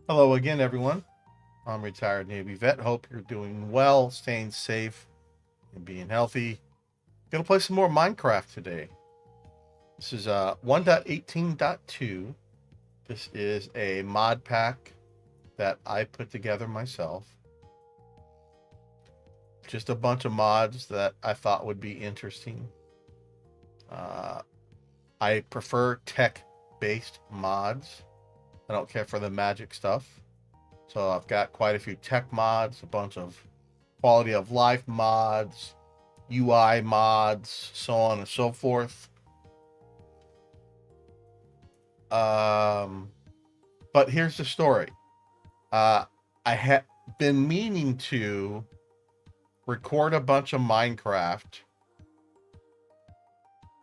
Hello again, everyone. I'm retired Navy vet. Hope you're doing well, staying safe, and being healthy. Gonna play some more Minecraft today. This is 1.18.2. This is a mod pack that I put together myself. Just a bunch of mods that I thought would be interesting. Uh, I prefer tech-based mods. I don't care for the magic stuff. So I've got quite a few tech mods, a bunch of quality of life mods, UI mods, so on and so forth. Um, but here's the story. Uh, I have been meaning to record a bunch of Minecraft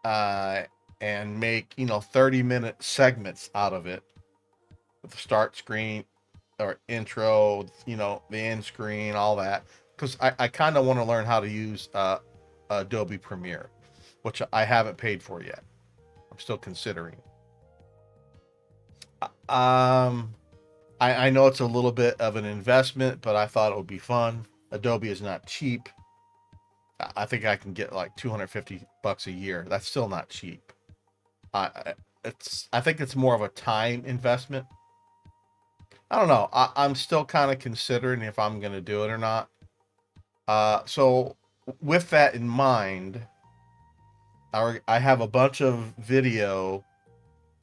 uh, and make 30-minute segments out of it with the start screen or intro, the end screen, all that. Because I kind of want to learn how to use Adobe Premiere, which I haven't paid for yet. I'm still considering. Um, I know it's a little bit of an investment, but I thought it would be fun. Adobe is not cheap. I think I can get like 250 bucks a year. That's still not cheap. I think it's more of a time investment. I don't know. I'm still kind of considering if I'm going to do it or not. So with that in mind, I have a bunch of video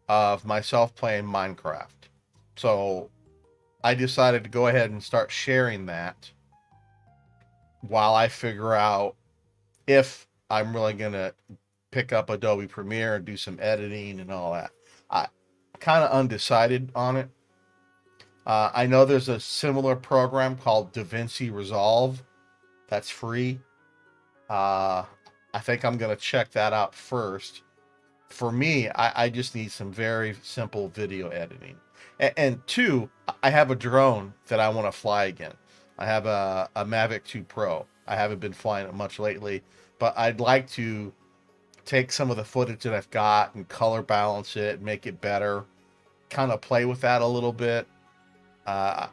of myself playing Minecraft. So I decided to go ahead and start sharing that while I figure out if I'm really going to pick up Adobe Premiere and do some editing and all that. I kind of undecided on it. I know there's a similar program called DaVinci Resolve that's free. Uh, I think I'm going to check that out first. For me, I just need some very simple video editing. And two, I have a drone that I want to fly again. I have a Mavic 2 Pro. I haven't been flying it much lately, but I'd like to take some of the footage that I've got and color balance it, make it better, kind of play with that a little bit. Uh,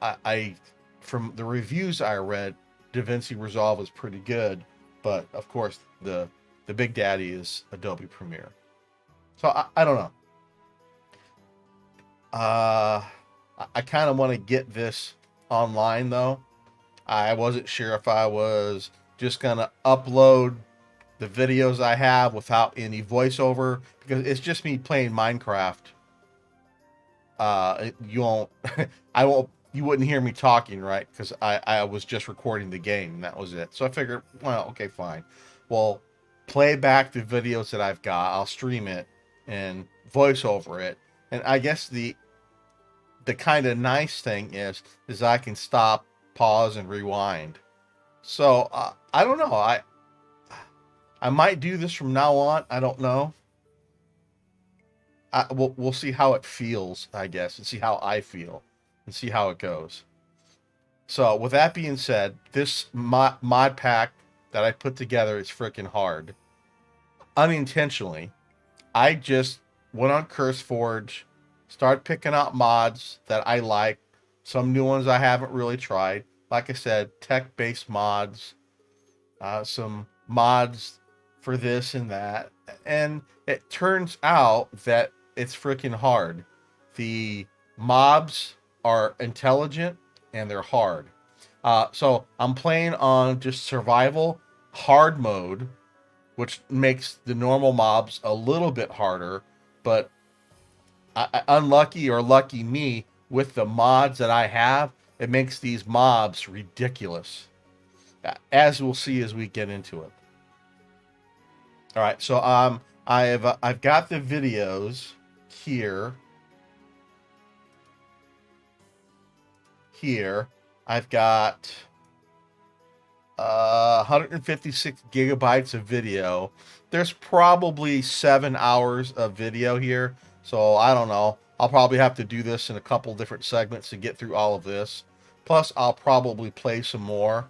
I from the reviews I read, DaVinci Resolve is pretty good, but of course the big daddy is Adobe Premiere. So I don't know. Uh, I kind of want to get this online though. I wasn't sure if I was just gonna upload the videos I have without any voiceover because it's just me playing Minecraft. You won't, I won't, you wouldn't hear me talking, right? Because I was just recording the game and that was it. So I figured, well, okay, fine. Well, play back the videos that I've got. I'll stream it and voice over it. And I guess the kind of nice thing is I can stop, pause, and rewind. So I don't know. I might do this from now on. I don't know. We'll see how it feels, I guess, and see how I feel, and see how it goes. So with that being said, this mod pack that I put together is freaking hard. Unintentionally, I just went on CurseForge, started picking out mods that I like, some new ones I haven't really tried. Like I said, tech-based mods, some mods for this and that. And it turns out that it's freaking hard. The mobs are intelligent and they're hard. So I'm playing on just survival hard mode, which makes the normal mobs a little bit harder. But unlucky or lucky me, with the mods that I have, it makes these mobs ridiculous, as we'll see as we get into it. All right, so I've got the videos here. Here, I've got 156 gigabytes of video. There's probably 7 hours of video here, so I don't know. I'll probably have to do this in a couple different segments to get through all of this. Plus, I'll probably play some more.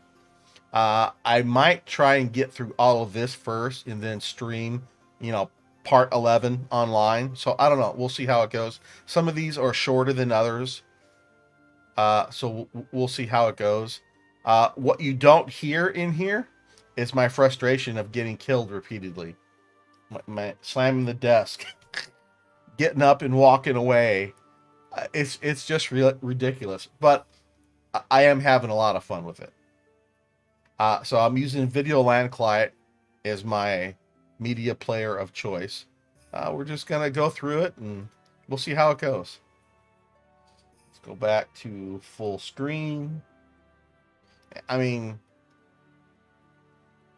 I might try and get through all of this first and then stream, you know, part 11 online. So I don't know. We'll see how it goes. Some of these are shorter than others. So we'll see how it goes. What you don't hear in here is my frustration of getting killed repeatedly. My slamming the desk, getting up and walking away. It's just ridiculous. But I am having a lot of fun with it. So I'm using Videoland Client as my media player of choice. We're just gonna go through it and we'll see how it goes. Let's go back to full screen. I mean,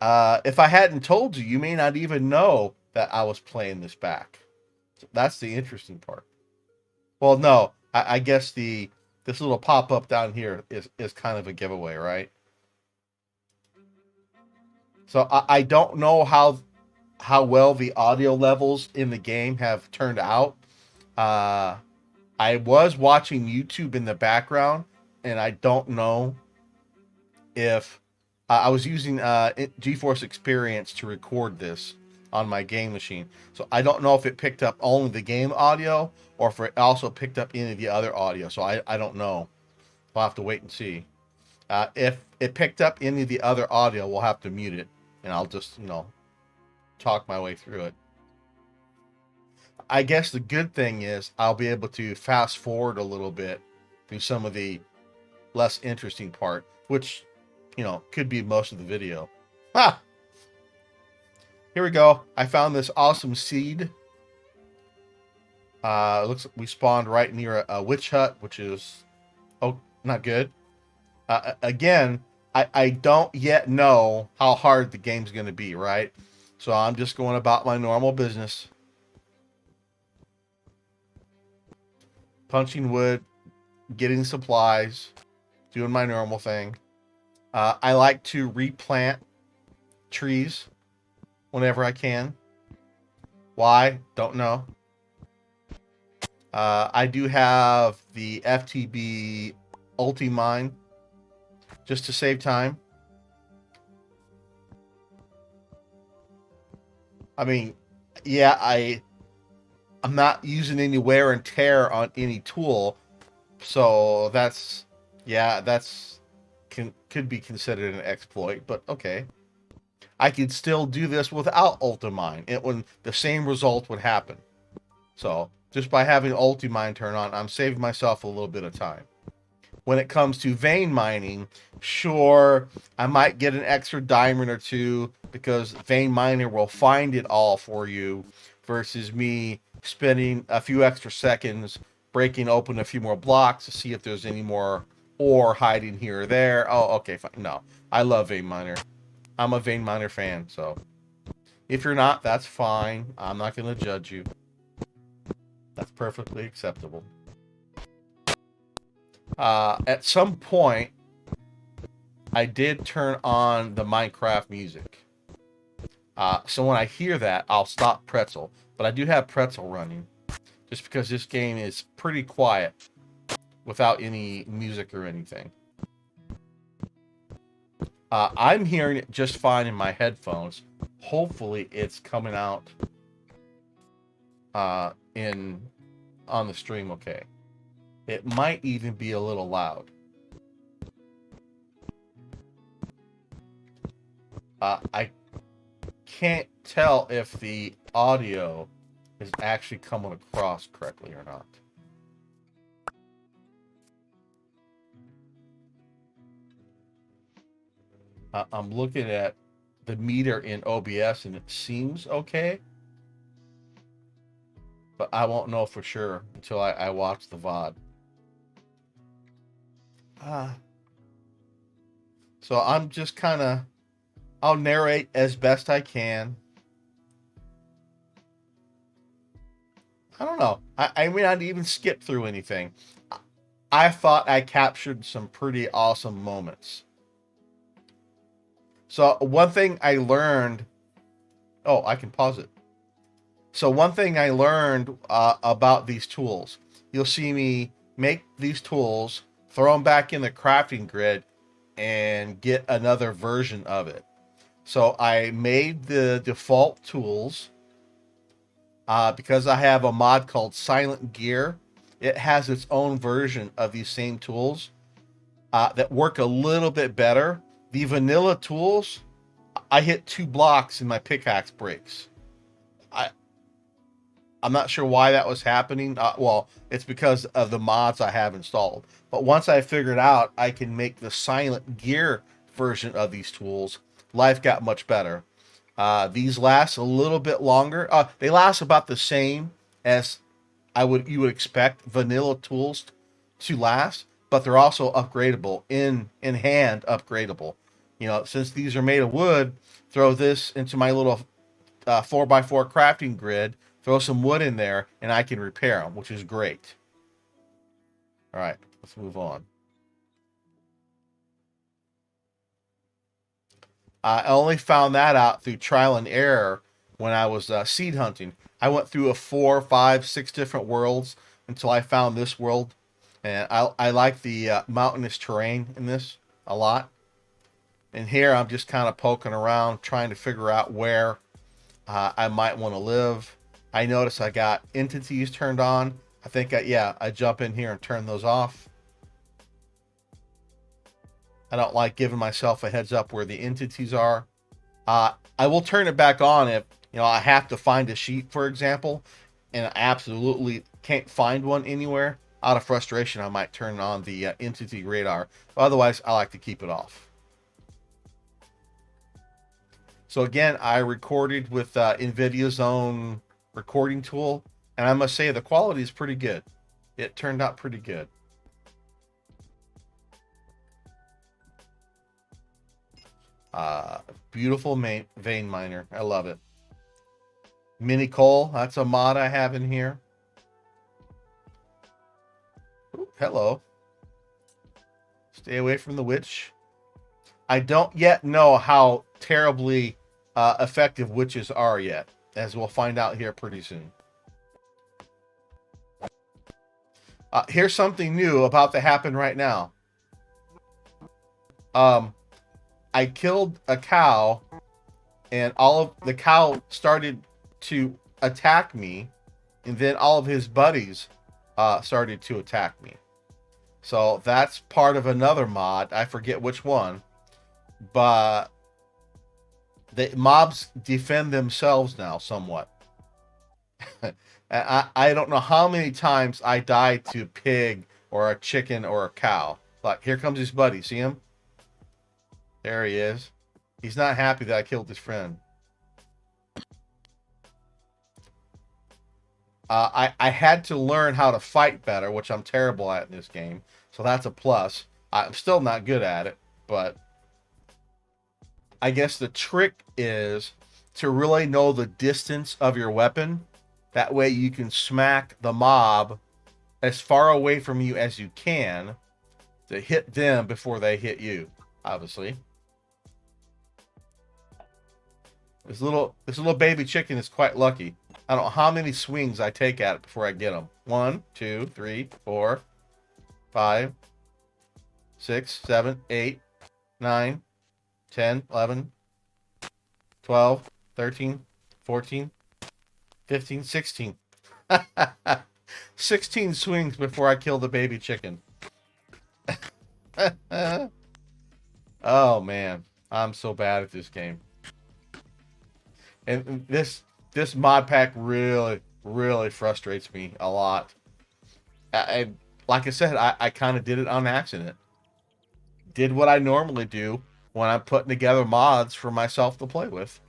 if I hadn't told you, you may not even know that I was playing this back. So that's the interesting part. Well, no, I guess this little pop up down here is kind of a giveaway, right? So I don't know how well the audio levels in the game have turned out. Uh, I was watching YouTube in the background, and I don't know if I was using GeForce Experience to record this on my game machine. So I don't know if it picked up only the game audio or if it also picked up any of the other audio. So I don't know. We'll have to wait and see. If it picked up any of the other audio, we'll have to mute it, and I'll just, talk my way through it. I guess the good thing is I'll be able to fast forward a little bit through some of the less interesting part, which, could be most of the video. Ah, here we go. I found this awesome seed. Looks like we spawned right near a witch hut, which is, not good. Again, I don't yet know how hard the game's going to be, right? So I'm just going about my normal business. Punching wood, getting supplies, doing my normal thing. I like to replant trees whenever I can. Why? Don't know. I do have the FTB Ultimine just to save time. I mean, yeah, I'm not using any wear and tear on any tool, so could be considered an exploit, but okay. I could still do this without Ultimine. The same result would happen. So just by having Ultimine turn on, I'm saving myself a little bit of time. When it comes to vein mining, sure, I might get an extra diamond or two because vein miner will find it all for you versus me spending a few extra seconds breaking open a few more blocks to see if there's any more ore hiding here or there. Oh, okay, fine. No, I love vein miner. I'm a vein miner fan, so if you're not, that's fine. I'm not going to judge you. That's perfectly acceptable. At some point, I did turn on the Minecraft music. So when I hear that, I'll stop Pretzel. But I do have Pretzel running, just because this game is pretty quiet without any music or anything. I'm hearing it just fine in my headphones. Hopefully, it's coming out on the stream okay. It might even be a little loud. I can't tell if the audio is actually coming across correctly or not. I'm looking at the meter in OBS and it seems okay, but I won't know for sure until I watch the VOD. So I'm just I'll narrate as best I can. I don't know. I may not even skip through anything. I thought I captured some pretty awesome moments. So one thing I learned... Oh, I can pause it. So one thing I learned about these tools. You'll see me make these tools, throw them back in the crafting grid, and get another version of it. So I made the default tools because I have a mod called Silent Gear. it has its own version of these same tools that work a little bit better. The vanilla tools, I hit 2 blocks and my pickaxe breaks. I, I'm not sure why that was happening. Well, it's because of the mods I have installed. But once I figured out I can make the silent gear version of these tools, life got much better. These last a little bit longer. They last about the same as you would expect vanilla tools to last, but they're also upgradable in hand upgradable. You know, since these are made of wood, throw this into my little 4x4 crafting grid, throw some wood in there, and I can repair them, which is great. All right, let's move on. I only found that out through trial and error when I was seed hunting. I went through a 4, 5, 6 different worlds until I found this world, and I like the mountainous terrain in this a lot. And here I'm just kind of poking around, trying to figure out where I might want to live. I notice I got entities turned on. I think, I jump in here and turn those off. I don't like giving myself a heads up where the entities are. I will turn it back on if, I have to find a sheep, for example, and I absolutely can't find one anywhere. Out of frustration, I might turn on the entity radar. But otherwise, I like to keep it off. So again, I recorded with NVIDIA's own recording tool, and I must say the quality is pretty good. It turned out pretty good. Beautiful vein miner. I love it. Mini coal. That's a mod I have in here. Ooh, hello. Stay away from the witch. I don't yet know how terribly effective witches are yet, as we'll find out here pretty soon. Here's something new about to happen right now. I killed a cow, and all of the cow started to attack me, and then all of his buddies started to attack me. So that's part of another mod. I forget which one, but the mobs defend themselves now somewhat. I don't know how many times I died to a pig or a chicken or a cow. Like, here comes his buddy. See him? There he is. He's not happy that I killed his friend. I had to learn how to fight better, which I'm terrible at in this game. So that's a plus. I'm still not good at it, but I guess the trick is to really know the distance of your weapon. That way you can smack the mob as far away from you as you can to hit them before they hit you, obviously. This little baby chicken is quite lucky. I don't know how many swings I take at it before I get him. 1, 2, 3, 4, 5, 6, 7, 8, 9, 10, 11, 12, 13, 14, 15, 16. 16 swings before I kill the baby chicken. Oh man, I'm so bad at this game. And this mod pack really frustrates me a lot. Like I said, I kind of did it on accident. Did what I normally do when I'm putting together mods for myself to play with.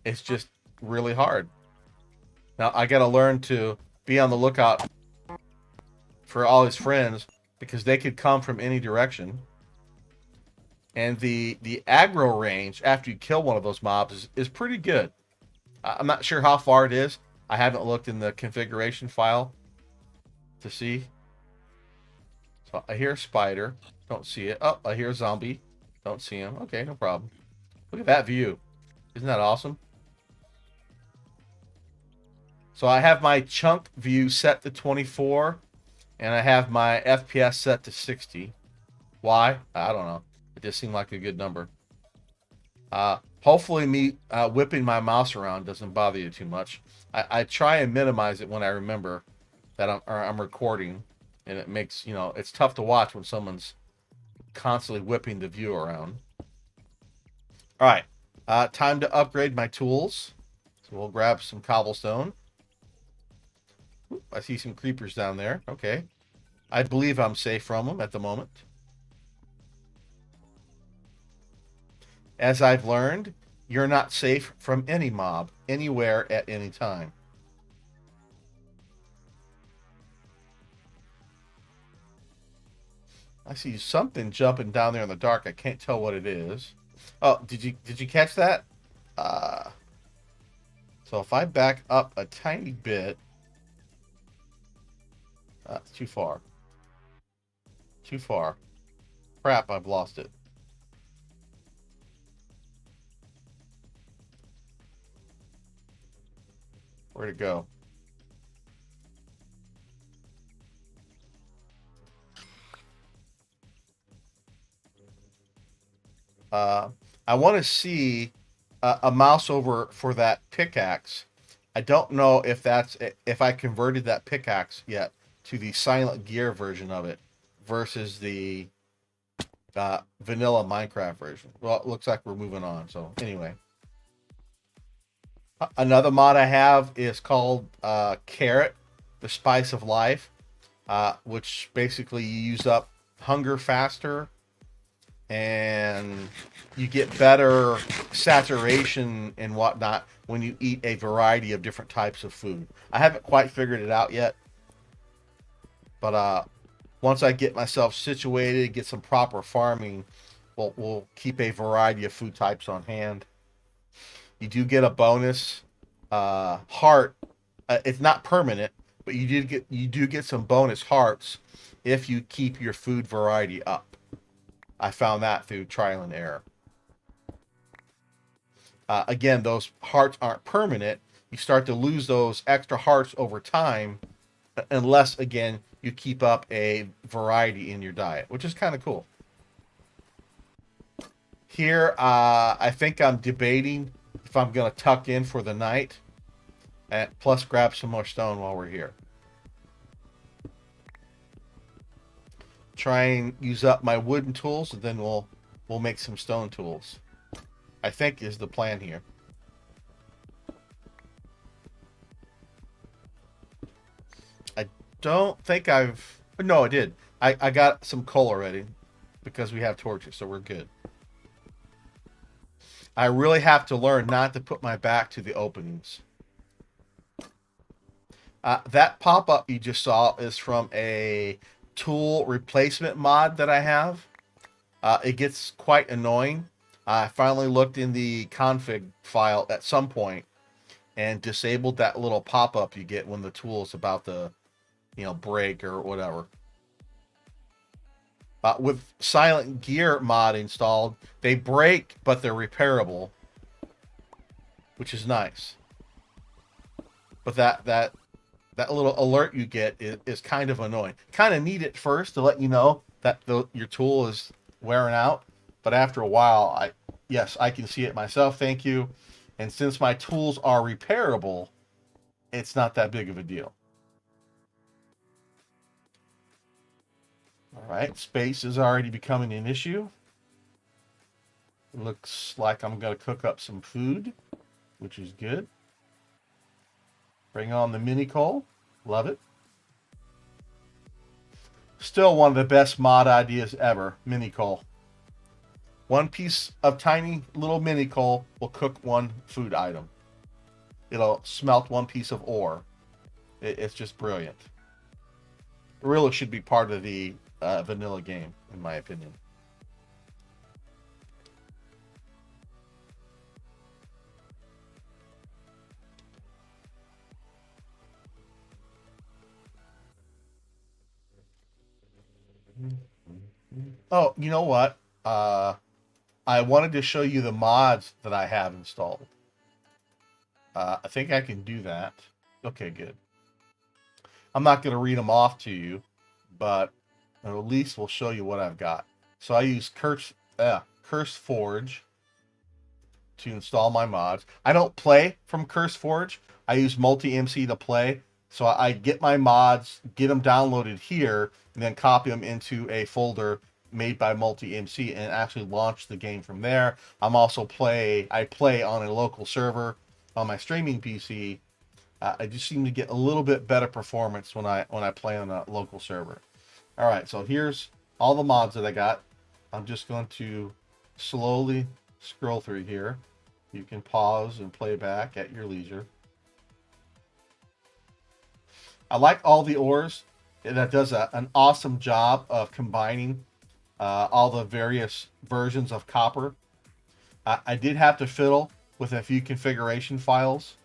It's just really hard. Now I got to learn to be on the lookout for all his friends, because they could come from any direction. And the aggro range after you kill one of those mobs is pretty good. I'm not sure how far it is. I haven't looked in the configuration file to see. So I hear a spider. Don't see it. Oh, I hear a zombie. Don't see him. Okay, no problem. Look at that view. Isn't that awesome? So I have my chunk view set to 24, and I have my FPS set to 60. Why? I don't know. It just seemed like a good number. Hopefully me whipping my mouse around doesn't bother you too much. I try and minimize it when I remember. that I'm recording, and it makes, it's tough to watch when someone's constantly whipping the view around. All right, time to upgrade my tools. So we'll grab some cobblestone. Oop, I see some creepers down there. Okay. I believe I'm safe from them at the moment. As I've learned, you're not safe from any mob, anywhere, at any time. I see something jumping down there in the dark. I can't tell what it is. Oh, did you catch that? Uh, so if I back up a tiny bit, it's too far. Too far. Crap, I've lost it. Where'd it go? I want to see a mouse over for that pickaxe. I don't know if I converted that pickaxe yet to the Silent Gear version of it versus the vanilla Minecraft version. Well, it looks like we're moving on. So anyway, another mod I have is called Carrot, the Spice of Life, which basically you use up hunger faster and you get better saturation and whatnot when you eat a variety of different types of food. I haven't quite figured it out yet, but once I get myself situated, get some proper farming, we'll keep a variety of food types on hand. You do get a bonus heart. It's not permanent, but you do get some bonus hearts if you keep your food variety up. I found that through trial and error. Again, those hearts aren't permanent. You start to lose those extra hearts over time, unless, again, you keep up a variety in your diet, which is kind of cool. Here, I think I'm debating if I'm going to tuck in for the night, and plus grab some more stone while we're here. Try and use up my wooden tools, and then we'll make some stone tools. I think is the plan here. I don't think I've... No, I did. I got some coal already because we have torches, so we're good. I really have to learn not to put my back to the openings. That pop-up you just saw is from a tool replacement mod that I have. It gets quite annoying. I finally looked in the config file at some point and disabled that little pop-up you get when the tool is about to, break or whatever. With Silent Gear mod installed, they break, but they're repairable, which is nice. But that little alert you get is kind of annoying. Kind of need it first to let you know that your tool is wearing out, but after a while, yes, I can see it myself. Thank you. And since my tools are repairable, it's not that big of a deal. All right, space is already becoming an issue. Looks like I'm going to cook up some food, which is good. Bring on the mini coal. Love it. Still one of the best mod ideas ever, mini coal. One piece of tiny little mini coal will cook one food item. It'll smelt one piece of ore. It's just brilliant. It really should be part of the vanilla game, in my opinion. Oh, you know what? I wanted to show you the mods that I have installed. I think I can do that. Okay, good. I'm not going to read them off to you, but at least we'll show you what I've got. So I use Curse Forge to install my mods. I don't play from Curse Forge. I use Multi-MC to play, So I get my mods, get them downloaded here, and then copy them into a folder made by Multi-MC and actually launch the game from there. I play on a local server on my streaming PC. I just seem to get a little bit better performance when I play on a local server. All right, so here's all the mods that I got. I'm just going to slowly scroll through here. You can pause and play back at your leisure. I like all the ores. That does an awesome job of combining all the various versions of copper. I did have to fiddle with a few configuration files.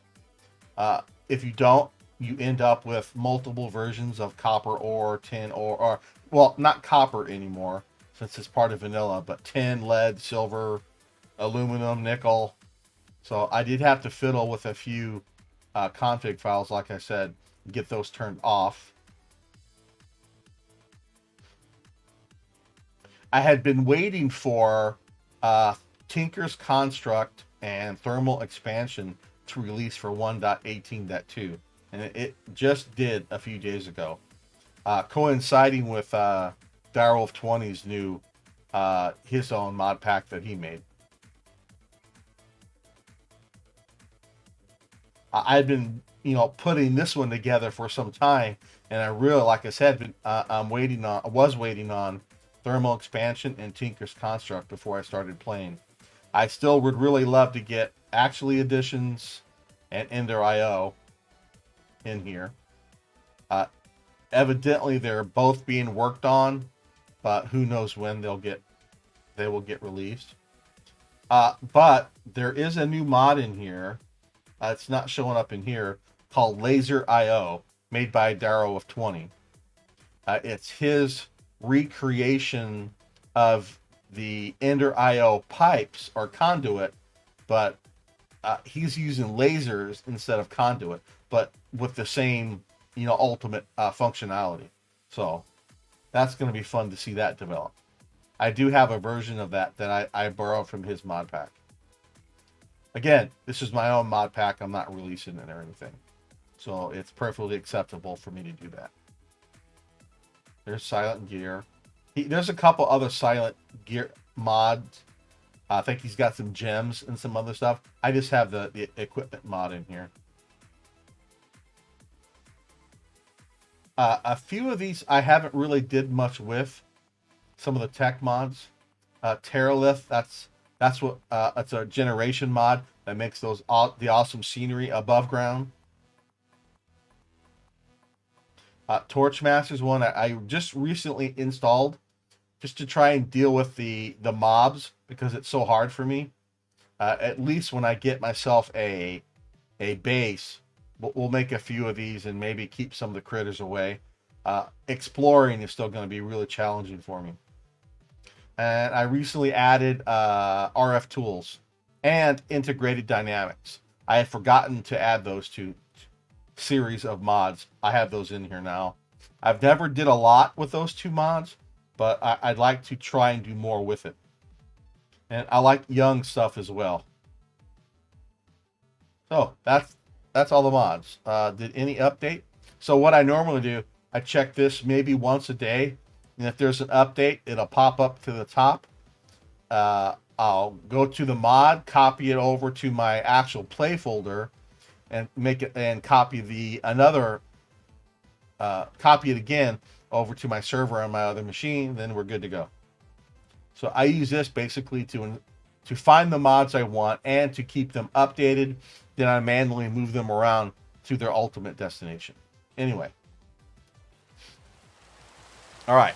If you don't, you end up with multiple versions of copper ore, tin ore, or well, not copper anymore since it's part of vanilla, but tin, lead, silver, aluminum, nickel. So I did have to fiddle with a few config files, like I said, get those turned off. I had been waiting for Tinker's Construct and Thermal Expansion to release for 1.18.2, and it just did a few days ago, coinciding with Darwolf 20's new his own mod pack that he made. I've been putting this one together for some time, and I really, like I said, I was waiting on Thermal Expansion and Tinker's Construct before I started playing. I still would really love to get Actually Editions and Ender IO in here. Evidently, they're both being worked on, but who knows when they will get released. But there is a new mod in here. It's not showing up in here, called Laser IO, made by Darrow of 20. It's his recreation of the Ender IO pipes or conduit, but he's using lasers instead of conduit, but with the same, ultimate functionality. So that's going to be fun to see that develop. I do have a version of that I borrowed from his mod pack. Again, this is my own mod pack. I'm not releasing it or anything. So it's perfectly acceptable for me to do that. There's Silent Gear. There's a couple other Silent Gear mods. I think he's got some gems and some other stuff. I just have the equipment mod in here. A few of these I haven't really did much with. Some of the tech mods. Terralith, that's what it's a generation mod that makes the awesome scenery above ground. Torchmaster's one I just recently installed just to try and deal with the mobs because it's so hard for me. At least when I get myself a base, we'll make a few of these and maybe keep some of the critters away. Exploring is still going to be really challenging for me. And I recently added RF tools and integrated dynamics. I had forgotten to add those two series of mods. I have those in here now. I've never did a lot with those two mods, but I'd like to try and do more with it. And I like young stuff as well. So that's all the mods. Did any update? So what I normally do, I check this maybe once a day. And if there's an update, it'll pop up to the top. I'll go to the mod, copy it over to my actual play folder, and make it and copy copy it again over to my server on my other machine. Then we're good to go. So I use this basically to find the mods I want and to keep them updated. Then I manually move them around to their ultimate destination. Anyway. All right.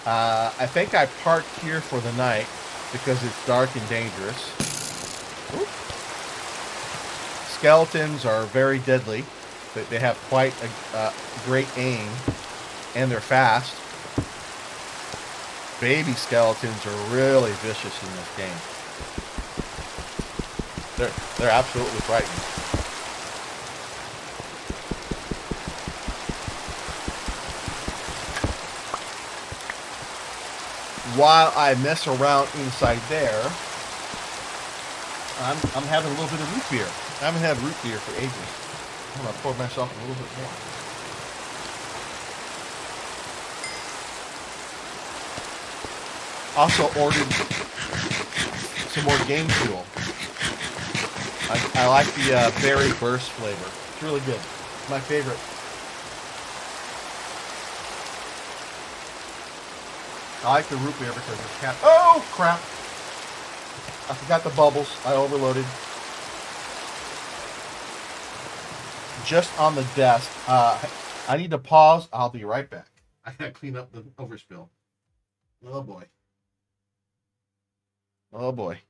I think I parked here for the night because it's dark and dangerous. Oop. Skeletons are very deadly. They have quite a great aim, and they're fast. Baby skeletons are really vicious in this game. They're absolutely frightening. While I mess around inside there, I'm having a little bit of root beer. I haven't had root beer for ages. I'm gonna pour myself a little bit more. Also ordered some more game fuel. I like the berry burst flavor. It's really good. It's my favorite. I like the root beer because it's cat. Oh crap! I forgot the bubbles. I overloaded. Just on the desk. I need to pause. I'll be right back. I gotta clean up the overspill. Oh boy. Oh boy.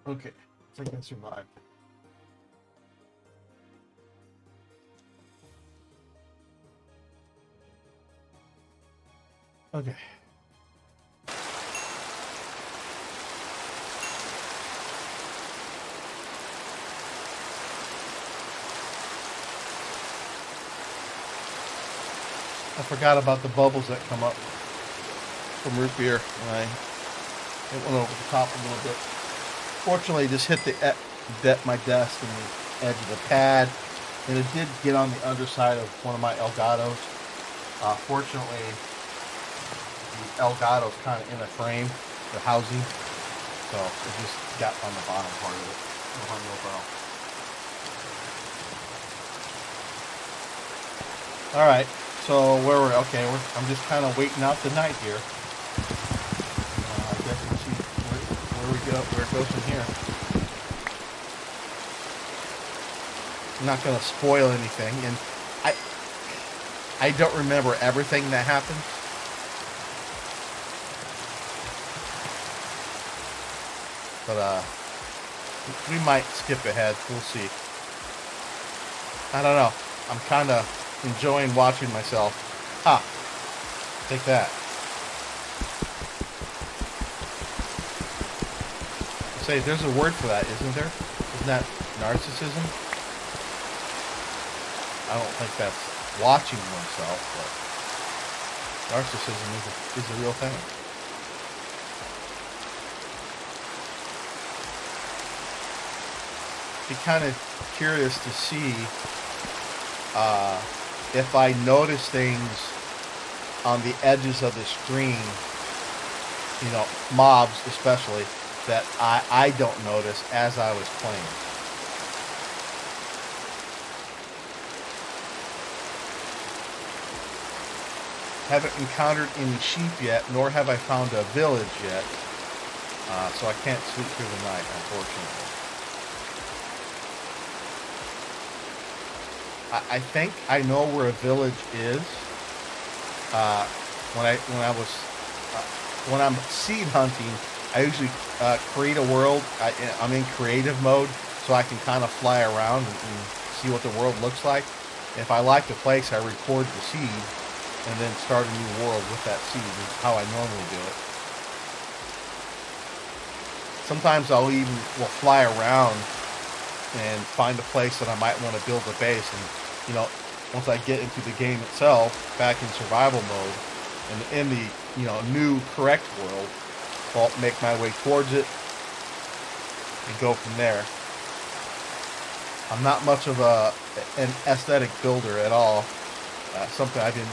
Okay, I think I survived. Okay. I forgot about the bubbles that come up from root beer when it went over the top a little bit. Fortunately, it just hit my desk and the edge of the pad, and it did get on the underside of one of my Elgatos. Fortunately, the Elgato's kind of in a frame, the housing, so it just got on the bottom part of it. No harm, no foul. All right, so I'm just kind of waiting out the night here. I guess we'll see where it goes from here. I'm not going to spoil anything, and I don't remember everything that happened. But we might skip ahead. We'll see. I don't know. I'm kind of enjoying watching myself. Ha! Take that. Say, there's a word for that, isn't there? Isn't that narcissism? I don't think that's watching oneself, but narcissism is a real thing. Be kind of curious to see if I notice things on the edges of the screen, mobs especially, that I don't notice as I was playing. Haven't encountered any sheep yet, nor have I found a village yet, so I can't sleep through the night, unfortunately. I think I know where a village is. When I'm seed hunting, I usually create a world. I'm in creative mode, so I can kind of fly around and see what the world looks like. If I like the place, I record the seed and then start a new world with that seed. Is how I normally do it. Sometimes will fly around and find a place that I might want to build a base, and once I get into the game itself, back in survival mode, and in the new correct world, I'll make my way towards it and go from there. I'm not much of an aesthetic builder at all. Something I've been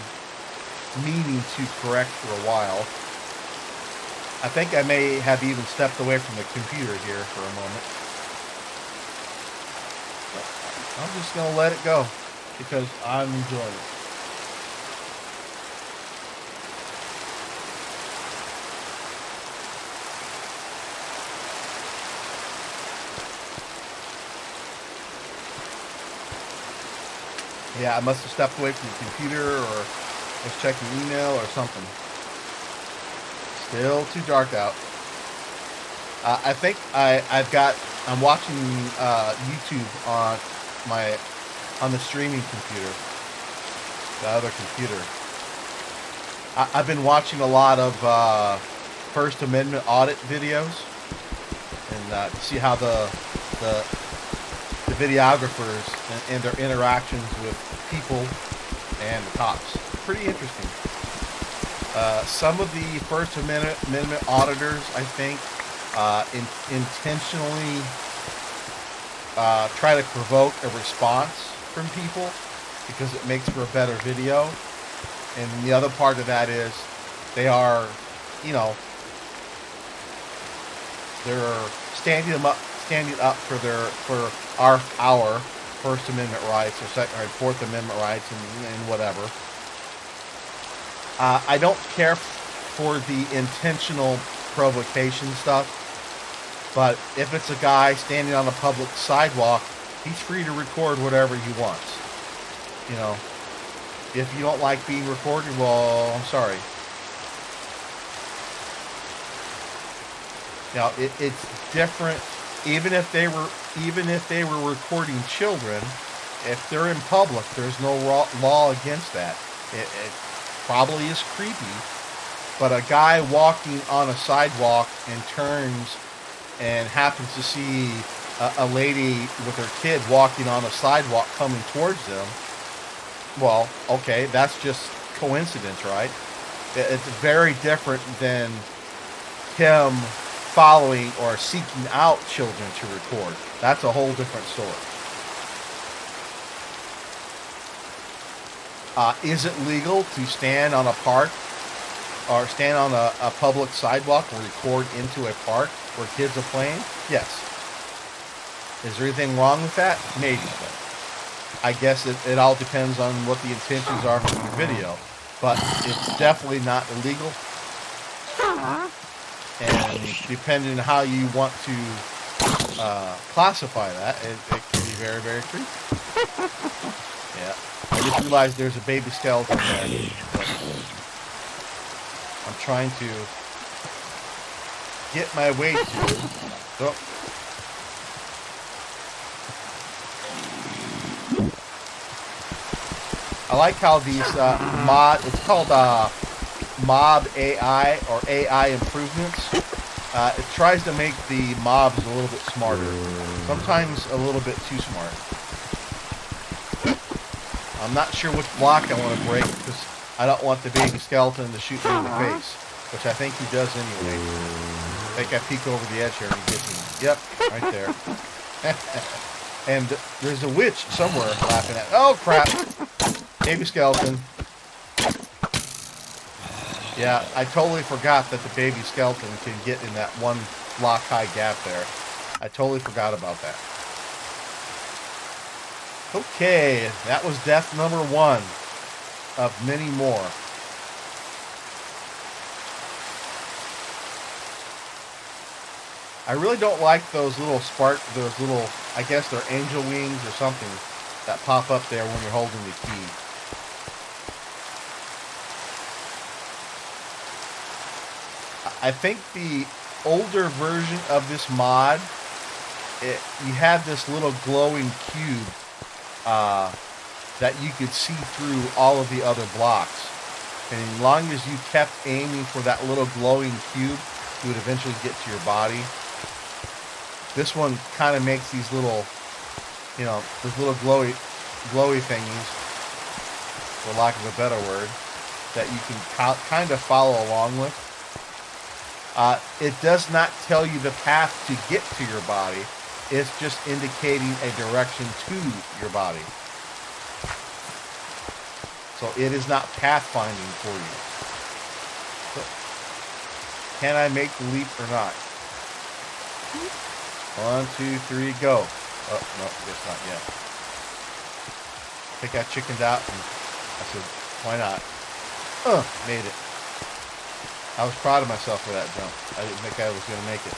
meaning to correct for a while. I think I may have even stepped away from the computer here for a moment. But I'm just going to let it go because I'm enjoying it. Yeah, I must have stepped away from the computer or was checking email or something. Still too dark out. I think I'm watching YouTube on the streaming computer, the other computer. I've been watching a lot of First Amendment audit videos, and to see how the videographers and their interactions with people and the cops. Pretty interesting. Some of the First Amendment auditors, I think, intentionally try to provoke a response from people because it makes for a better video. And the other part of that is they are, they're standing up for our First Amendment rights or Second or Fourth Amendment rights and whatever. I don't care for the intentional provocation stuff, but if it's a guy standing on a public sidewalk, he's free to record whatever he wants. If you don't like being recorded, well, I'm sorry. Now, it's different even if they were recording children, if they're in public, there's no law against that. It probably is creepy, but a guy walking on a sidewalk and turns and happens to see a lady with her kid walking on a sidewalk coming towards them, well, okay, that's just coincidence, right? It's very different than him following or seeking out children to record. That's a whole different story. Is it legal to stand on a park or stand on a public sidewalk and record into a park where kids are playing? Yes. Is there anything wrong with that? Maybe. I guess it all depends on what the intentions are for the video. But it's definitely not illegal. And depending on how you want to classify that, it can be very, very creepy. Yeah. I just realized there's a baby skeleton there. I'm trying to get my way to. Oh. I like how these it's called mob AI or AI improvements. It tries to make the mobs a little bit smarter. Sometimes a little bit too smart. I'm not sure which block I want to break because I don't want the baby skeleton to shoot me in the face, which I think he does anyway. I think I peek over the edge here and he gets me. Yep, right there. And there's a witch somewhere laughing at. Oh crap! Baby skeleton. Yeah, I totally forgot that the baby skeleton can get in that one block high gap there. I totally forgot about that. Okay, that was death number 1 of many more. I really don't like those little I guess they're angel wings or something that pop up there when you're holding the key. I think the older version of this mod, you had this little glowing cube that you could see through all of the other blocks. And as long as you kept aiming for that little glowing cube, you would eventually get to your body. This one kind of makes these little, those little glowy thingies, for lack of a better word, that you can kind of follow along with. It does not tell you the path to get to your body. It's just indicating a direction to your body. So it is not pathfinding for you. So, can I make the leap or not? 1, 2, 3, go. Oh, no, guess not yet. I think I chickened out and I said, why not? Made it. I was proud of myself for that jump. I didn't think I was going to make it.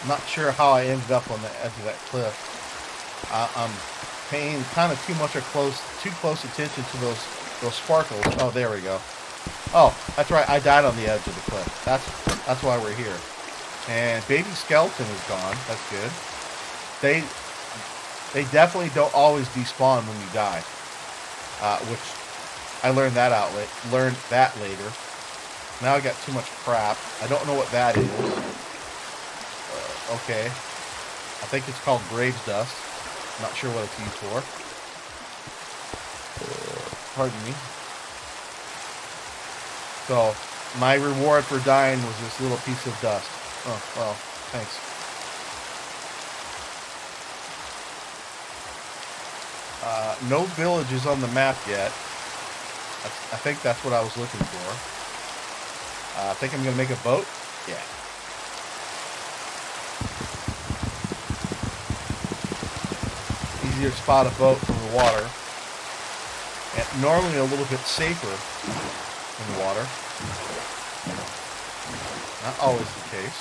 I'm not sure how I ended up on the edge of that cliff. I'm paying kind of too close attention to those sparkles. Oh, there we go. Oh, that's right. I died on the edge of the cliff. That's why we're here. And baby skeleton is gone. That's good. They definitely don't always despawn when you die, which I learned that later. Now I got too much crap. I don't know what that is. Okay. I think it's called grave's dust. Not sure what it's used for. Pardon me. So, my reward for dying was this little piece of dust. Oh, well, thanks. No villages on the map yet. I think that's what I was looking for. I think I'm going to make a boat. Yeah. Easier to spot a boat from the water. And normally a little bit safer in the water. Not always the case.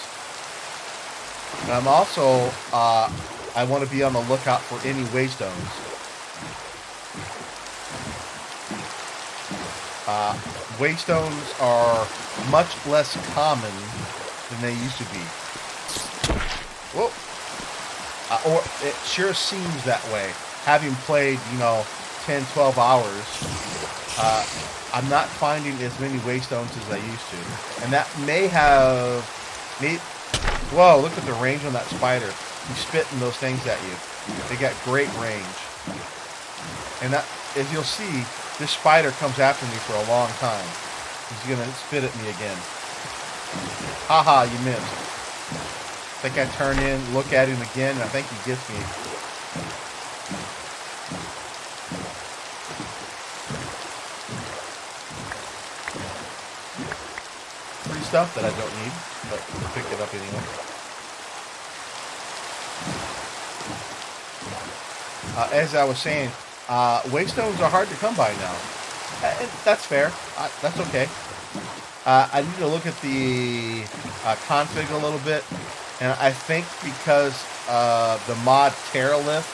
And I'm also, I want to be on the lookout for any waystones. Waystones are much less common than they used to be. Whoa. Or it sure seems that way. Having played, 10, 12 hours, I'm not finding as many waystones as I used to. And that may have... Whoa, look at the range on that spider. He's spitting those things at you. They got great range. And that, as you'll see, this spider comes after me for a long time. He's going to spit at me again. Haha, you missed. I think I turn in, look at him again, and I think he gets me. Free stuff that I don't need, but I'll pick it up anyway. As I was saying, waystones are hard to come by now. And that's fair. That's okay. I need to look at the config a little bit. And I think because the mod Terralift,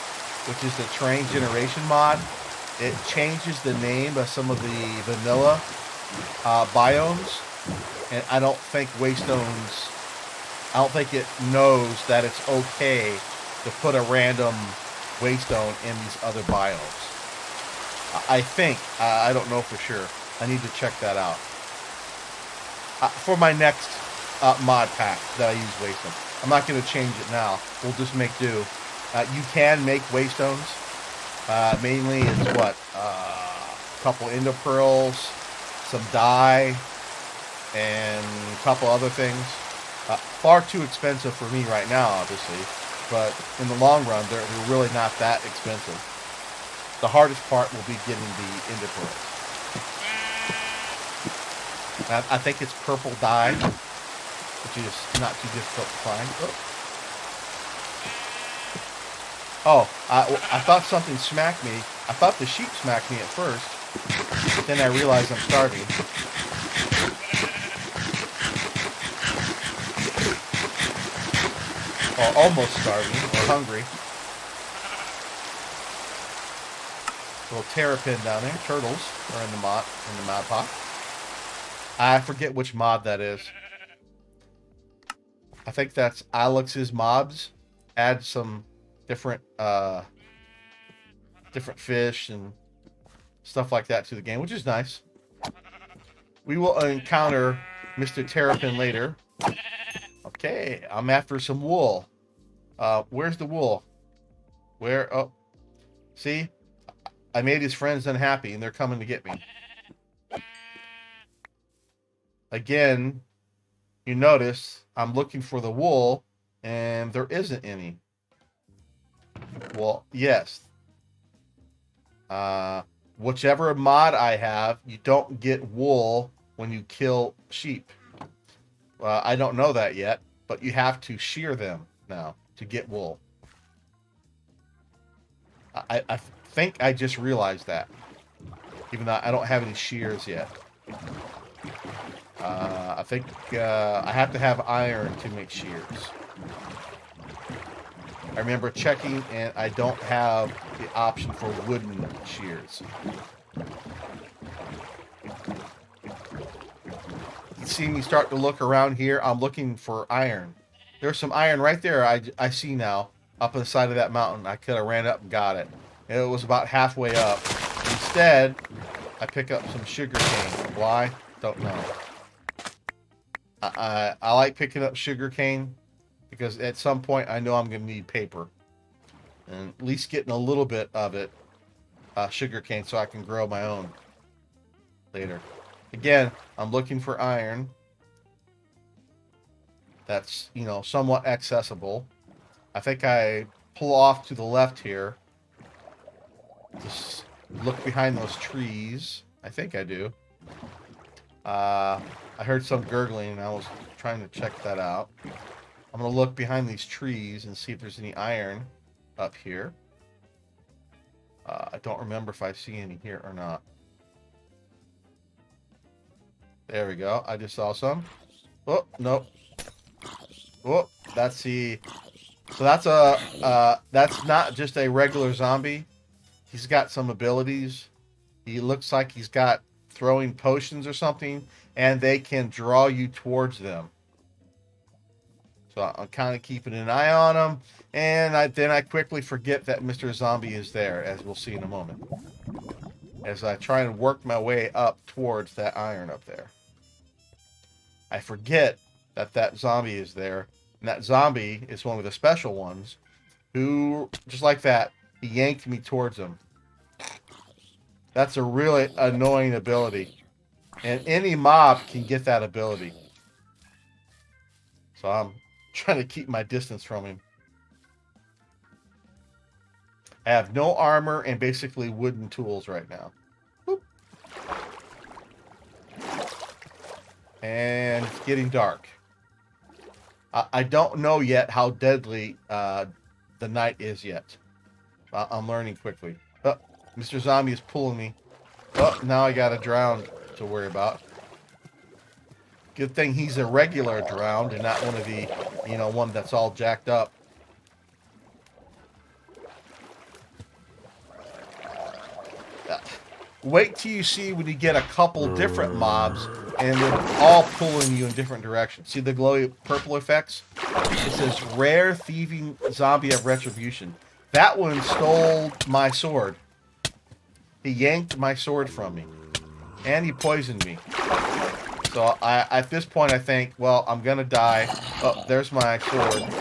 which is the terrain generation mod, it changes the name of some of the vanilla biomes. And I don't think waystones, I don't think it knows that it's okay to put a random waystone in these other biomes. I think. I don't know for sure. I need to check that out. For my next mod pack that I use waystone. I'm not going to change it now. We'll just make do. You can make waystones. Mainly it's what? A couple endopearls, some dye, and a couple other things. Far too expensive for me right now, obviously. But in the long run, they're really not that expensive. The hardest part will be getting the endopearls. I think it's purple dye, which is not too difficult to find. Oh, I thought something smacked me. I thought the sheep smacked me at first. But then I realized I'm starving. Or almost starving, or hungry. Little terrapin down there. Turtles are in the mod pot. I forget which mod that is. I think that's Alex's mobs. Add some different fish and stuff like that to the game, which is nice. We will encounter Mr. Terrapin later. Okay, I'm after some wool. Where's the wool? Where? Oh, see? I made his friends unhappy, and they're coming to get me. Again, you notice I'm looking for the wool, and there isn't any. Well, yes. Whichever mod I have, you don't get wool when you kill sheep. I don't know that yet, but you have to shear them now to get wool. I think I just realized that, even though I don't have any shears yet. I think I have to have iron to make shears. I remember checking, and I don't have the option for wooden shears. You see me start to look around here. I'm looking for iron. There's some iron right there I see now, up on the side of that mountain. I could have ran up and got it. And it was about halfway up. Instead, I pick up some sugar cane. Why? Don't know. I like picking up sugar cane because at some point I know I'm going to need paper. And at least getting a little bit of it, sugar cane, so I can grow my own later. Again, I'm looking for iron. That's, somewhat accessible. I think I pull off to the left here. Just look behind those trees. I think I do. I heard some gurgling, and I was trying to check that out. I'm going to look behind these trees and see if there's any iron up here. I don't remember if I see any here or not. There we go. I just saw some. Oh, nope. Oh, that's the. So that's not just a regular zombie. He's got some abilities. He looks like he's got throwing potions or something, and they can draw you towards them. So I'm kind of keeping an eye on him, and then I quickly forget that Mr. Zombie is there, as we'll see in a moment. As I try and work my way up towards that iron up there. I forget that that zombie is there, and that zombie is one of the special ones who, just like that, he yanked me towards him. That's a really annoying ability. And any mob can get that ability. So I'm trying to keep my distance from him. I have no armor and basically wooden tools right now. Boop. And it's getting dark. I don't know yet how deadly the night is yet. I'm learning quickly. Oh, Mr. Zombie is pulling me. Oh, now I got a drown to worry about. Good thing he's a regular drowned and not one of the, one that's all jacked up. Wait till you see when you get a couple different mobs and they're all pulling you in different directions. See the glowy purple effects? It says rare thieving zombie of retribution. That one stole my sword. He yanked my sword from me. And he poisoned me. So at this point I think, well, I'm going to die. Oh, there's my sword.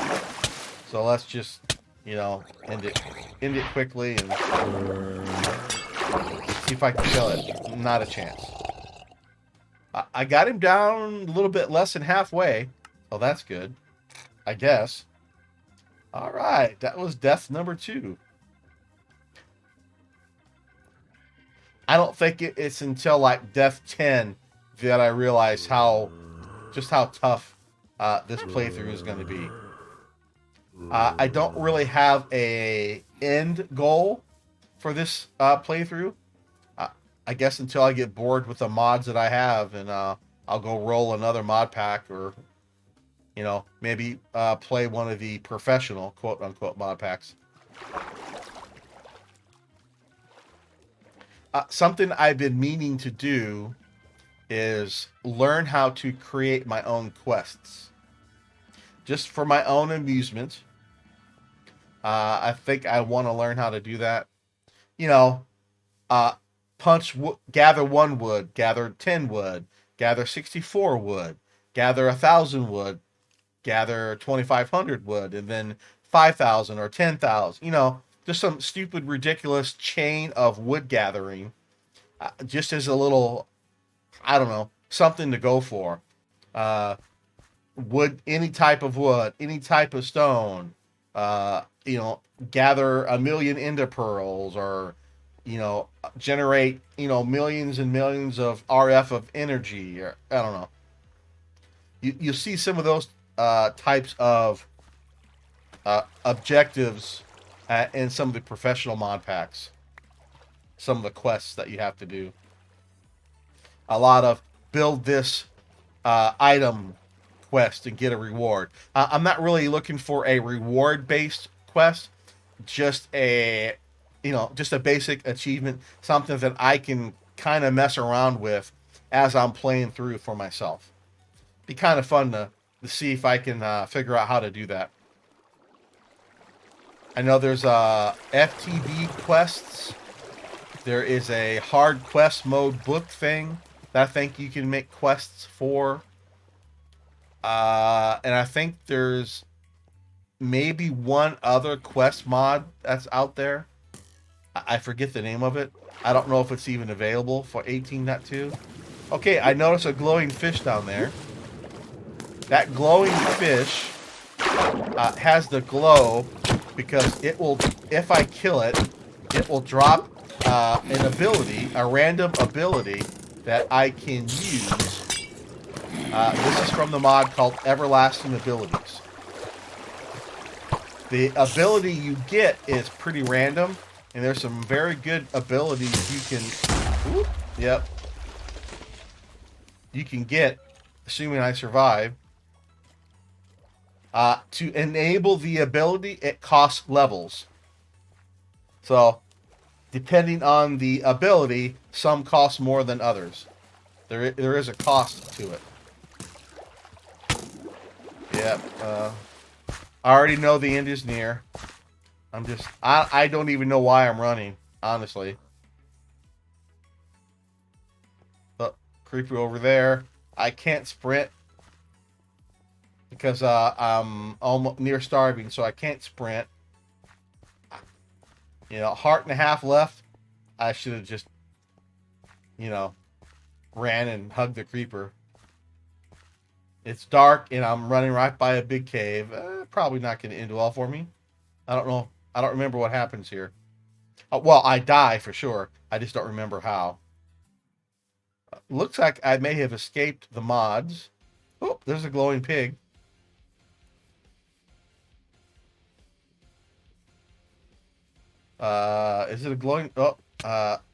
So let's just, end it quickly and see if I can kill it. Not a chance. I got him down a little bit less than halfway. Oh, that's good. I guess. All right. That was death number 2. I don't think it's until like death 10 that I realize just how tough this playthrough is going to be. I don't really have a end goal for this playthrough. I guess until I get bored with the mods that I have, and I'll go roll another mod pack, or maybe play one of the professional quote unquote mod packs. Something I've been meaning to do is learn how to create my own quests. Just for my own amusement. I think I want to learn how to do that. Gather 1 wood, gather 10 wood, gather 64 wood, gather 1,000 wood, gather 2,500 wood, and then 5,000 or 10,000. Just some stupid, ridiculous chain of wood gathering. Just as a little, I don't know, something to go for. Wood, any type of wood, any type of stone. Gather 1,000,000 ender pearls, or generate millions and millions of RF of energy, or I don't know. You see some of those types of objectives in some of the professional mod packs. Some of the quests that you have to do. A lot of build this item quest and get a reward. I'm not really looking for a reward based quest, just a basic achievement, something that I can kind of mess around with as I'm playing through for myself. Be kind of fun to see if I can figure out how to do that. I know there's FTB quests. There is a hard quest mode book thing that I think you can make quests for. And I think there's maybe one other quest mod that's out there. I forget the name of it. I don't know if it's even available for 18.2. Okay, I noticed a glowing fish down there. That glowing fish has the glow because it will, if I kill it, it will drop an ability, a random ability that I can use. This is from the mod called Everlasting Abilities. The ability you get is pretty random, and there's some very good abilities you can... Yep. You can get, assuming I survive. To enable the ability, it costs levels. So, depending on the ability, some cost more than others. There is a cost to it. Yep. I already know the end is near. I don't even know why I'm running, honestly. But creeper over there. I can't sprint because I'm almost near starving, so I can't sprint. You know, heart and a half left. I should have just, you know, ran and hugged the creeper. It's dark and I'm running right by a big cave. Probably not going to end well for me. I don't know. I don't remember what happens here. Well, I die for sure. I just don't remember how. Looks like I may have escaped the mods. Oh, there's a glowing pig. Is it a glowing? Oh,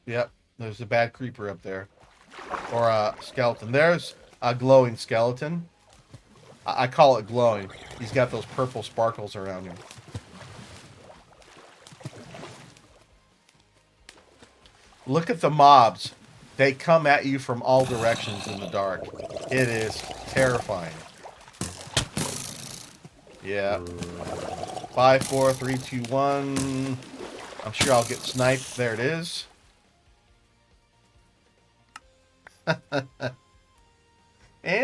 yep. There's a bad creeper up there, or a skeleton. There's a glowing skeleton. I call it glowing. He's got those purple sparkles around him. Look at the mobs. They come at you from all directions in the dark. It is terrifying. Yeah. 5, 4, 3, 2, 1. I'm sure I'll get sniped. There it is. And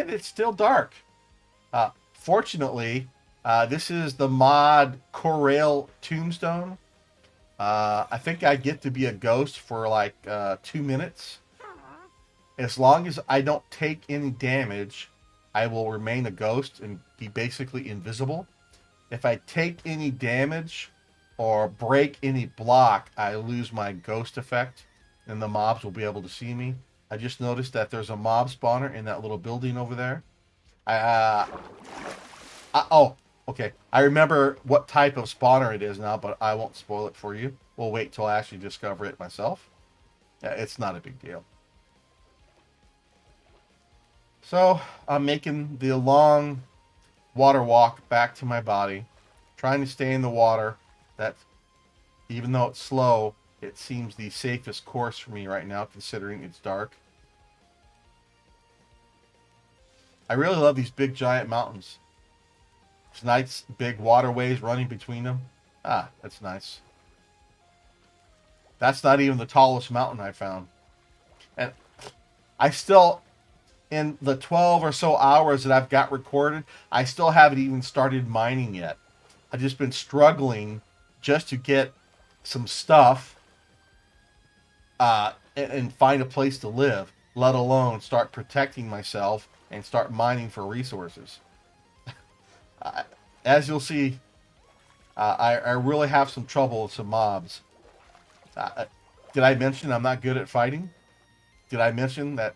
it's still dark. Fortunately, this is the mod Corail Tombstone. I think I get to be a ghost for like 2 minutes. As long as I don't take any damage, I will remain a ghost and be basically invisible. If I take any damage or break any block, I lose my ghost effect and the mobs will be able to see me. I just noticed that there's a mob spawner in that little building over there. Oh, okay. I remember what type of spawner it is now, but I won't spoil it for you. We'll wait till I actually discover it myself. It's not a big deal. So I'm making the long water walk back to my body, trying to stay in the water. That, even though it's slow, it seems the safest course for me right now, considering it's dark. I really love these big giant mountains. It's nice big waterways running between them. Ah, that's nice. That's not even the tallest mountain I found. And I still, in the 12 or so hours that I've got recorded, I still haven't even started mining yet. I've just been struggling just to get some stuff and find a place to live, let alone start protecting myself and start mining for resources. As you'll see, I really have some trouble with some mobs. Did I mention I'm not good at fighting? Did I mention that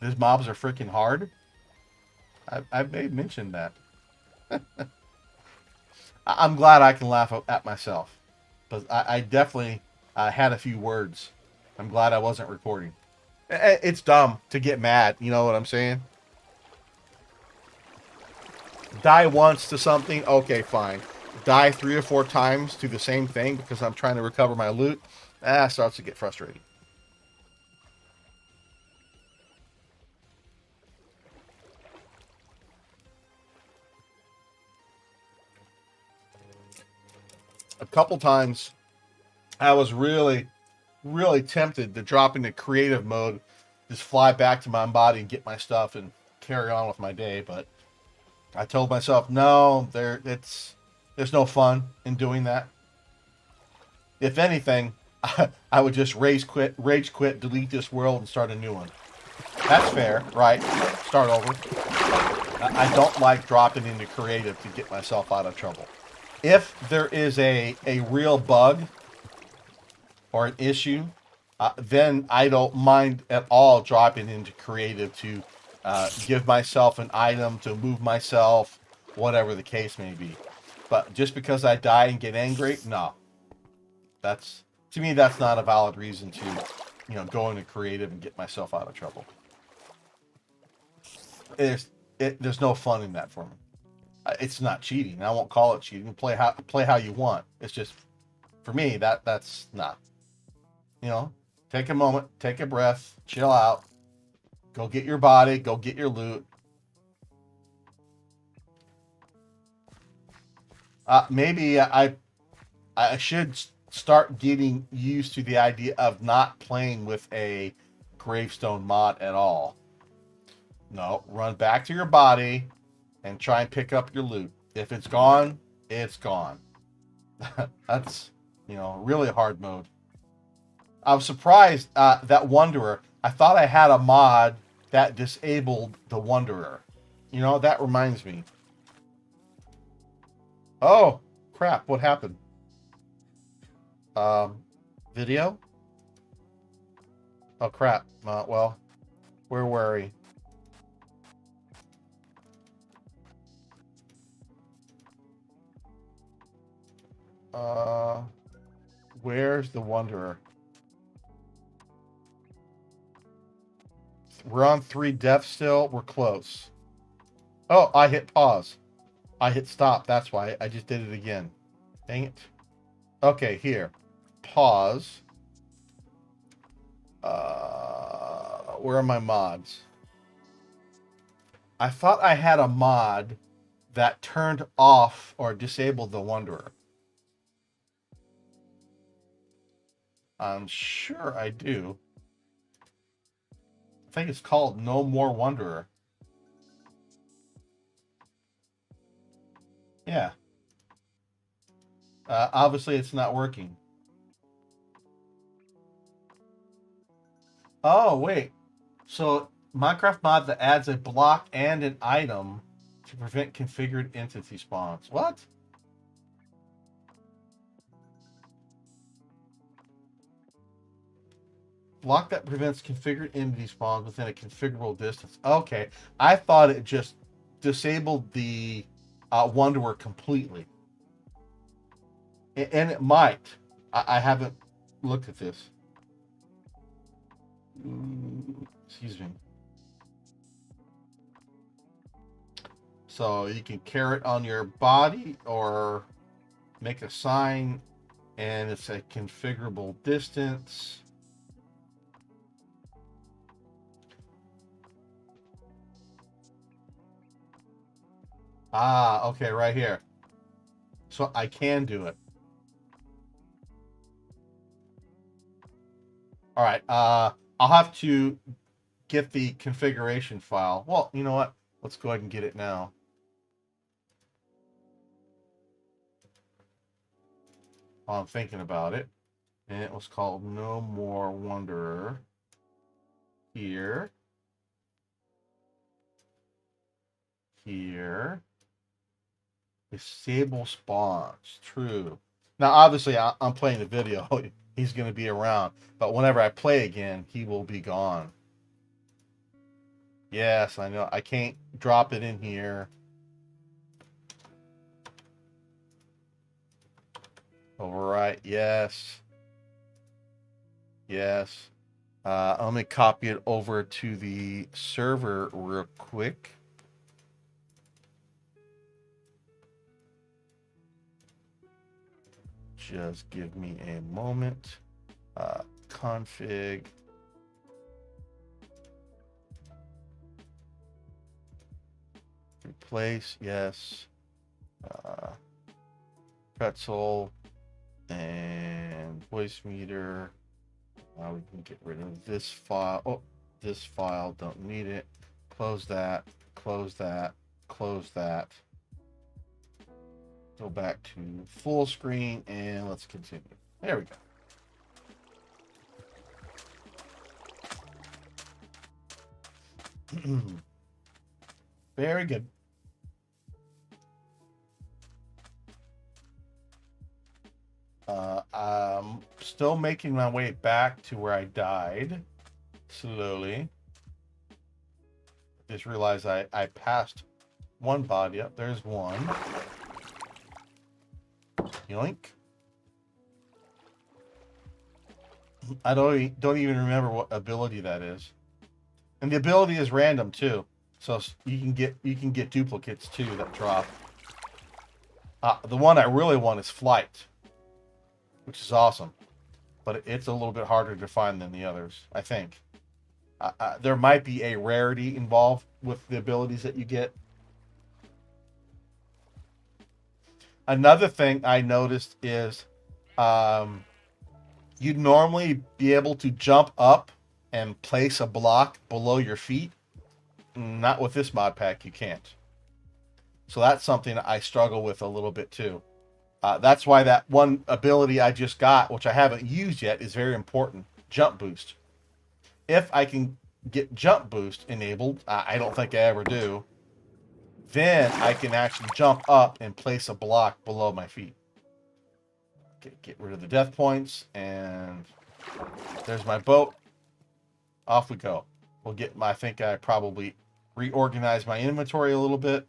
these mobs are freaking hard? I may have mentioned that. I'm glad I can laugh at myself. But I definitely had a few words. I'm glad I wasn't recording. It's dumb to get mad. You know what I'm saying? Die once to something, okay, fine. Die 3 or 4 times to the same thing because I'm trying to recover my loot, starts to get frustrating. A couple times, I was really, really tempted to drop into creative mode, just fly back to my body and get my stuff and carry on with my day, but I told myself, no, there's no fun in doing that. If anything, I would just rage quit, delete this world, and start a new one. That's fair, right? Start over. I don't like dropping into creative to get myself out of trouble. If there is a real bug or an issue, then I don't mind at all dropping into creative to give myself an item, to move myself, whatever the case may be. But just because I die and get angry, no. That's, to me, that's not a valid reason to, go into creative and get myself out of trouble. There's no fun in that for me. It's not cheating. I won't call it cheating. Play how you want. It's just for me that's not. You know, take a moment, take a breath, chill out, go get your body, go get your loot. Maybe I should start getting used to the idea of not playing with a gravestone mod at all. No, run back to your body and try and pick up your loot. If it's gone, it's gone. That's, really hard mode. I was surprised that Wanderer. I thought I had a mod that disabled the Wanderer. That reminds me. Oh, crap. What happened? Video? Oh, crap. Well, we're wary. Where's the Wanderer? We're on 3 deaths still. We're close. Oh, I hit pause. I hit stop. That's why. I just did it again. Dang it. Okay, here. Pause. Where are my mods? I thought I had a mod that turned off or disabled the Wanderer. I'm sure I do. I think it's called No More Wanderer. Yeah. Obviously, it's not working. Oh, wait. So, Minecraft mod that adds a block and an item to prevent configured entity spawns. What? Block that prevents configured entity spawns within a configurable distance. Okay. I thought it just disabled the Wanderer completely. And it might. I haven't looked at this. Excuse me. So you can carry it on your body or make a sign, and it's a configurable distance. Okay, right here. So I can do it. All right. I'll have to get the configuration file. Well, you know what? Let's go ahead and get it now. While I'm thinking about it. And it was called No More Wanderer. Here. Here. Disable spawns. True. Now, obviously, I'm playing the video. He's going to be around. But whenever I play again, he will be gone. Yes, I know. I can't drop it in here. Overwrite. Yes. Yes. Let me copy it over to the server real quick. Just give me a moment. Config. Replace, yes. Pretzel and voice meter. We can get rid of this file. Oh, this file, don't need it. Close that, close that, close that. Go back to full screen and let's continue. There we go. Very good. I'm still making my way back to where I died. Slowly. Just realized I passed one body up. There's one. Yoink. I don't even remember what ability that is. And the ability is random too. So you can get duplicates too that drop. The one I really want is flight, which is awesome, but it's a little bit harder to find than the others, I think. There might be a rarity involved with the abilities that you get. Another thing I noticed is um, you'd normally be able to jump up and place a block below your feet. Not with this mod pack, you can't. So that's something I struggle with a little bit too. That's why that one ability I just got, which I haven't used yet, is very important. Jump boost. If I can get jump boost enabled, I don't think I ever do, then I can actually jump up and place a block below my feet. Get rid of the death points, and there's my boat. Off we go. We'll get my, I think I probably reorganize my inventory a little bit.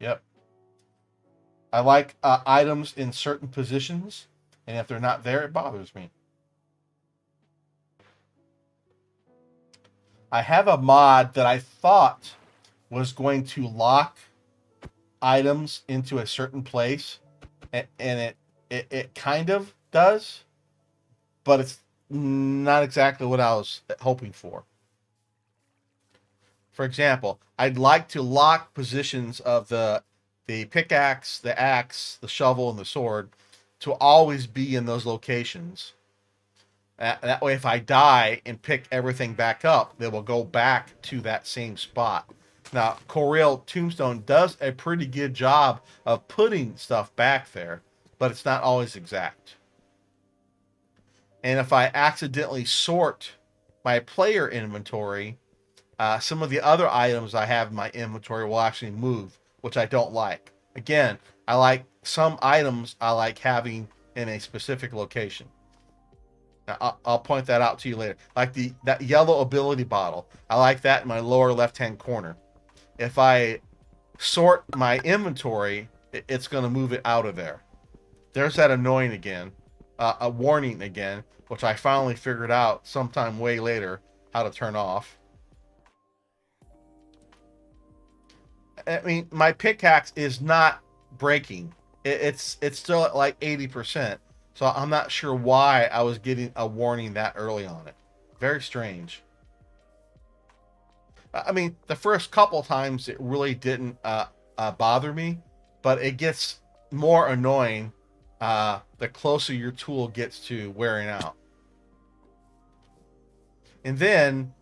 Yep. I like items in certain positions, and if they're not there, it bothers me. I have a mod that I thought was going to lock items into a certain place, and it kind of does, but it's not exactly what I was hoping for. For example, I'd like to lock positions of the pickaxe, the axe, the shovel, and the sword to always be in those locations. That way, if I die and pick everything back up, they will go back to that same spot. Now, Coriel Tombstone does a pretty good job of putting stuff back there, but it's not always exact. And if I accidentally sort my player inventory, some of the other items I have in my inventory will actually move, which I don't like. Again, I like some items I like having in a specific location. Now, I'll point that out to you later. Like that yellow ability bottle, I like that in my lower left-hand corner. If I sort my inventory, it's going to move it out of there. There's that annoying again, a warning again, which I finally figured out sometime way later how to turn off. I mean, my pickaxe is not breaking. It's still at like 80%. So I'm not sure why I was getting a warning that early on it. Very strange. I mean, the first couple times it really didn't bother me, but it gets more annoying the closer your tool gets to wearing out. And then,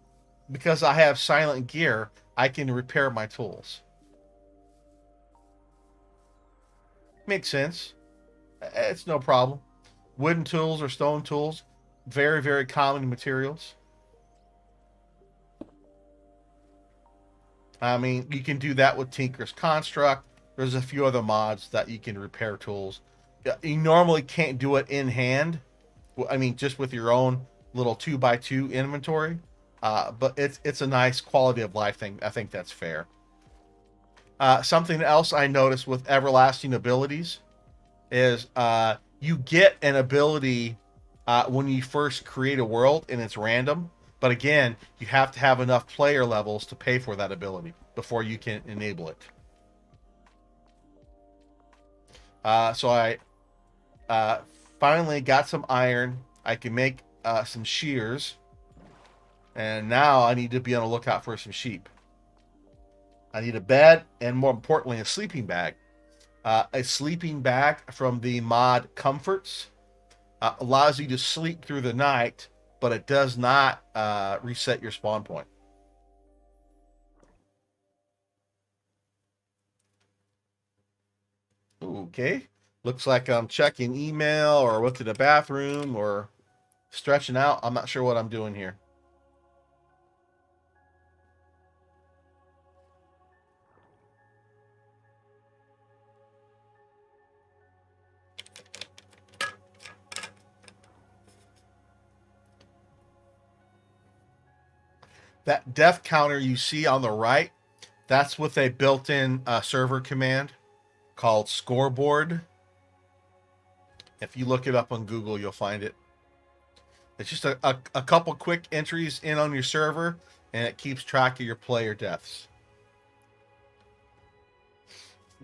because I have silent gear, I can repair my tools. Makes sense. It's no problem. Wooden tools or stone tools, very, very common materials. I mean, you can do that with Tinker's Construct. There's a few other mods that you can repair tools. You normally can't do it in hand. I mean, just with your own little 2x2 inventory. But it's a nice quality of life thing. I think that's fair. Something else I noticed with everlasting abilities is you get an ability when you first create a world, and it's random. But again, you have to have enough player levels to pay for that ability before you can enable it. So I finally got some iron. I can make some shears. And now I need to be on the lookout for some sheep. I need a bed, and more importantly, a sleeping bag. A sleeping bag from the mod Comforts allows you to sleep through the night, but it does not reset your spawn point. Okay. Looks like I'm checking email or went to the bathroom or stretching out. I'm not sure what I'm doing here. That death counter you see on the right, that's with a built-in server command called scoreboard. If you look it up on Google, you'll find it. It's just a couple quick entries in on your server, and it keeps track of your player deaths.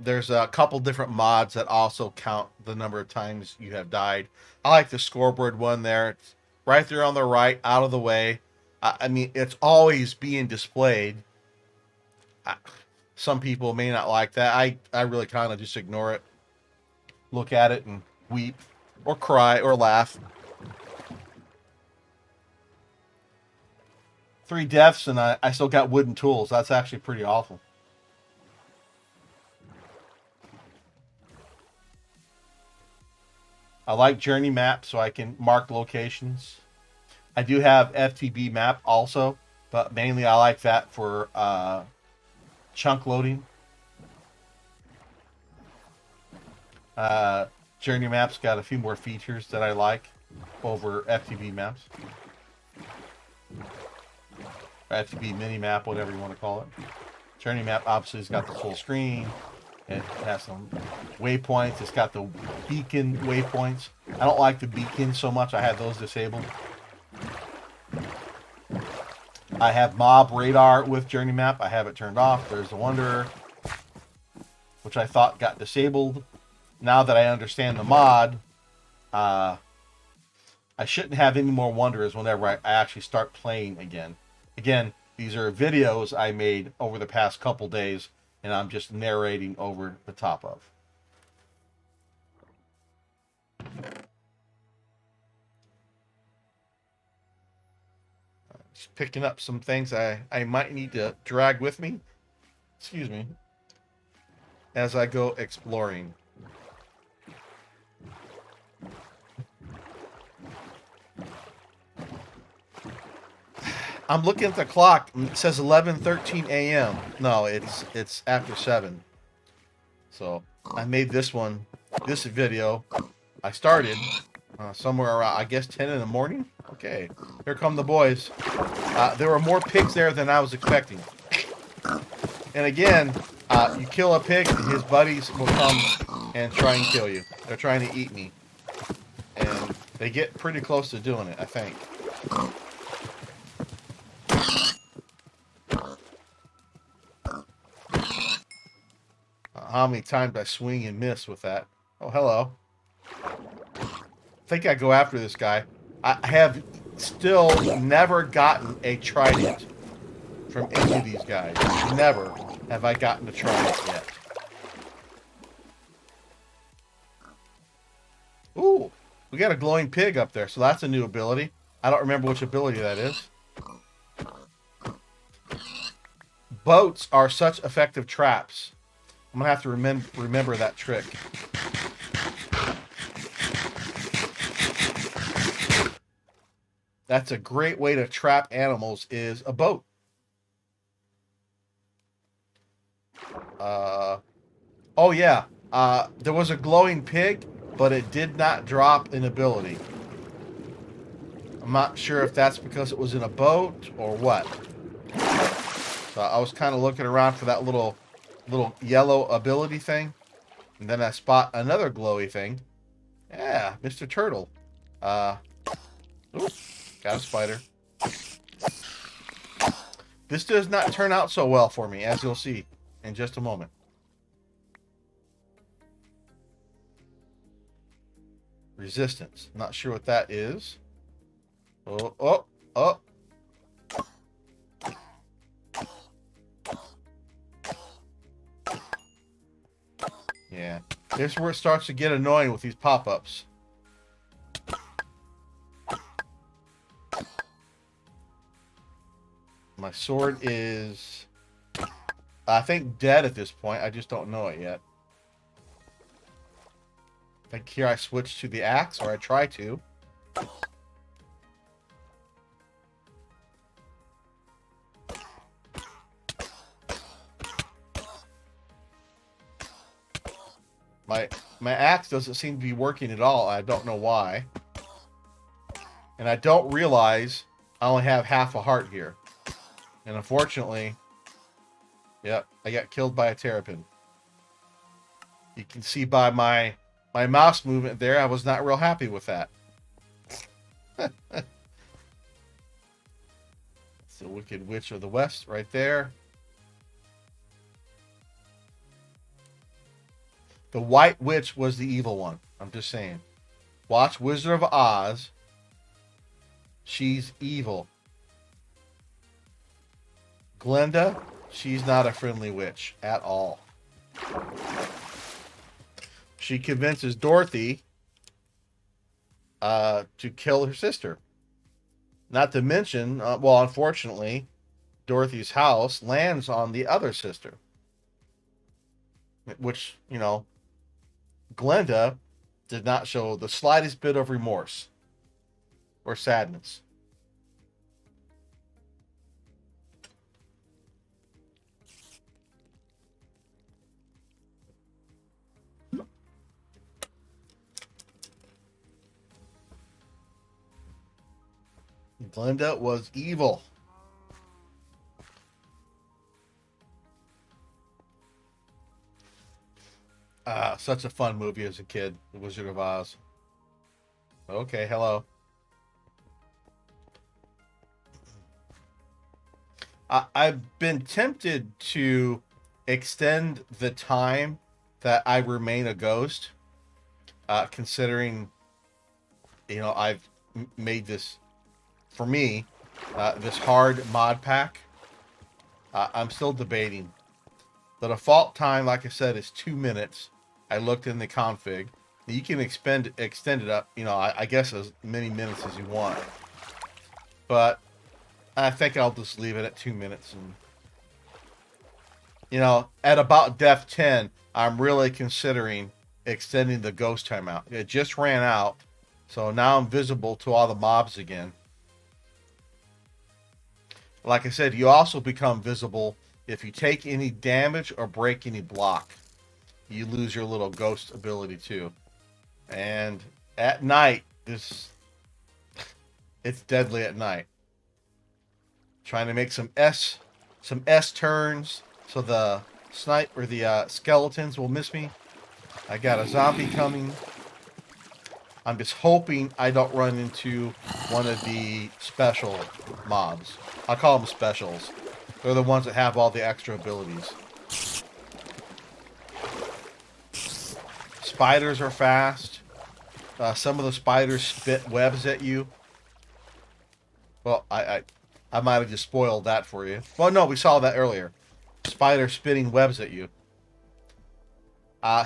there's a couple different mods that also count the number of times you have died. I like the scoreboard one there. It's right there on the right, out of the way. I mean, it's always being displayed. Some people may not like that. I really kind of just ignore it, look at it, and weep, or cry, or laugh. 3 deaths, and I still got wooden tools. That's actually pretty awful. I like journey map so I can mark locations. I do have FTB map also, but mainly I like that for chunk loading. Journey maps got a few more features that I like over FTB maps. Or FTB mini map, whatever you want to call it. Journey map obviously has got the full screen. It has some waypoints. It's got the beacon waypoints. I don't like the beacons so much. I have those disabled. I have mob radar with journey map. I have it turned off. There's the Wanderer, which I thought got disabled. Now that I understand the mod, I shouldn't have any more Wanderers whenever I actually start playing again. Again, these are videos I made over the past couple days, and I'm just narrating over the top of. Just picking up some things I might need to drag with me. Excuse me. As I go exploring. I'm looking at the clock. It says 11:13 a.m. No, it's after 7. So I made this video. I started somewhere around, I guess, 10 in the morning. Okay, here come the boys. There were more pigs there than I was expecting. And again, you kill a pig, and his buddies will come and try and kill you. They're trying to eat me. And they get pretty close to doing it, I think. How many times I swing and miss with that. Oh, hello. I think I go after this guy. I have still never gotten a trident from any of these guys. Never have I gotten a trident yet. Ooh, we got a glowing pig up there, so that's a new ability. I don't remember which ability that is. Boats are such effective traps. I'm gonna have to remember that trick. That's a great way to trap animals, is a boat. Oh yeah, there was a glowing pig, but it did not drop an ability. I'm not sure if that's because it was in a boat or what. So I was kind of looking around for that little yellow ability thing, and then I spot another glowy thing. Yeah, Mr. Turtle. Oops, got a spider. This does not turn out so well for me, as you'll see in just a moment. Resistance. Not sure what that is. Oh. Yeah. This is where it starts to get annoying with these pop-ups. My sword is, I think, dead at this point. I just don't know it yet. I think here I switch to the axe, or I try to. My axe doesn't seem to be working at all. I don't know why. And I don't realize I only have half a heart here. And unfortunately, yep, I got killed by a terrapin. You can see by my mouse movement there, I was not real happy with that. It's the Wicked Witch of the West right there. The White Witch was the evil one. I'm just saying. Watch Wizard of Oz. She's evil. Glinda, she's not a friendly witch at all. She convinces Dorothy to kill her sister. Not to mention, well, unfortunately, Dorothy's house lands on the other sister. Which, you know, Glinda did not show the slightest bit of remorse or sadness. Glinda was evil. Such a fun movie as a kid, The Wizard of Oz. Okay, hello. I've been tempted to extend the time that I remain a ghost, considering, you know, I've made this, for me, this hard mod pack. I'm still debating. The default time, like I said, is 2 minutes. I looked in the config. You can extend it up, you know, I guess as many minutes as you want. But I think I'll just leave it at 2 minutes. And, you know, at about Def 10, I'm really considering extending the ghost time out. It just ran out, so now I'm visible to all the mobs again. Like I said, you also become visible if you take any damage or break any block. You lose your little ghost ability too. And at night, it's deadly at night. Trying to make some S turns so the snipe or the skeletons will miss me. I got a zombie coming. I'm just hoping I don't run into one of the special mobs. I call them specials. They're the ones that have all the extra abilities. Spiders are fast. Some of the spiders spit webs at you. Well, I might have just spoiled that for you. Well, no, we saw that earlier. Spider spitting webs at you.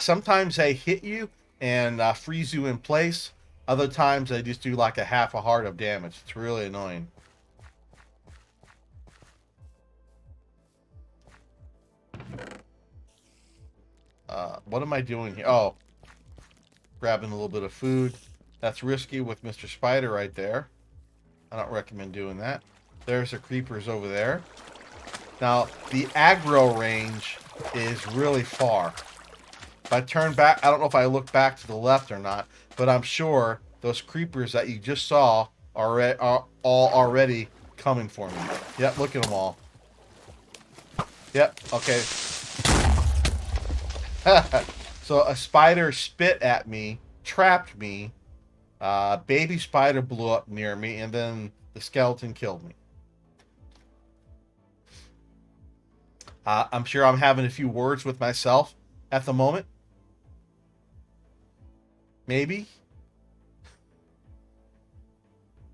Sometimes they hit you and freeze you in place. Other times they just do like a half a heart of damage. It's really annoying. What am I doing here? Oh, grabbing a little bit of food. That's risky with Mr. Spider right there. I don't recommend doing that. There's the creepers over there. Now, the aggro range is really far. If I turn back, I don't know if I look back to the left or not, but I'm sure those creepers that you just saw are all already coming for me. Yep, look at them all. Yep, okay. So a spider spit at me, trapped me, baby spider blew up near me, and then the skeleton killed me. I'm sure I'm having a few words with myself at the moment. Maybe.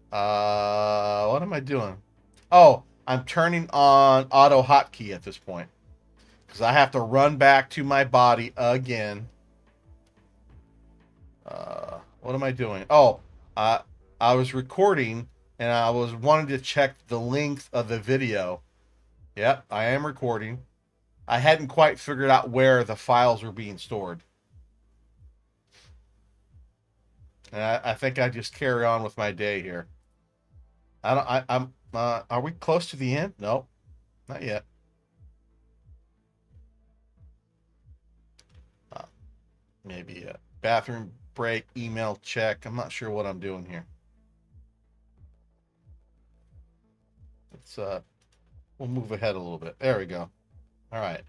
What am I doing? Oh, I'm turning on auto hotkey at this point. Because I have to run back to my body again. What am I doing? Oh, I was recording and I was wanting to check the length of the video. Yep, I am recording. I hadn't quite figured out where the files were being stored. And I think I just carry on with my day here. I'm are we close to the end? Nope, not yet. Maybe a bathroom break, email check. I'm not sure what I'm doing here. Let's we'll move ahead a little bit. There we go. All right.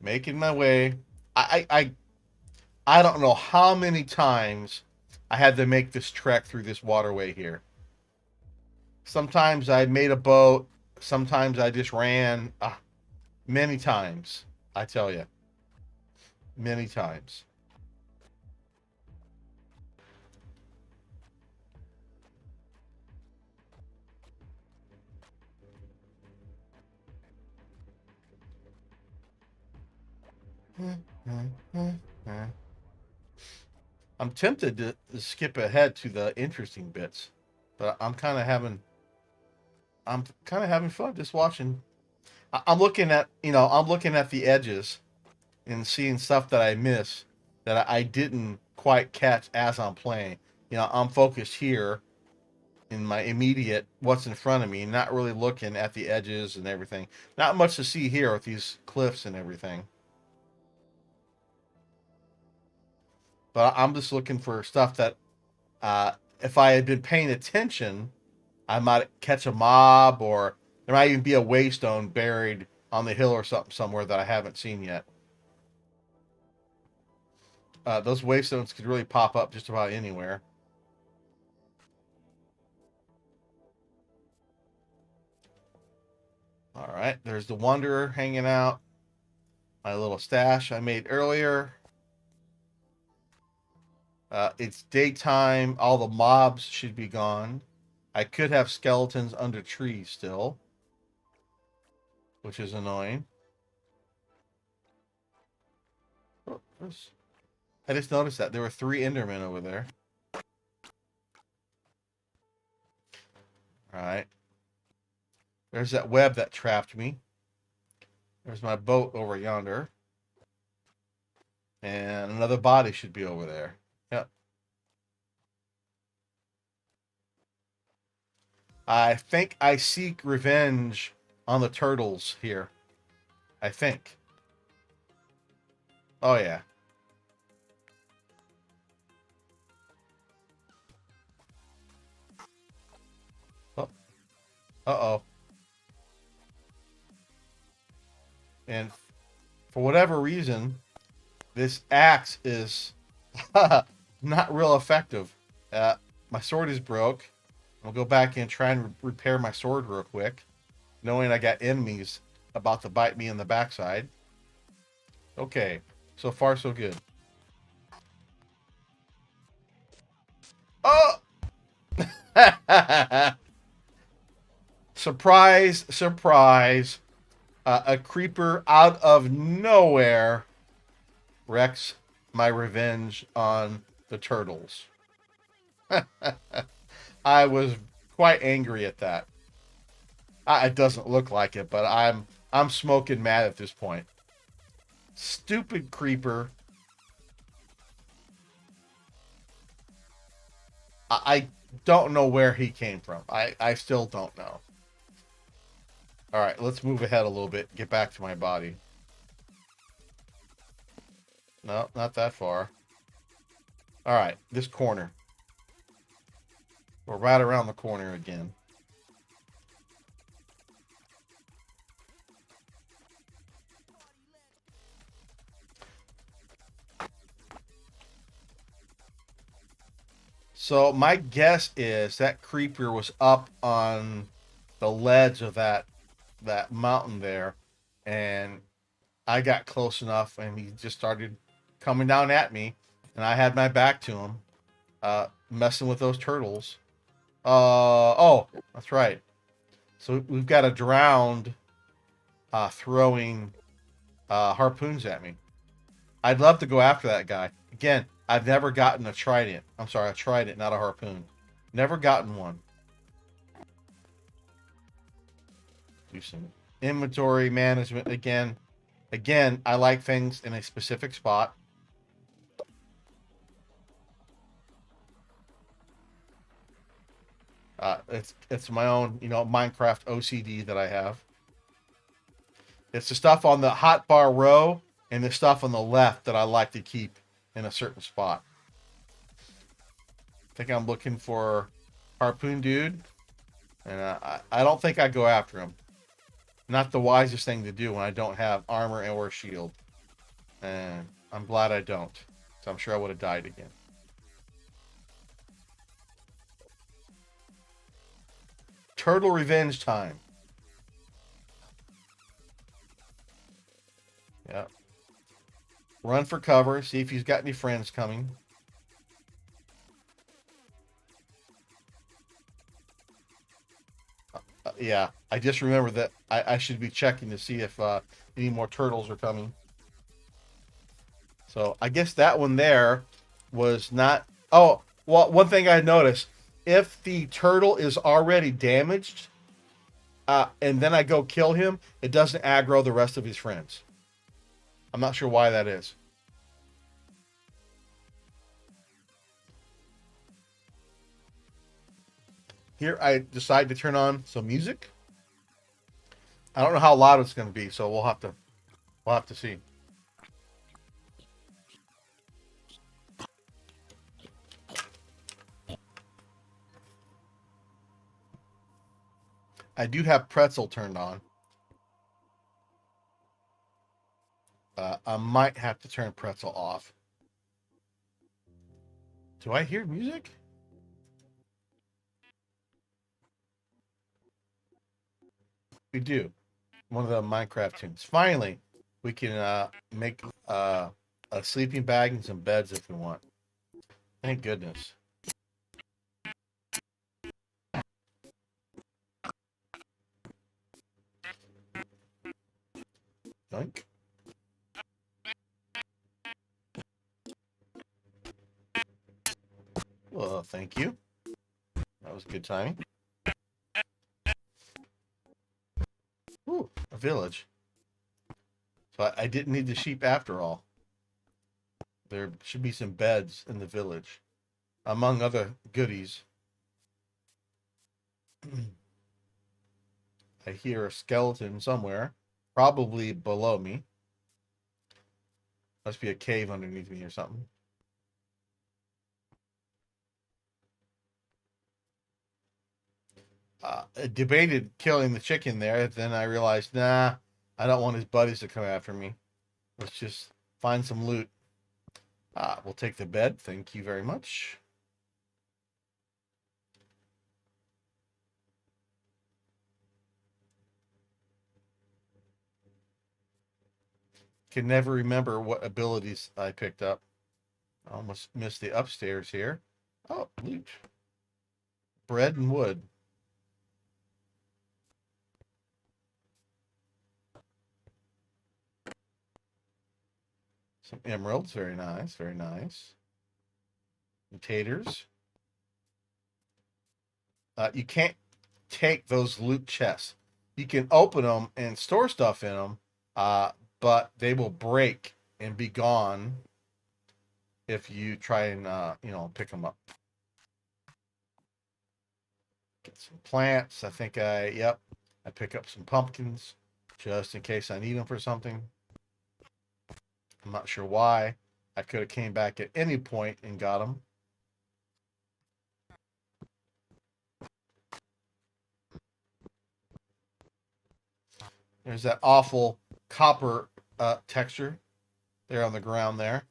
Making my way. I don't know how many times I had to make this trek through this waterway here. Sometimes I made a boat. Sometimes I just ran. Many times, I tell you. Many times. I'm tempted to skip ahead to the interesting bits, but I'm kind of having fun just watching. I'm looking at, I'm looking at the edges and seeing stuff that I miss that I didn't quite catch as I'm playing. I'm focused here in my immediate what's in front of me, not really looking at the edges and everything. Not much to see here with these cliffs and everything. But I'm just looking for stuff that, if I had been paying attention, I might catch a mob, or there might even be a waystone buried on the hill or something somewhere that I haven't seen yet. Those waystones could really pop up just about anywhere. All right, there's the Wanderer hanging out. My little stash I made earlier. It's daytime. All the mobs should be gone. I could have skeletons under trees still, which is annoying. Oh, I just noticed that there were 3 Endermen over there. All right. There's that web that trapped me. There's my boat over yonder. And another body should be over there. Yep. I think I seek revenge on the turtles here. I think. Oh, yeah. Oh, uh-oh. And for whatever reason, this axe is not real effective. My sword is broke. I'll go back and try and repair my sword real quick, knowing I got enemies about to bite me in the backside. Okay, so far so good. Oh! Surprise, surprise. A creeper out of nowhere wrecks my revenge on the turtles. I was quite angry at that. It doesn't look like it, but I'm smoking mad at this point. Stupid creeper. I don't know where he came from. I still don't know. All right, let's move ahead a little bit. Get back to my body. No, not that far. All right, this corner. We're right around the corner again. So my guess is that creeper was up on the ledge of that mountain there, and I got close enough, and he just started coming down at me, and I had my back to him, messing with those turtles. Oh, that's right. So we've got a drowned throwing harpoons at me. I'd love to go after that guy. Again, I've never gotten a trident. I'm sorry, a trident, not a harpoon. Never gotten one. Do some inventory management again. Again, I like things in a specific spot. It's my own, Minecraft OCD that I have. It's the stuff on the hotbar row and the stuff on the left that I like to keep in a certain spot. I think I'm looking for Harpoon Dude, and I don't think I go after him. Not the wisest thing to do when I don't have armor or shield. And I'm glad I don't. So I'm sure I would have died again. Turtle revenge time. Yeah. Run for cover. See if he's got any friends coming. Yeah, I just remember that I should be checking to see if any more turtles are coming. So I guess that one there was not. Oh, well, one thing I noticed: if the turtle is already damaged, and then I go kill him, it doesn't aggro the rest of his friends. I'm not sure why that is. Here, I decide to turn on some music. I don't know how loud it's going to be, so we'll have to see. I do have pretzel turned on. I might have to turn pretzel off. Do I hear music? We do. One of the Minecraft tunes. Finally, we can make a sleeping bag and some beds if we want. Thank goodness. Yoink. Well, thank you. That was good timing. Ooh, a village. So I didn't need the sheep after all. There should be some beds in the village, among other goodies. I hear a skeleton somewhere, probably below me. Must be a cave underneath me or something. I debated killing the chicken there. Then I realized, nah, I don't want his buddies to come after me. Let's just find some loot. We'll take the bed. Thank you very much. Can never remember what abilities I picked up. I almost missed the upstairs here. Oh, loot. Bread and wood. Some emeralds. Very nice. Very nice. Taters. You can't take those loot chests. You can open them and store stuff in them, but they will break and be gone if you try and pick them up. Get some plants. I pick up some pumpkins just in case I need them for something. I'm not sure why. I could have came back at any point and got them. There's that awful copper texture there on the ground there.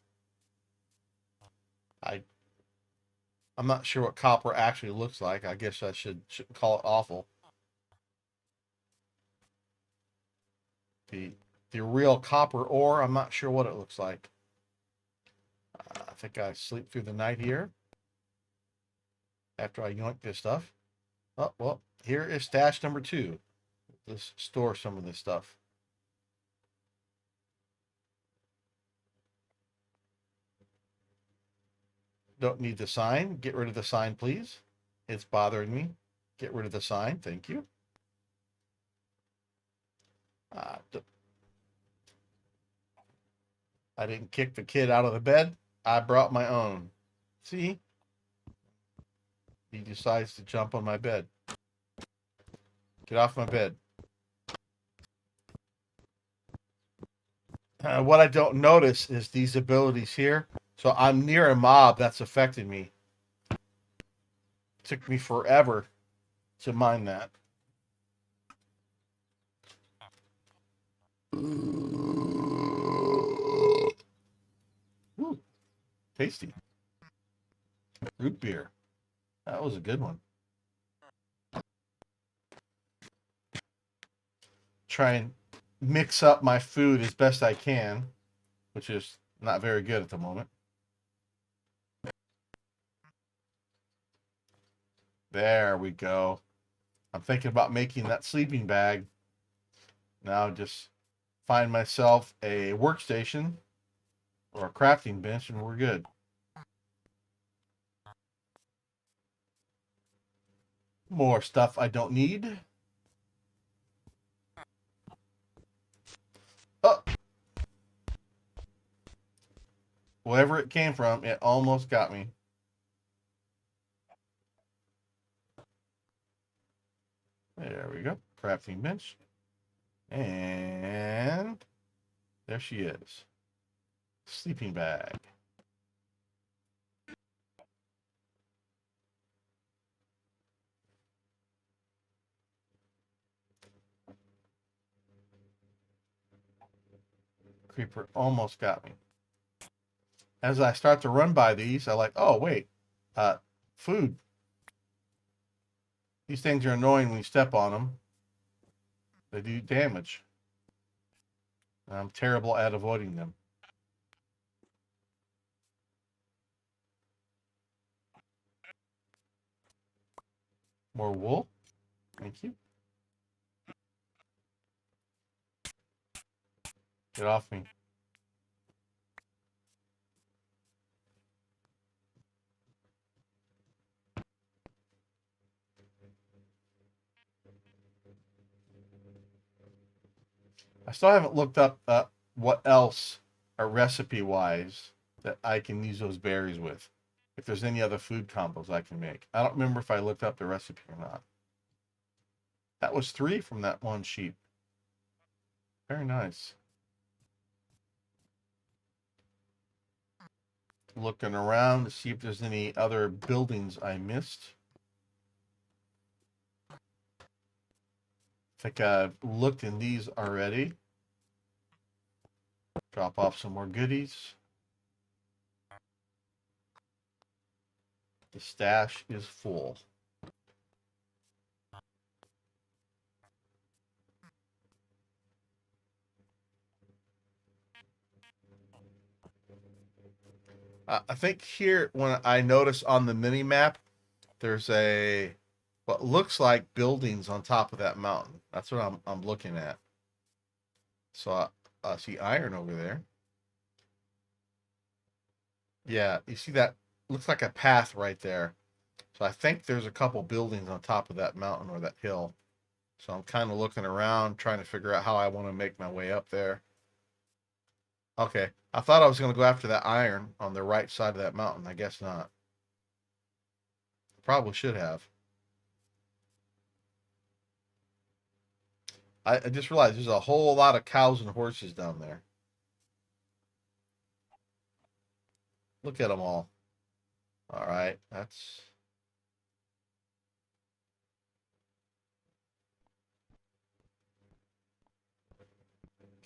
I'm not sure what copper actually looks like. I guess I shouldn't call it awful. The the real copper ore, I'm not sure what it looks like. I think I sleep through the night here after I yoink this stuff. Oh, well, here is stash number 2. Let's store some of this stuff. Don't need the sign. Get rid of the sign, please. It's bothering me. Get rid of the sign. Thank you. I didn't kick the kid out of the bed. I brought my own. See? He decides to jump on my bed. Get off my bed. What I don't notice is these abilities here. So I'm near a mob that's affecting me. It took me forever to mine that. Ooh, tasty. Root beer. That was a good one. Try and mix up my food as best I can, which is not very good at the moment. There we go. I'm thinking about making that sleeping bag. Now just find myself a workstation or a crafting bench and we're good. More stuff I don't need. Oh, wherever it came from, it almost got me. There we go. Crafting bench. And there she is. Sleeping bag. Creeper almost got me. As I start to run by these, I like, oh, wait. Food. These things are annoying when you step on them. They do damage. And I'm terrible at avoiding them. More wool. Thank you. Get off me. I still haven't looked up what else, recipe-wise, that I can use those berries with. If there's any other food combos I can make. I don't remember if I looked up the recipe or not. That was 3 from that one sheet. Very nice. Looking around to see if there's any other buildings I missed. I think I've looked in these already. Drop off some more goodies. The stash is full. I think here, when I notice on the mini map, there's what looks like buildings on top of that mountain. That's what I'm looking at. So I see iron over there. Yeah, you see that looks like a path right there. So I think there's a couple buildings on top of that mountain or that hill. So I'm kind of looking around, trying to figure out how I want to make my way up there. Okay, I thought I was going to go after that iron on the right side of that mountain. I guess not. Probably should have. I just realized there's a whole lot of cows and horses down there. Look at them all. All right, that's...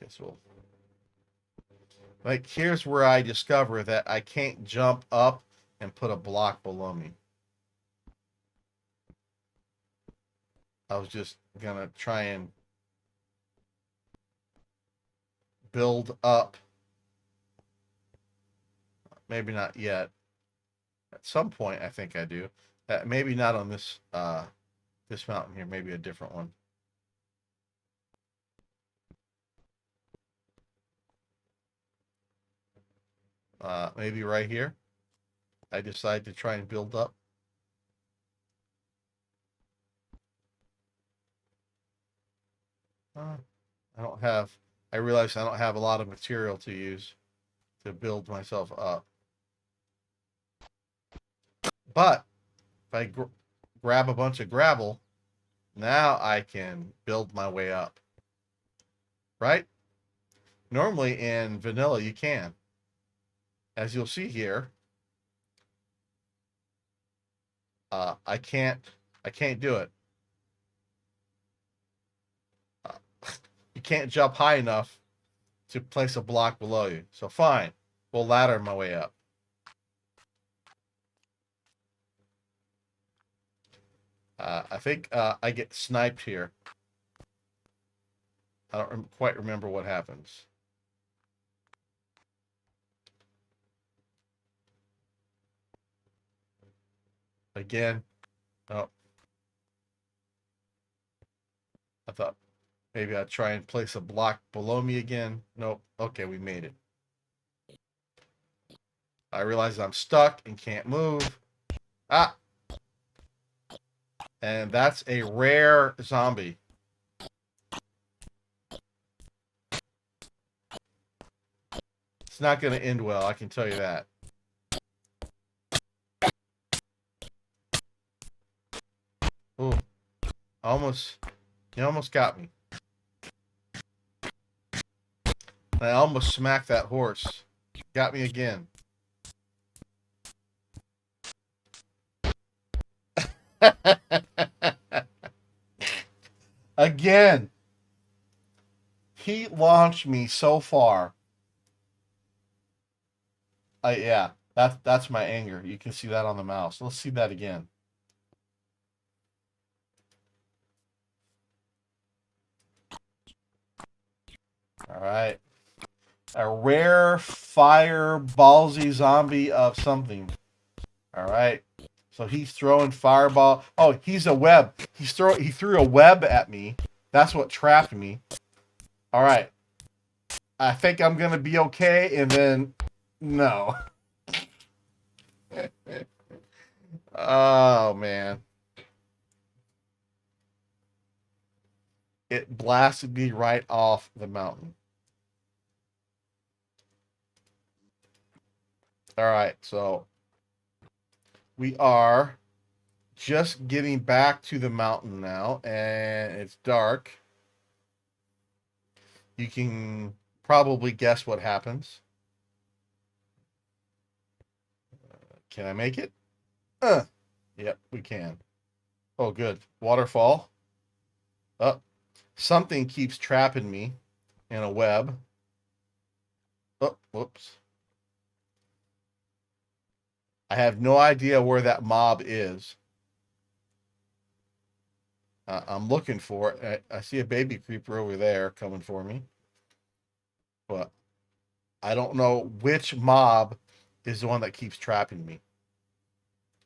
Guess we'll... Like, here's where I discover that I can't jump up and put a block below me. I was just gonna try and build up. Maybe not yet. At some point, I think I do. Maybe not on this mountain here. Maybe a different one. Maybe right here. I decide to try and build up. I don't have. I realize I don't have a lot of material to use to build myself up. But if I grab a bunch of gravel, now I can build my way up. Right? Normally in vanilla you can. As you'll see here, I can't do it. Uh, you can't jump high enough to place a block below you. So fine, we'll ladder my way up. I think I get sniped here. I don't quite remember what happens. Again. Oh, I thought maybe I'd try and place a block below me again. Nope. Okay, we made it. I realize I'm stuck and can't move. Ah! And that's a rare zombie. It's not going to end well, I can tell you that. Ooh. You almost got me. I almost smacked that horse. Got me again. Again. He launched me so far. Yeah, that's my anger. You can see that on the mouse. Let's see that again. All right. A rare fire ballsy zombie of something. All right. So he's throwing fireball. Oh, he's a web. He threw a web at me. That's what trapped me. All right. I think I'm gonna be okay, and then no. Oh man. It blasted me right off the mountain. All right, so we are just getting back to the mountain now, and it's dark. You can probably guess what happens. Can I make it? Yep, we can. Oh, good. Waterfall. Oh, something keeps trapping me in a web. Oh, whoops. I have no idea where that mob is. I'm looking for it. I see a baby creeper over there coming for me. But I don't know which mob is the one that keeps trapping me.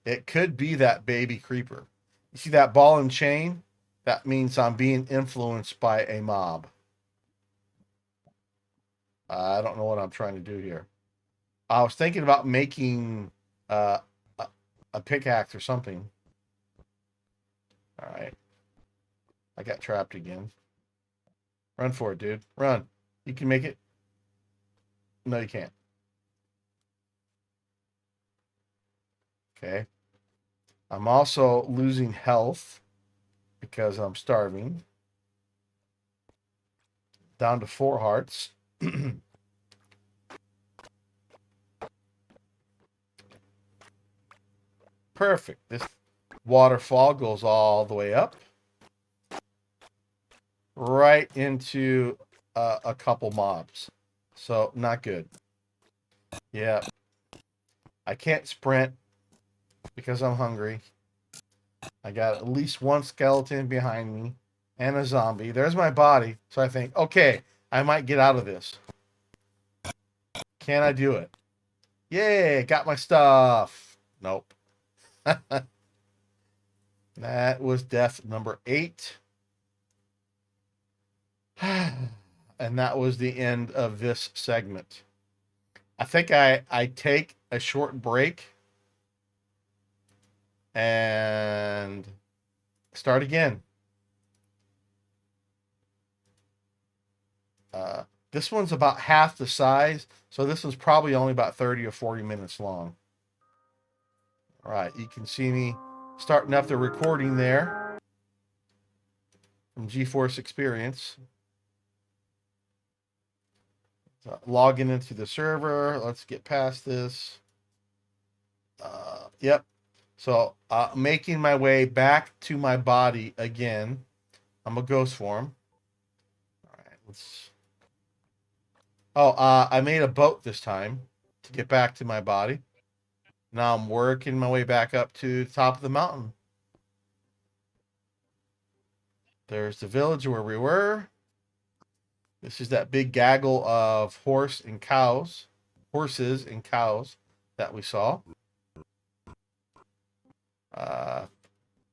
It could be that baby creeper. You see that ball and chain? That means I'm being influenced by a mob. I don't know what I'm trying to do here. I was thinking about making uh, a, a pickaxe or something. All right. I got trapped again. Run for it, dude. Run. You can make it. No, you can't. Okay. I'm also losing health because I'm starving. Down to 4 hearts. Perfect. This waterfall goes all the way up. Right into a couple mobs. So, not good. Yeah. I can't sprint because I'm hungry. I got at least one skeleton behind me and a zombie. There's my body. So I think, okay, I might get out of this. Can I do it? Yay, got my stuff. Nope. That was death number 8. And that was the end of this segment. I think I take a short break and start again. This one's about half the size, so this one's probably only about 30 or 40 minutes long. All right, you can see me starting up the recording there from GeForce Experience. So logging into the server. Let's get past this. Yep. So making my way back to my body again. I'm a ghost form. All right, let's. Oh, I made a boat this time to get back to my body. Now I'm working my way back up to the top of the mountain. There's the village where we were. This is that big gaggle of horses and cows that we saw.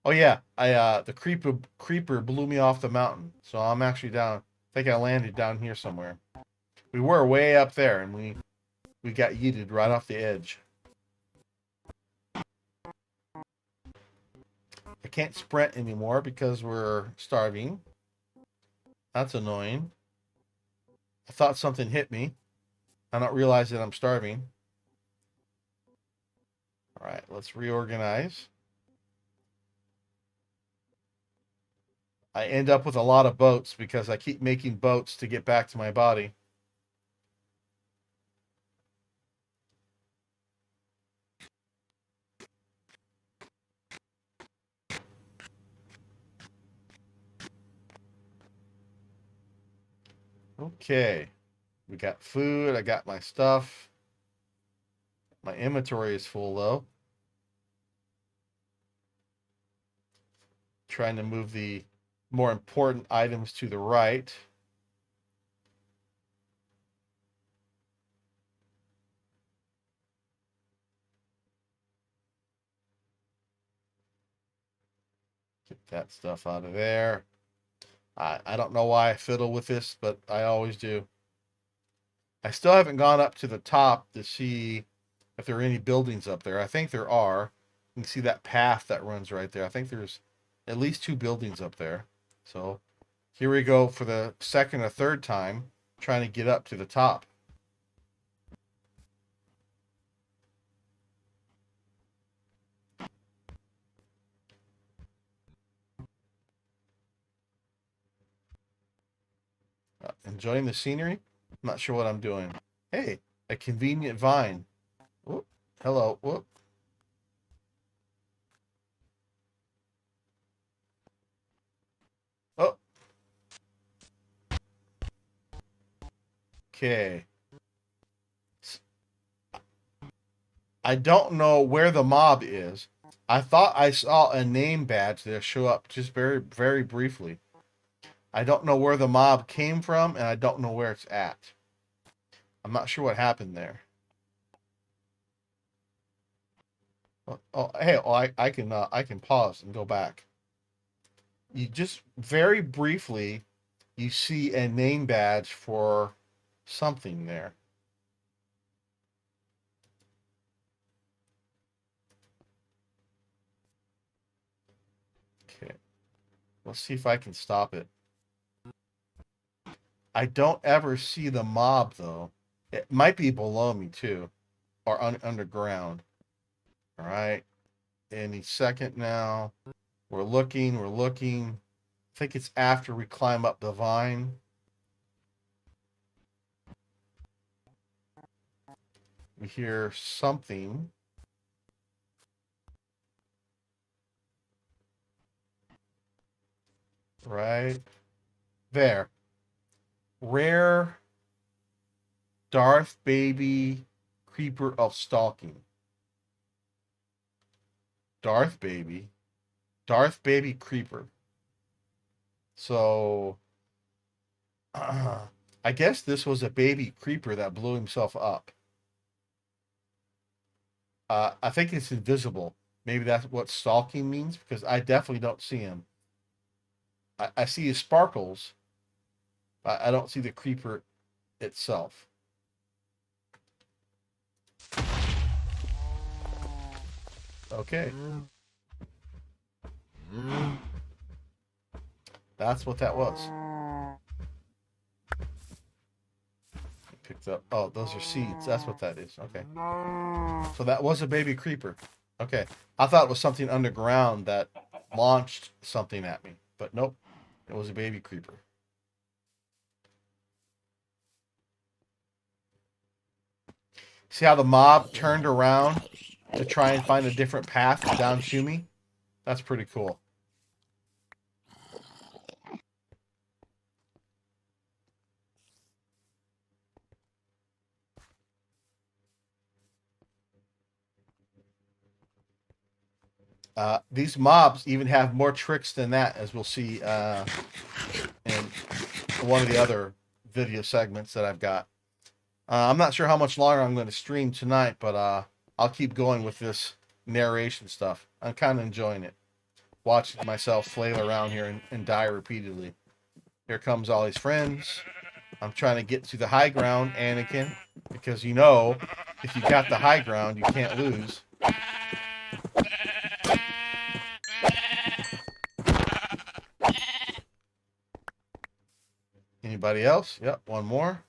Oh yeah, the creeper blew me off the mountain, so I'm actually down. I think I landed down here somewhere. We were way up there, and we got yeeted right off the edge. I can't sprint anymore because we're starving. That's annoying. I thought something hit me. I don't realize that I'm starving. All right, let's reorganize. I end up with a lot of boats because I keep making boats to get back to my body. Okay. We got food. I got my stuff. My inventory is full though. Trying to move the more important items to the right. Get that stuff out of there. I don't know why I fiddle with this, but I always do. I still haven't gone up to the top to see if there are any buildings up there. I think there are. You can see that path that runs right there. I think there's at least 2 buildings up there. So here we go for the second or third time trying to get up to the top. Enjoying the scenery? I'm not sure what I'm doing. Hey, a convenient vine. Whoop. Hello. Whoop. Oh. Okay. I don't know where the mob is. I thought I saw a name badge there show up just very, very briefly. I don't know where the mob came from, and I don't know where it's at. I'm not sure what happened there. Oh, hey, I can pause and go back. You just very briefly, you see a name badge for something there. Okay, let's see if I can stop it. I don't ever see the mob though. It might be below me too, or underground. All right, any second now. We're looking. We're looking. I think it's after we climb up the vine. We hear something. Right there. Rare Darth Baby Creeper of Stalking. Darth Baby. Darth Baby Creeper. So, I guess this was a baby creeper that blew himself up. I think it's invisible. Maybe that's what stalking means because I definitely don't see him. I see his sparkles. I don't see the creeper itself. Okay. That's what that was. Picked up. Oh, those are seeds. That's what that is. Okay. So that was a baby creeper. Okay. I thought it was something underground that launched something at me. But nope. It was a baby creeper. See how the mob turned around to try and find a different path down to me? That's pretty cool. These mobs even have more tricks than that, as we'll see in one of the other video segments that I've got. I'm not sure how much longer I'm going to stream tonight, but I'll keep going with this narration stuff. I'm kind of enjoying it. Watching myself flail around here and die repeatedly. Here comes all his friends. I'm trying to get to the high ground, Anakin, because you know, if you got the high ground, you can't lose. Anybody else? Yep, one more.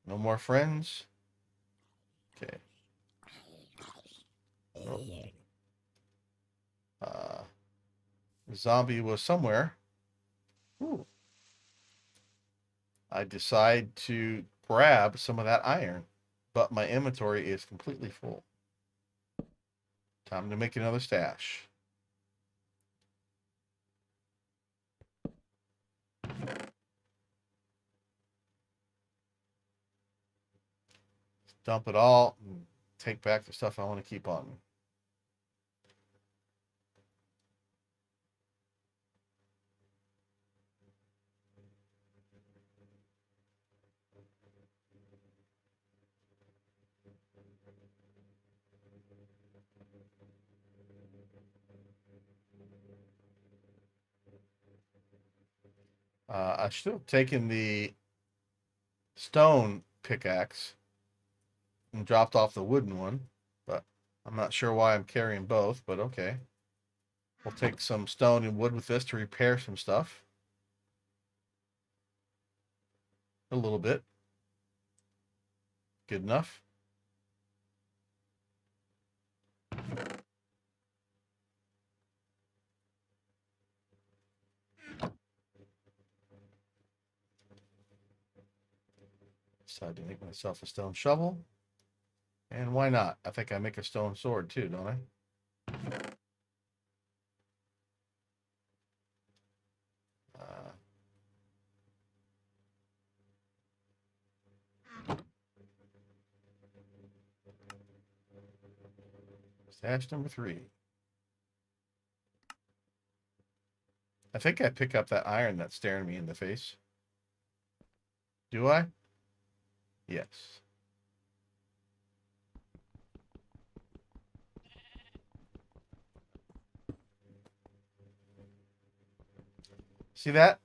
No more friends. Okay. Oh. Zombie was somewhere. Ooh. I decide to grab some of that iron, but my inventory is completely full. Time to make another stash. Dump it all and take back the stuff I want to keep on me. I should have taken the stone pickaxe and dropped off the wooden one, but I'm not sure why I'm carrying both, but okay. We'll take some stone and wood with this to repair some stuff. A little bit. Good enough. Decided to make myself a stone shovel. And why not? I think I make a stone sword too, don't I? Stash number 3. I think I pick up that iron that's staring me in the face. Do I? Yes. See that?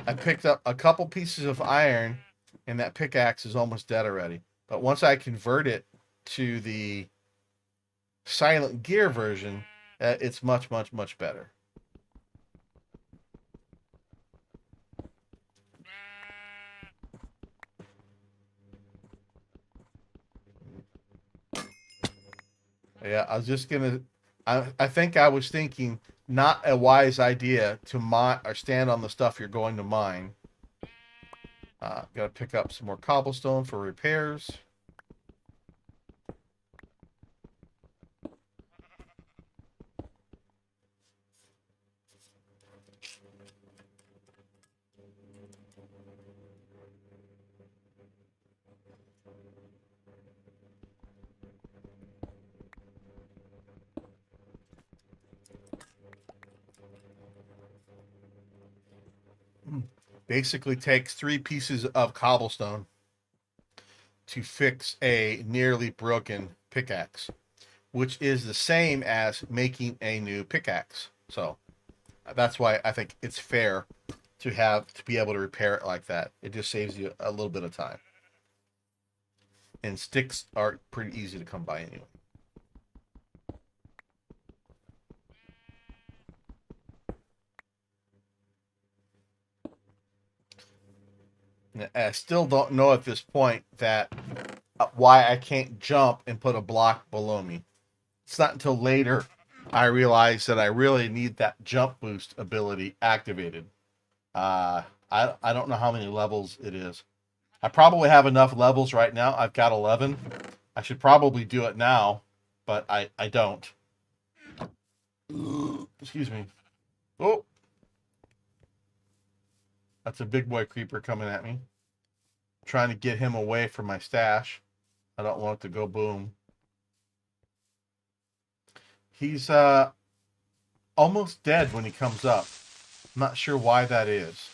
I picked up a couple pieces of iron, and that pickaxe is almost dead already. But once I convert it to the silent gear version, it's much, much, much better. Yeah, I was just gonna. I think I was thinking not a wise idea to mine or stand on the stuff you're going to mine. Got to pick up some more cobblestone for repairs. Basically takes 3 pieces of cobblestone to fix a nearly broken pickaxe, which is the same as making a new pickaxe. So that's why I think it's fair to be able to repair it like that. It just saves you a little bit of time. And sticks are pretty easy to come by anyway. I still don't know at this point that why I can't jump and put a block below me. It's not until later I realize that I really need that jump boost ability activated. I don't know how many levels it is. I probably have enough levels right now. I've got 11. I should probably do it now, but I don't. Excuse me. Oh, that's a big boy creeper coming at me. Trying to get him away from my stash. I don't want it to go boom. He's almost dead when he comes up. I'm not sure why that is.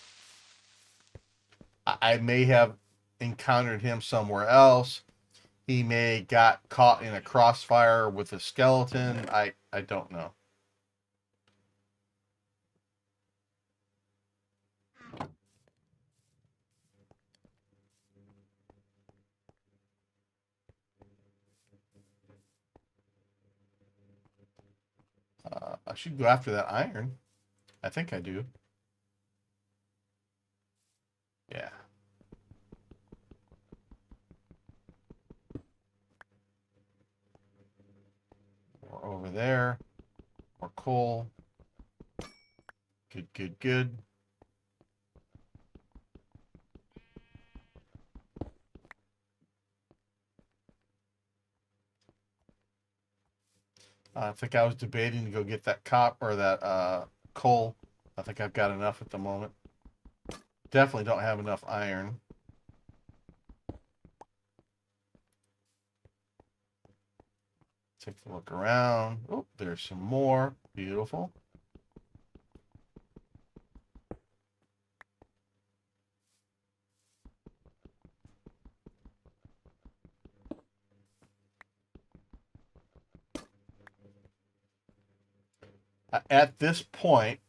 I may have encountered him somewhere else. He may got caught in a crossfire with a skeleton. I don't know. I should go after that iron. I think I do. Yeah. Or over there. More coal. Good, good, good. I think I was debating to go get that or that coal. I think I've got enough at the moment. Definitely don't have enough iron. Take a look around. Oh, there's some more. Beautiful. At this point,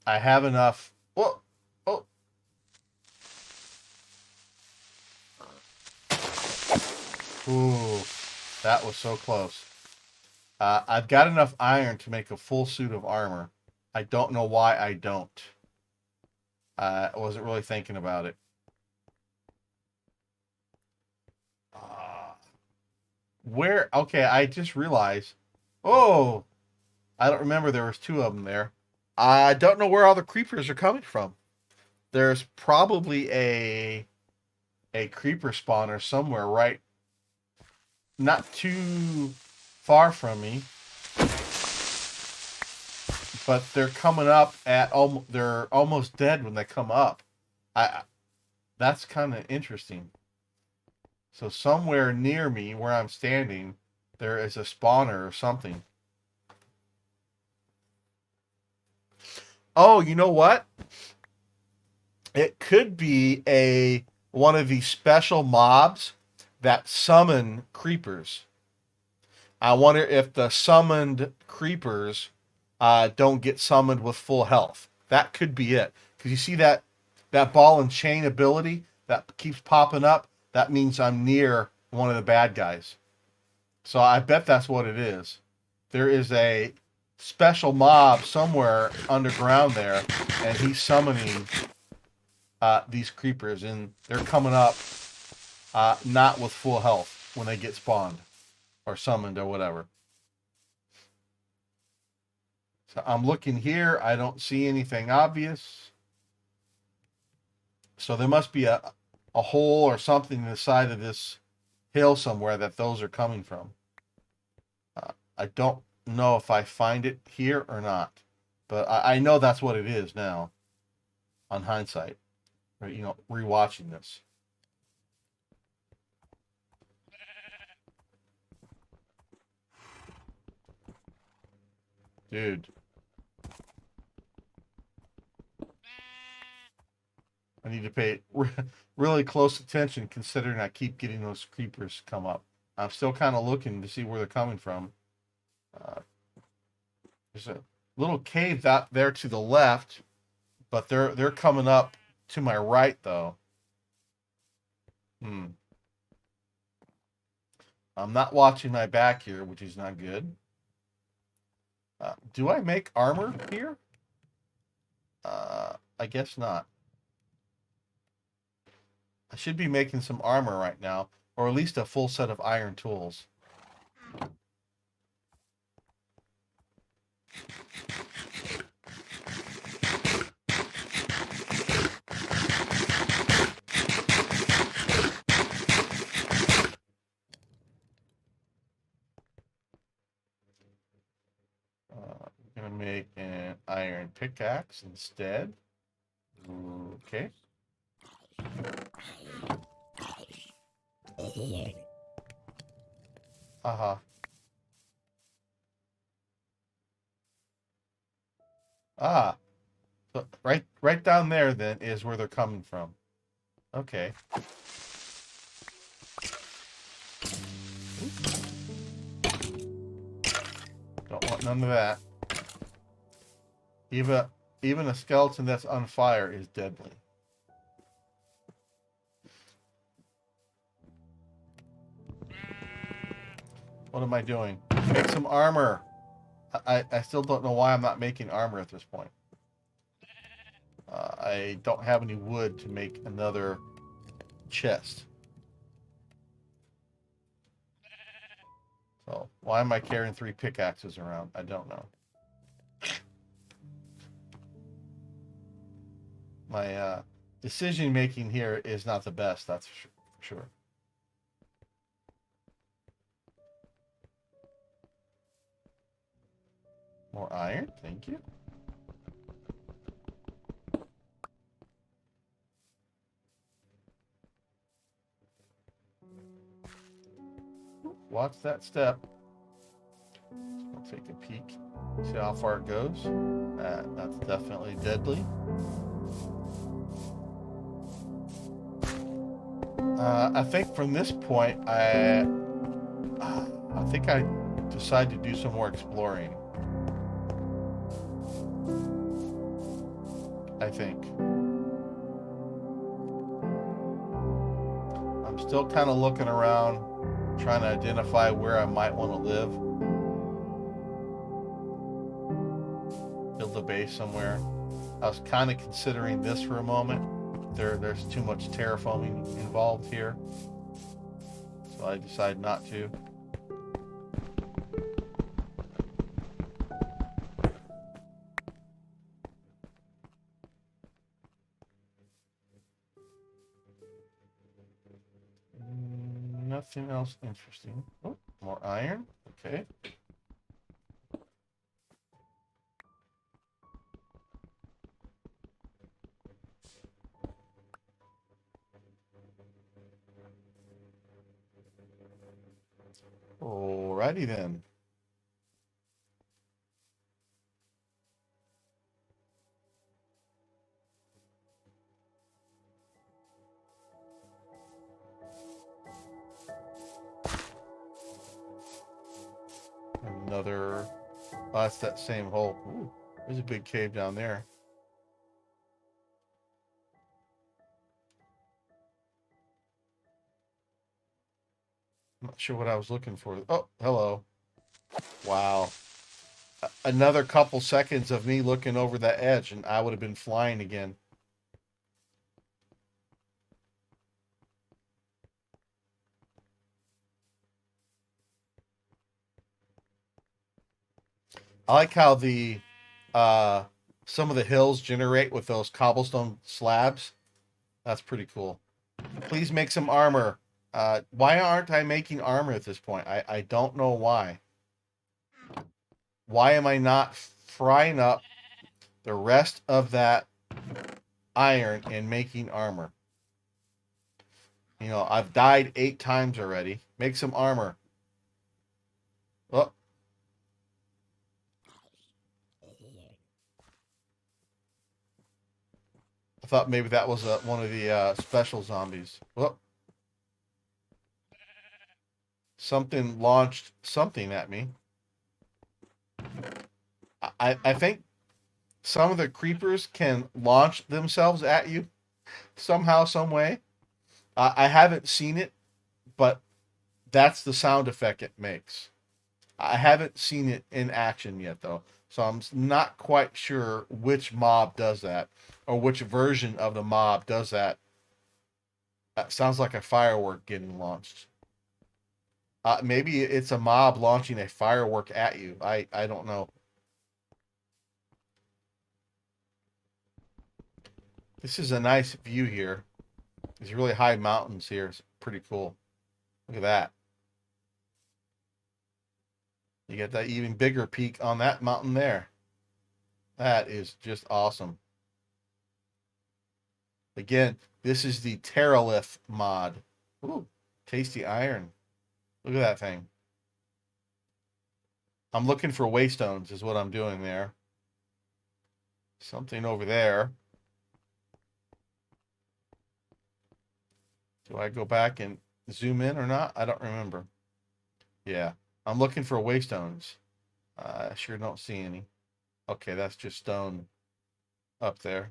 I have enough. Whoa. Oh. Ooh. That was so close. I've got enough iron to make a full suit of armor. I don't know why I don't. I wasn't really thinking about it. Uh, where? Okay, I just realized. Oh, I don't remember there was two of them there. I don't know where all the creepers are coming from. There's probably a creeper spawner somewhere right not too far from me, but they're coming up at they're almost dead when they come up. I That's kind of interesting. So somewhere near me where I'm standing, there is a spawner or something. Oh, you know what? It could be a one of these special mobs that summon creepers. I wonder if the summoned creepers don't get summoned with full health. That could be it. Because you see that ball and chain ability that keeps popping up. That means I'm near one of the bad guys. So I bet that's what it is. There is a special mob somewhere underground there, and he's summoning these creepers, and they're coming up not with full health when they get spawned or summoned or whatever. So I'm looking here. I don't see anything obvious. So there must be a hole or something in the side of this hill somewhere that those are coming from. I don't know if I find it here or not, but I know that's what it is now on hindsight, or, rewatching this. Dude, I need to pay really close attention considering I keep getting those creepers come up. I'm still kind of looking to see where they're coming from. Uh, there's a little cave out there to the left, but they're coming up to my right though. Hmm. I'm not watching my back here, which is not good. Do I make armor here? I guess not. I should be making some armor right now, or at least a full set of iron tools. I'm gonna make an iron pickaxe instead. Okay. Haha. Ah, so right down there then is where they're coming from. Okay. Don't want none of that. Even even a skeleton that's on fire is deadly. What am I doing? Make some armor. I still don't know why I'm not making armor at this point. I don't have any wood to make another chest. So why am I carrying 3 pickaxes around? I don't know. My decision making here is not the best, that's for sure. More iron, thank you. Watch that step. I'll take a peek, see how far it goes. That's definitely deadly. I think from this point, I think I decide to do some more exploring. I think. I'm still kind of looking around, trying to identify where I might want to live. Build a base somewhere. I was kind of considering this for a moment. There's too much terraforming involved here. So I decided not to. Nothing else interesting. Oh, more iron. Okay. Alrighty then. Another. Oh, that's that same hole. Ooh, there's a big cave down there. I'm not sure what I was looking for. Oh, hello. Wow. Another couple seconds of me looking over that edge, and I would have been flying again. I like how the uh, some of the hills generate with those cobblestone slabs. That's pretty cool. Please make some armor. Why aren't I making armor at this point? I don't know why. Why am I not frying up the rest of that iron and making armor? You know, I've died 8 times already. Make some armor. Oh, I thought maybe that was one of the special zombies. Well, something launched something at me. I think some of the creepers can launch themselves at you somehow, some way. I haven't seen it, but that's the sound effect it makes. I haven't seen it in action yet, though, so I'm not quite sure which mob does that or which version of the mob does that. That sounds like a firework getting launched. Maybe it's a mob launching a firework at you. I don't know. This is a nice view here. These really high mountains here. It's pretty cool. Look at that. You get that even bigger peak on that mountain there. That is just awesome. Again, this is the Terralith mod. Ooh, tasty iron. Look at that thing. I'm looking for waystones is what I'm doing there. Something over there. Do I go back and zoom in or not? I don't remember. Yeah, I'm looking for waystones. I sure don't see any. Okay, that's just stone up there.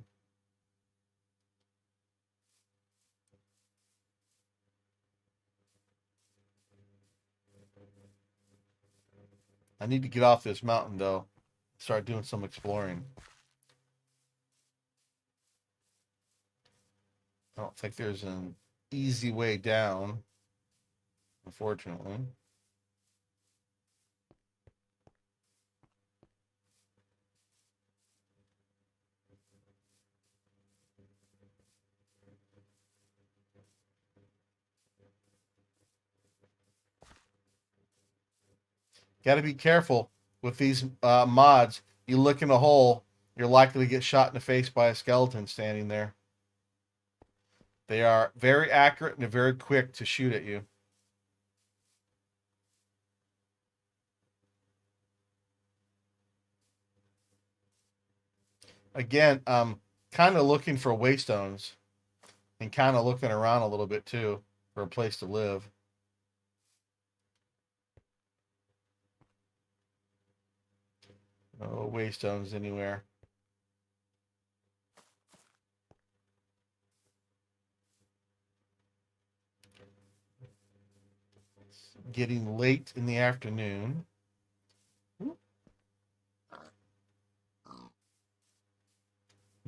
I need to get off this mountain though. Start doing some exploring. I don't think there's an easy way down, unfortunately. Got to be careful with these mods. You look in a hole, you're likely to get shot in the face by a skeleton standing there. They are very accurate and very quick to shoot at you. Again, kind of looking for waystones and kind of looking around a little bit too for a place to live. No waystones anywhere. It's getting late in the afternoon.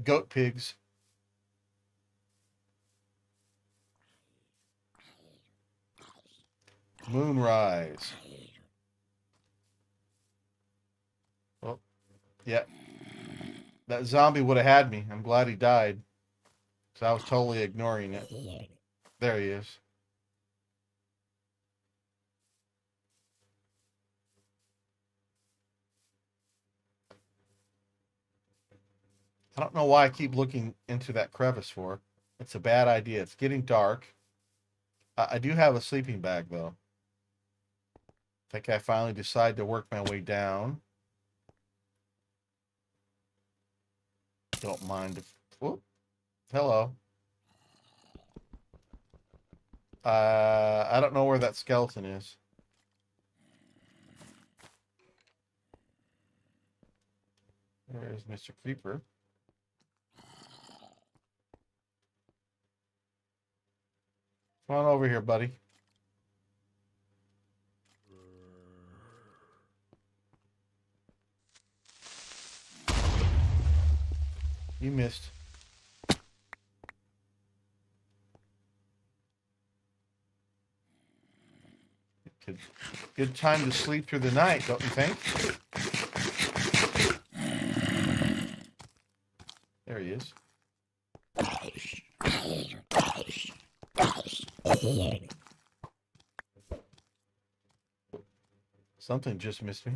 Goat pigs. Moonrise. Oh, yeah. That zombie would have had me. I'm glad he died. So I was totally ignoring it. There he is. I don't know why I keep looking into that crevice for. It's a bad idea. It's getting dark. I do have a sleeping bag, though. I think I finally decided to work my way down. Don't mind if... Whoop. Hello. I don't know where that skeleton is. There's Mr. Creeper. Come on over here, buddy. You missed. Good time to sleep through the night, don't you think? There he is. Something just missed me.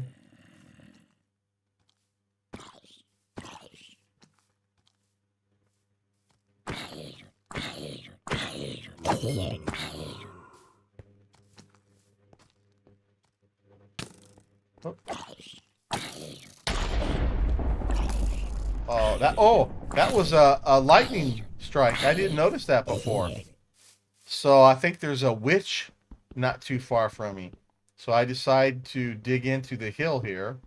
That was a lightning strike. I didn't notice that before. So I think there's a witch not too far from me. So I decide to dig into the hill here.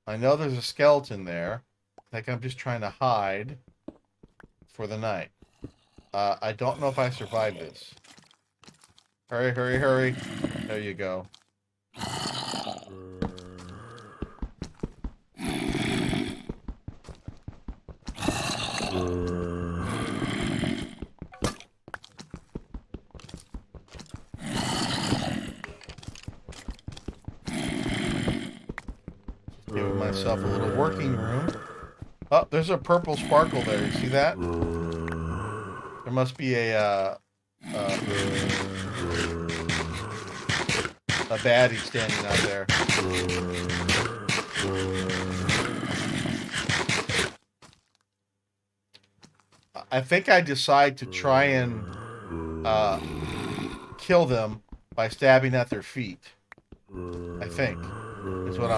I know there's a skeleton there. I think I'm just trying to hide for the night. I don't know if I survived this. Hurry, hurry, hurry. There you go. Giving myself a little working room. Oh, there's a purple sparkle there. You see that? There must be a baddie standing out there. I think I decide to try and kill them by stabbing at their feet. I think is what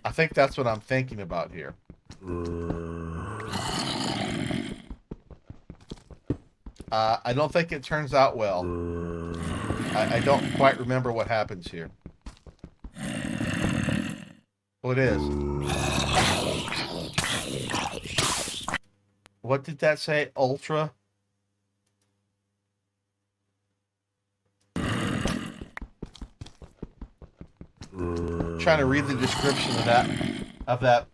I think that's what I'm thinking about here. I don't think it turns out well. I don't quite remember what happens here. Oh, it is. What did that say? Ultra? Trying to read the description of that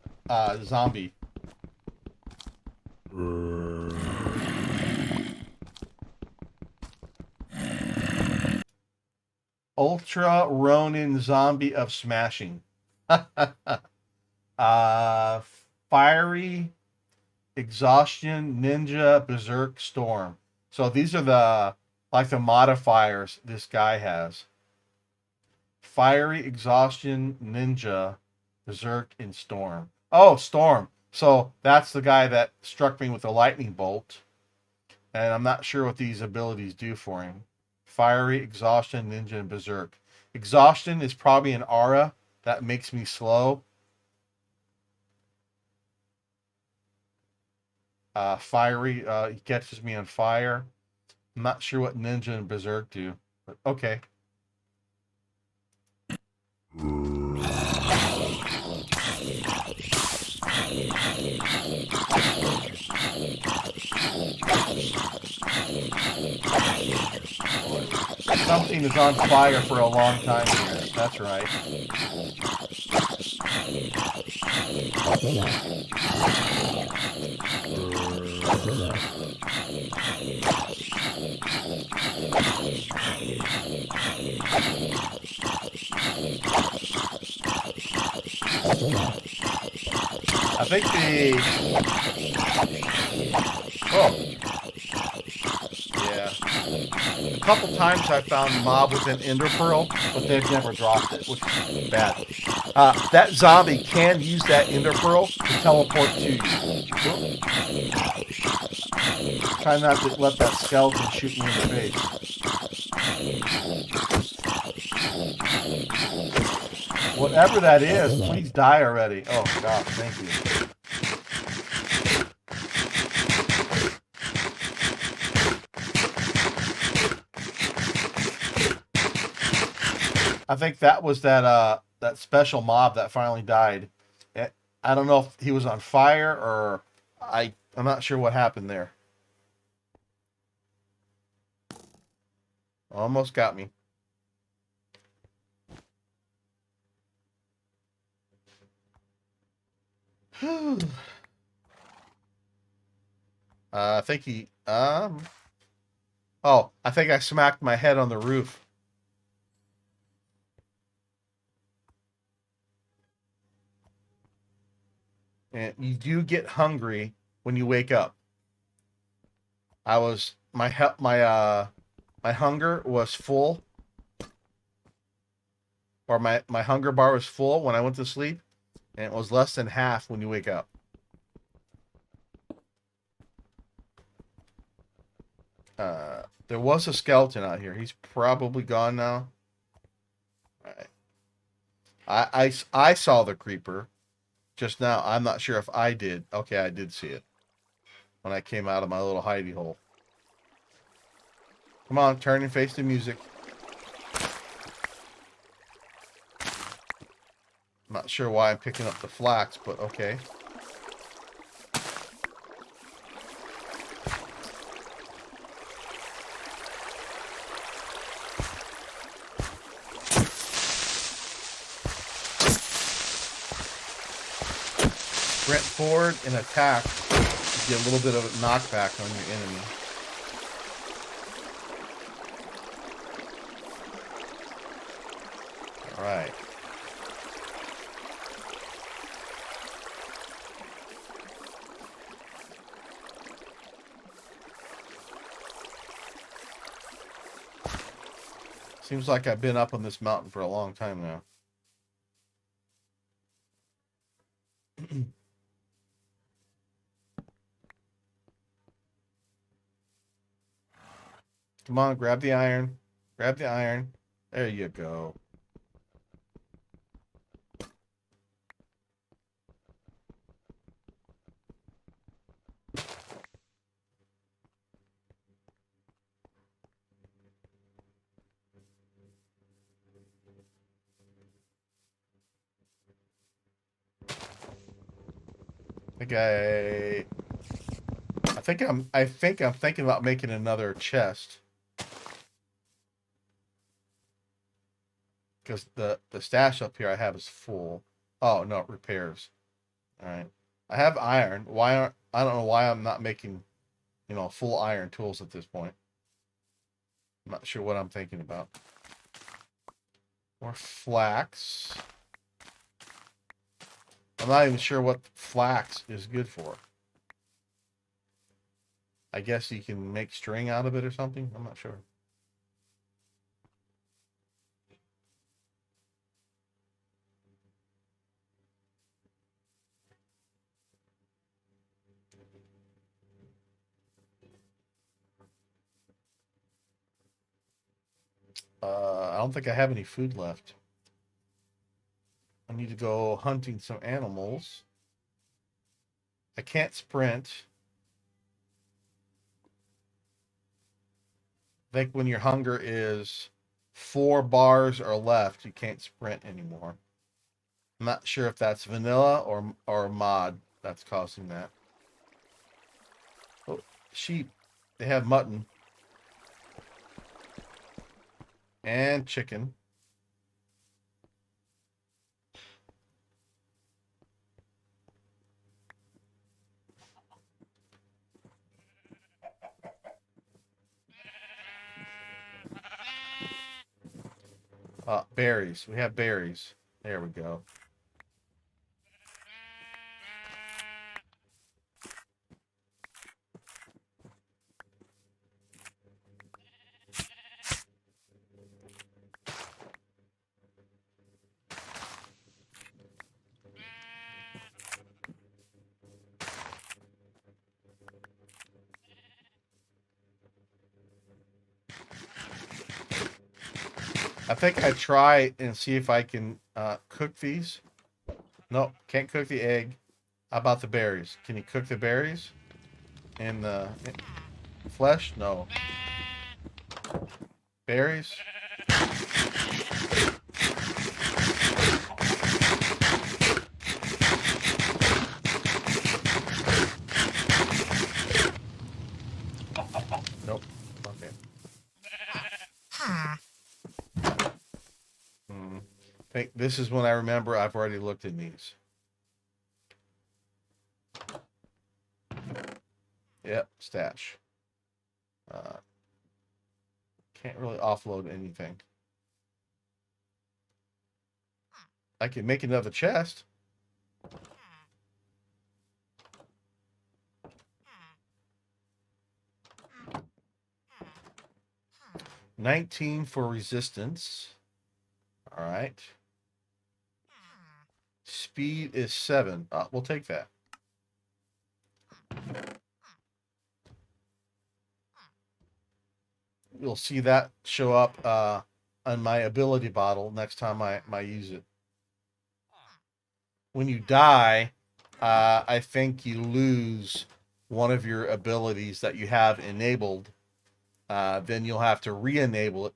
zombie. Ultra Ronin zombie of smashing. Fiery, exhaustion, ninja, berserk, storm. So these are the modifiers this guy has. Fiery, exhaustion, ninja, berserk, and storm. Oh, storm. So that's the guy that struck me with a lightning bolt. And I'm not sure what these abilities do for him. Fiery, exhaustion, ninja, and berserk. Exhaustion is probably an aura that makes me slow. Fiery, he catches me on fire. I'm not sure what ninja and berserk do, but okay. Something is on fire for a long time here. That's right. I think oh. Yeah. A couple times I found mob with an ender pearl, but they've never dropped it, which is bad. That zombie can use that ender pearl to teleport to you. Try not to let that skeleton shoot me in the face. Whatever that is, please die already. Oh, God, thank you. I think that was that special mob that finally died. I don't know if he was on fire or I'm not sure what happened there. Almost got me. I think he oh, I think I smacked my head on the roof. And you do get hungry when you wake up. I was my hunger was full, or my hunger bar was full when I went to sleep, and it was less than half when you wake up. There was a skeleton out here. He's probably gone now. All right. I saw the creeper just now. I'm not sure if I did. Okay, I did see it when I came out of my little hidey hole. Come on, turn and face the music. I'm not sure why I'm picking up the flax, but okay. Sprint forward and attack to get a little bit of a knockback on your enemy. All right. Seems like I've been up on this mountain for a long time now. Come on, grab the iron. Grab the iron. There you go. I think I'm thinking about making another chest. Because the stash up here I have is full. Oh no, repairs. All right. I have iron. I don't know why I'm not making, full iron tools at this point. I'm not sure what I'm thinking about. More flax. I'm not even sure what flax is good for. I guess you can make string out of it or something. I'm not sure. I don't think I have any food left. I need to go hunting some animals. I can't sprint. I think when your hunger is 4 bars or left, you can't sprint anymore. I'm not sure if that's vanilla or mod that's causing that. Oh, sheep. They have mutton. And chicken. Berries. We have berries. There we go. I think I try and see if I can cook these. Nope, can't cook the egg. How about the berries? Can you cook the berries? And the flesh? No. Berries? Nope. Okay. I think this is when I remember I've already looked at these. Yep, stash. Can't really offload anything. I can make another chest. $19 for resistance. All right. Speed is 7. We'll take that. You'll see that show up on my ability bottle next time I use it. When you die, I think you lose one of your abilities that you have enabled. Then you'll have to re-enable it.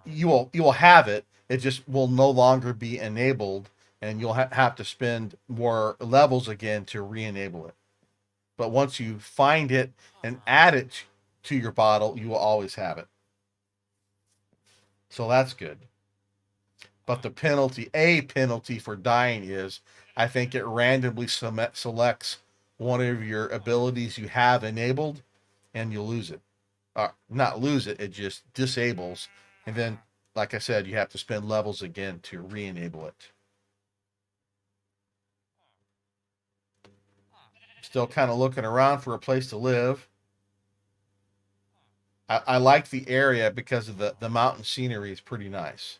You will have it. It just will no longer be enabled, and you'll have to spend more levels again to re-enable it. But once you find it and add it to your bottle, you will always have it. So that's good. But the penalty for dying is, I think it randomly selects one of your abilities you have enabled, and you lose it. Not lose it, it just disables. And then, like I said, you have to spend levels again to re-enable it. Still kind of looking around for a place to live. I like the area because of the mountain scenery is pretty nice.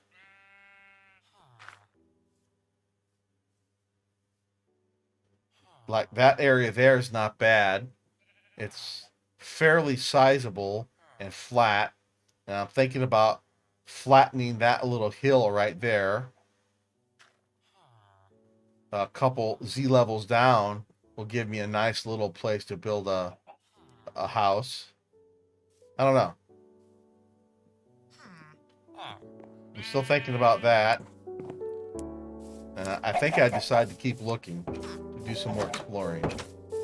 Like that area there is not bad. It's fairly sizable and flat. And I'm thinking about flattening that little hill right there. A couple Z levels down will give me a nice little place to build a house. I don't know. I'm still thinking about that. And I think I decided to keep looking to do some more exploring.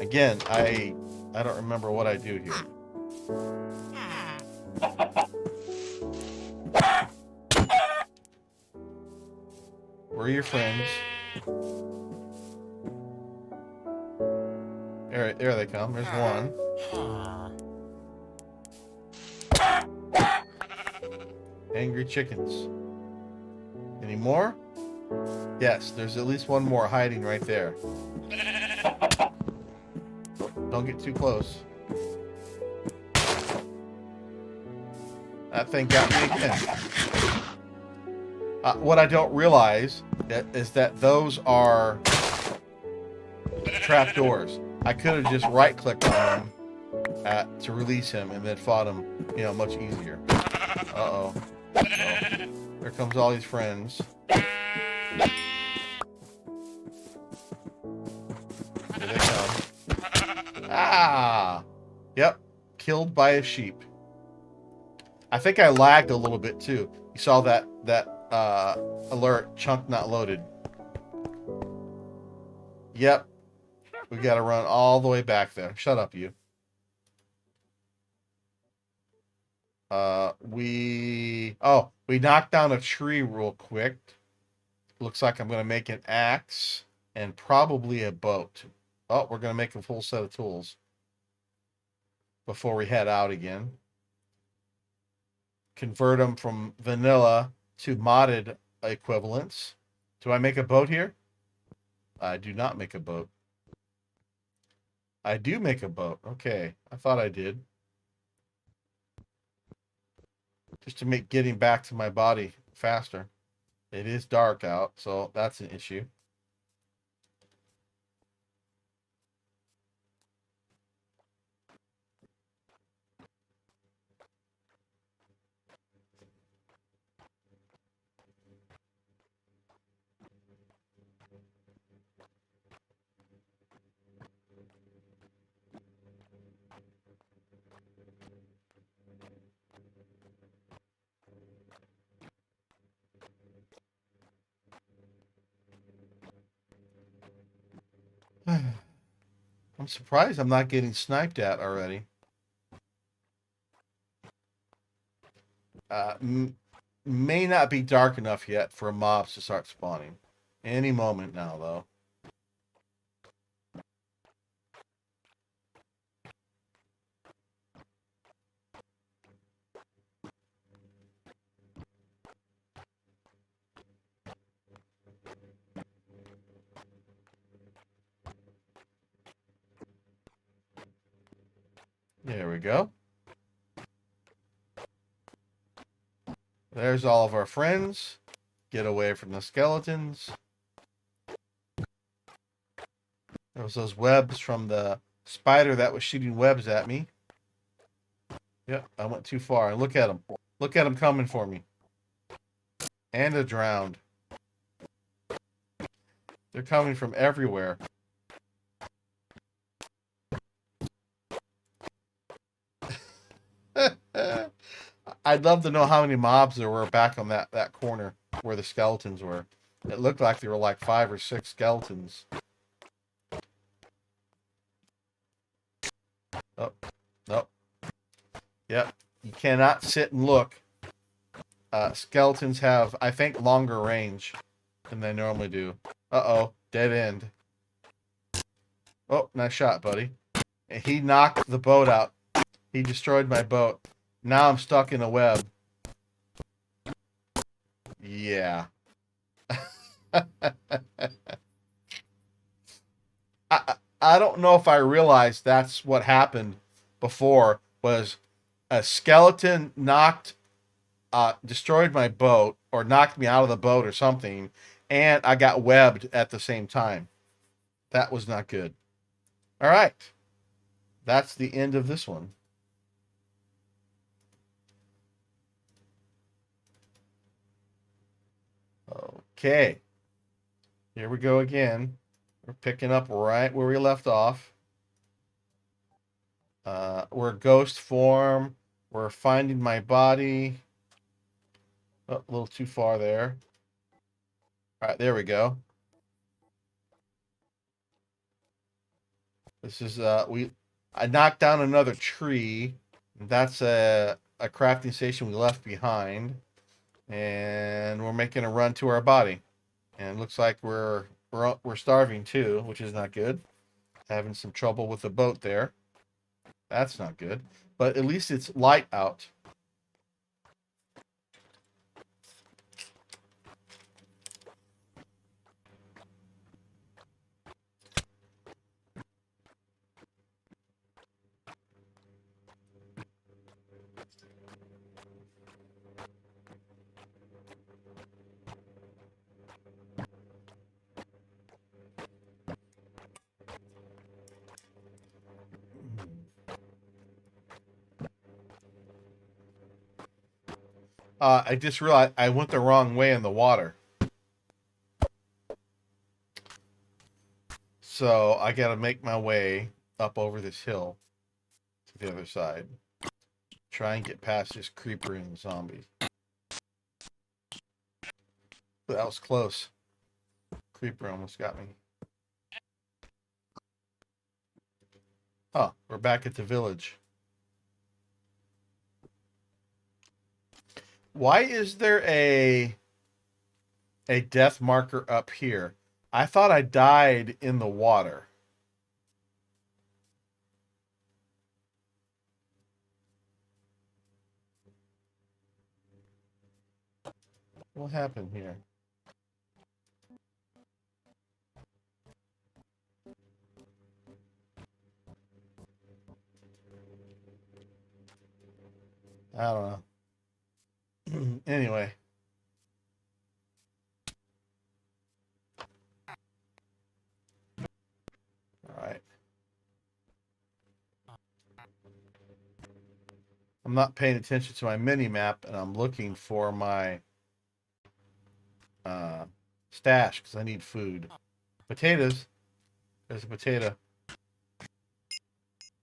Again, I don't remember what I do here. Where are your friends? There they come. There's one. Angry chickens. Any more? Yes, there's at least one more hiding right there. Don't get too close. That thing got me again. What I don't realize is that those are trapdoors. I could have just right-clicked on him to release him and then fought him, much easier. Uh-oh. There comes all these friends. Here they come. Ah! Yep. Killed by a sheep. I think I lagged a little bit too. You saw that alert, chunk not loaded. Yep. We gotta run all the way back there. Shut up, you. We knocked down a tree real quick. Looks like I'm gonna make an axe and probably a boat. Oh, we're gonna make a full set of tools before we head out again. Convert them from vanilla to modded equivalents. Do I make a boat here? I do not make a boat. I do make a boat. Okay, I thought I did. Just to make getting back to my body faster. It is dark out, so that's an issue. I'm surprised I'm not getting sniped at already. May not be dark enough yet for mobs to start spawning. Any moment now, though. There we go. There's all of our friends. Get away from the skeletons. There was those webs from the spider that was shooting webs at me. Yep, I went too far. Look at them. Look at them coming for me. And they're drowned. They're coming from everywhere. I'd love to know how many mobs there were back on that corner where the skeletons were. It looked like there were like 5 or 6 skeletons. Oh, nope. Yep. You cannot sit and look. Skeletons have, I think, longer range than they normally do. Uh-oh. Dead end. Oh, nice shot, buddy. And he knocked the boat out. He destroyed my boat. Now I'm stuck in a web. Yeah. I don't know if I realized that's what happened before, was a skeleton destroyed my boat or knocked me out of the boat or something, and I got webbed at the same time. That was not good. All right. That's the end of this one. Okay. Here we go again. We're picking up right where we left off. We're ghost form. We're finding my body. Oh, a little too far there. All right, there we go. This is I knocked down another tree. That's a crafting station we left behind, and we're making a run to our body. And it looks like we're starving too, which is not good. Having some trouble with the boat there. That's not good. But at least it's light out. I just realized I went the wrong way in the water. So I got to make my way up over this hill to the other side. Try and get past this creeper and the zombies. That was close. Creeper almost got me. Oh, we're back at the village. Why is there a death marker up here? I thought I died in the water. What happened here? I don't know. Anyway. All right. I'm not paying attention to my mini map, and I'm looking for my stash because I need food. Potatoes. There's a potato.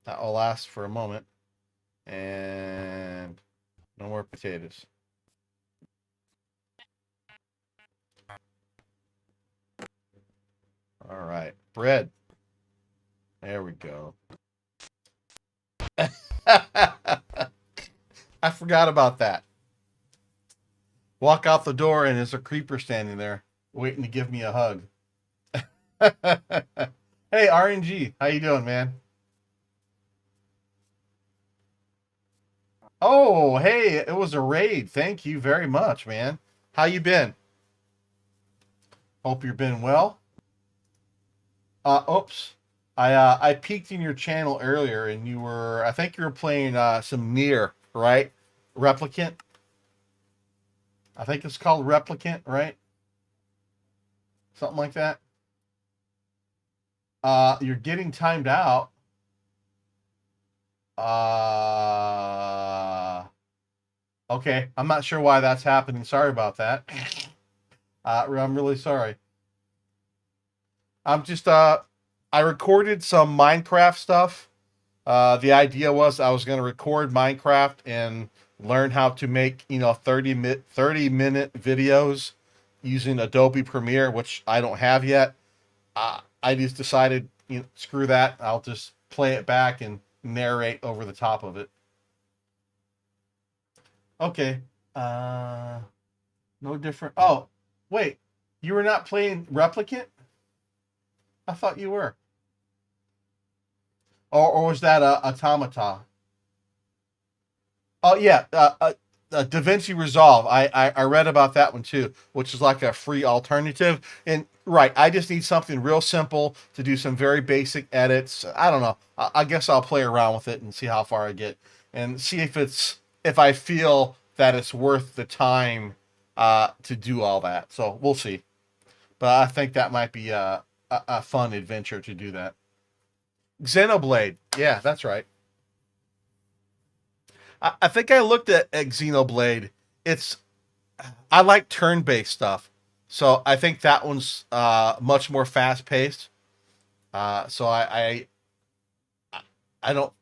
That will last for a moment. And no more potatoes. All right. Bread. There we go. I forgot about that. Walk out the door and there's a creeper standing there waiting to give me a hug. Hey, RNG. How you doing, man? Oh, hey, it was a raid. Thank you very much, man. How you been? Hope you've been well. Oops. I peeked in your channel earlier and I think you were playing some Nier, right? Replicant. I think it's called Replicant, right? Something like that. You're getting timed out. Okay. I'm not sure why that's happening. Sorry about that. I'm really sorry. I'm just I recorded some Minecraft stuff. The idea was I was going to record Minecraft and learn how to make 30-minute videos using Adobe Premiere, which I don't have yet. I just decided, screw that. I'll just play it back and narrate over the top of it. Okay. No different. Oh, wait. You were not playing Replicant? I thought you were. Or was that Automata? Oh yeah, DaVinci Resolve. I read about that one too, which is like a free alternative. And right, I just need something real simple to do some very basic edits. I don't know. I guess I'll play around with it and see how far I get, and see if I feel that it's worth the time to do all that. So we'll see. But I think that might be a fun adventure to do that. Xenoblade. Yeah, that's right. I think I looked at Xenoblade. It's I like turn-based stuff, so I think that one's much more fast-paced. So I don't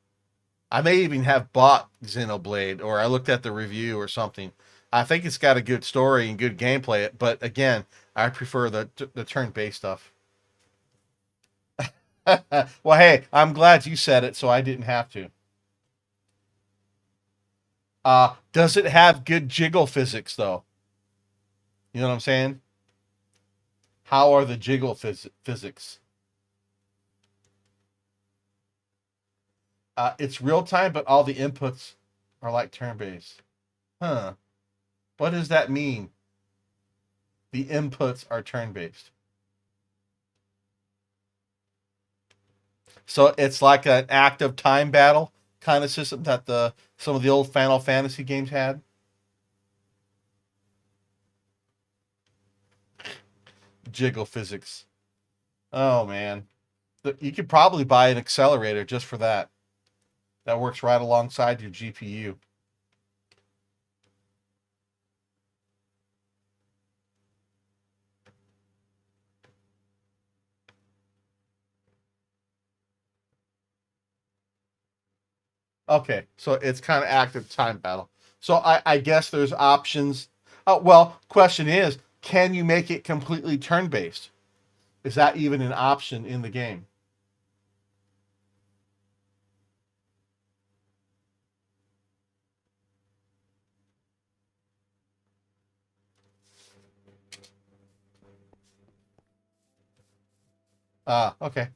I may even have bought Xenoblade, or I looked at the review or something. I think it's got a good story and good gameplay, but again, I prefer the turn-based stuff. Well, hey, I'm glad you said it, so I didn't have to. Does it have good jiggle physics though? You know what I'm saying? How are the jiggle physics? It's real time, but all the inputs are like turn based. Huh? What does that mean? The inputs are turn based. So it's like an active time battle kind of system that the some of the old Final Fantasy games had. Jiggle physics. Oh man, you could probably buy an accelerator just for that. That works right alongside your GPU. Okay, so it's kind of active time battle. So I guess there's options. Well, question is, can you make it completely turn based? Is that even an option in the game? Okay.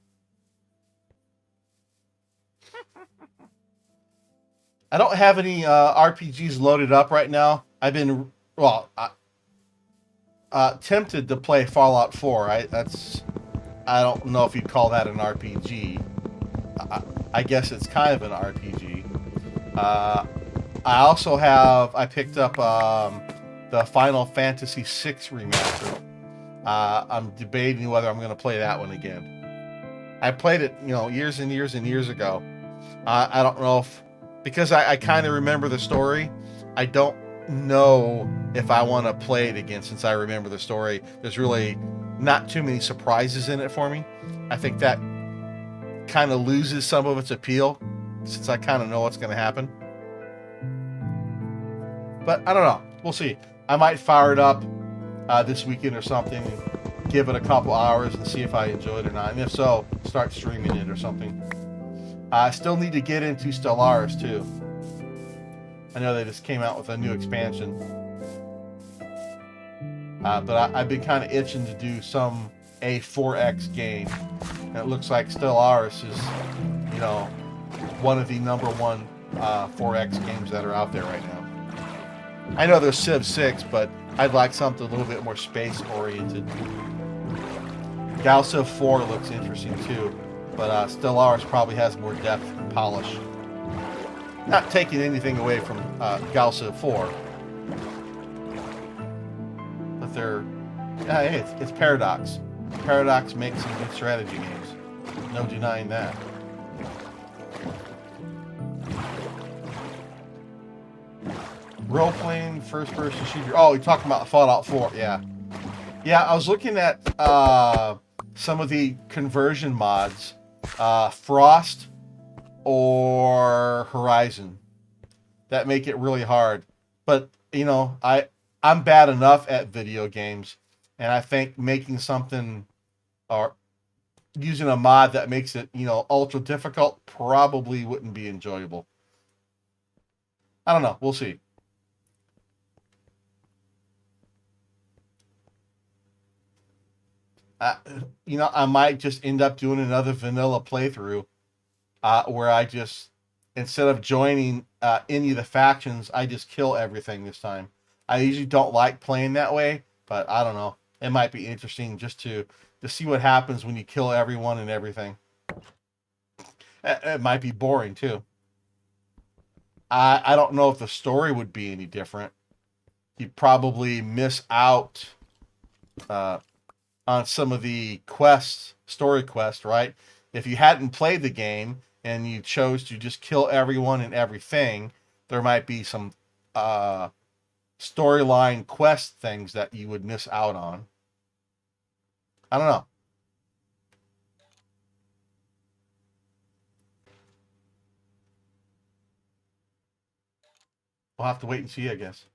I don't have any RPGs loaded up right now. I've been well tempted to play Fallout 4. I don't know if you'd call that an RPG. I guess it's kind of an RPG. Uh, I picked up the Final Fantasy VI remaster. I'm debating whether I'm going to play that one again. I played it, years and years and years ago. I don't know if because I kind of remember the story. I don't know if I want to play it again since I remember the story. There's really not too many surprises in it for me. I think that kind of loses some of its appeal since I kind of know what's going to happen. But I don't know. We'll see. I might fire it up this weekend or something and give it a couple hours and see if I enjoy it or not. And if so, start streaming it or something. I still need to get into Stellaris too. I know they just came out with a new expansion. But I've been kind of itching to do a 4X game. And it looks like Stellaris is, one of the number one 4X games that are out there right now. I know there's Civ 6, but I'd like something a little bit more space oriented. Civ 4 looks interesting too, but Stellaris probably has more depth and polish. Not taking anything away from Civ 4, but hey, it's Paradox. Paradox makes some good strategy games. No denying that. Role-playing first-person shooter. Oh, you're talking about Fallout 4. Yeah. Yeah, I was looking at some of the conversion mods. Frost or Horizon. That make it really hard. But, I'm bad enough at video games. And I think making something or using a mod that makes it, ultra difficult probably wouldn't be enjoyable. I don't know. We'll see. Uh, I might just end up doing another vanilla playthrough where I just, instead of joining any of the factions, I just kill everything this time. I usually don't like playing that way, but I don't know. It might be interesting just to see what happens when you kill everyone and everything. It might be boring too. I don't know if the story would be any different. You'd probably miss out uh, on some of the story quests, right? If you hadn't played the game and you chose to just kill everyone and everything, there might be some storyline quest things that you would miss out on. I don't know. We'll have to wait and see, I guess.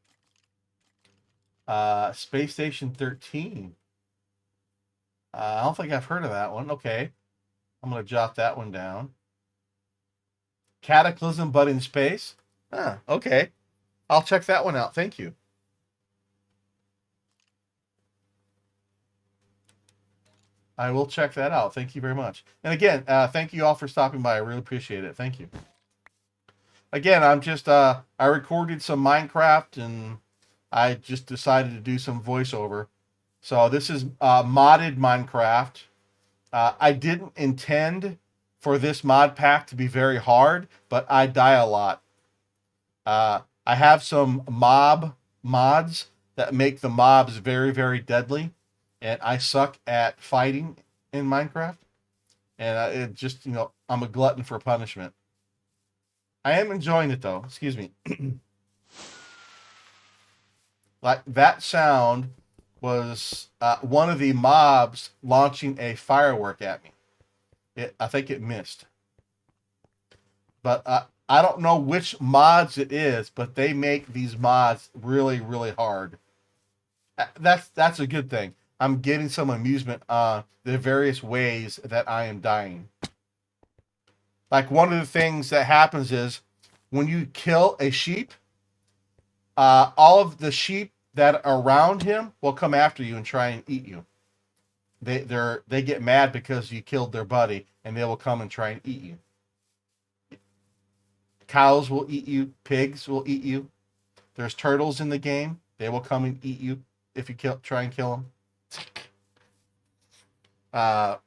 Space Station 13. I don't think I've heard of that one. Okay. I'm going to jot that one down. Cataclysm, but in space. Okay. I'll check that one out. Thank you. I will check that out. Thank you very much. And again, thank you all for stopping by. I really appreciate it. Thank you. Again, I'm just I recorded some Minecraft and I just decided to do some voiceover. So this is modded Minecraft. I didn't intend for this mod pack to be very hard, but I die a lot. I have some mods that make the mobs very, very deadly, and I suck at fighting in Minecraft. And it just, I'm a glutton for punishment. I am enjoying it though. Excuse me. Like that sound was one of the mobs launching a firework at me. I think it missed. But I don't know which mods it is, but they make these mods really, really hard. That's a good thing. I'm getting some amusement on the various ways that I am dying. Like one of the things that happens is when you kill a sheep, all of the sheep that are around him will come after you and try and eat you. They get mad because you killed their buddy, and they will come and try and eat you. Cows will eat you. Pigs will eat you. There's turtles in the game. They will come and eat you if you try and kill them.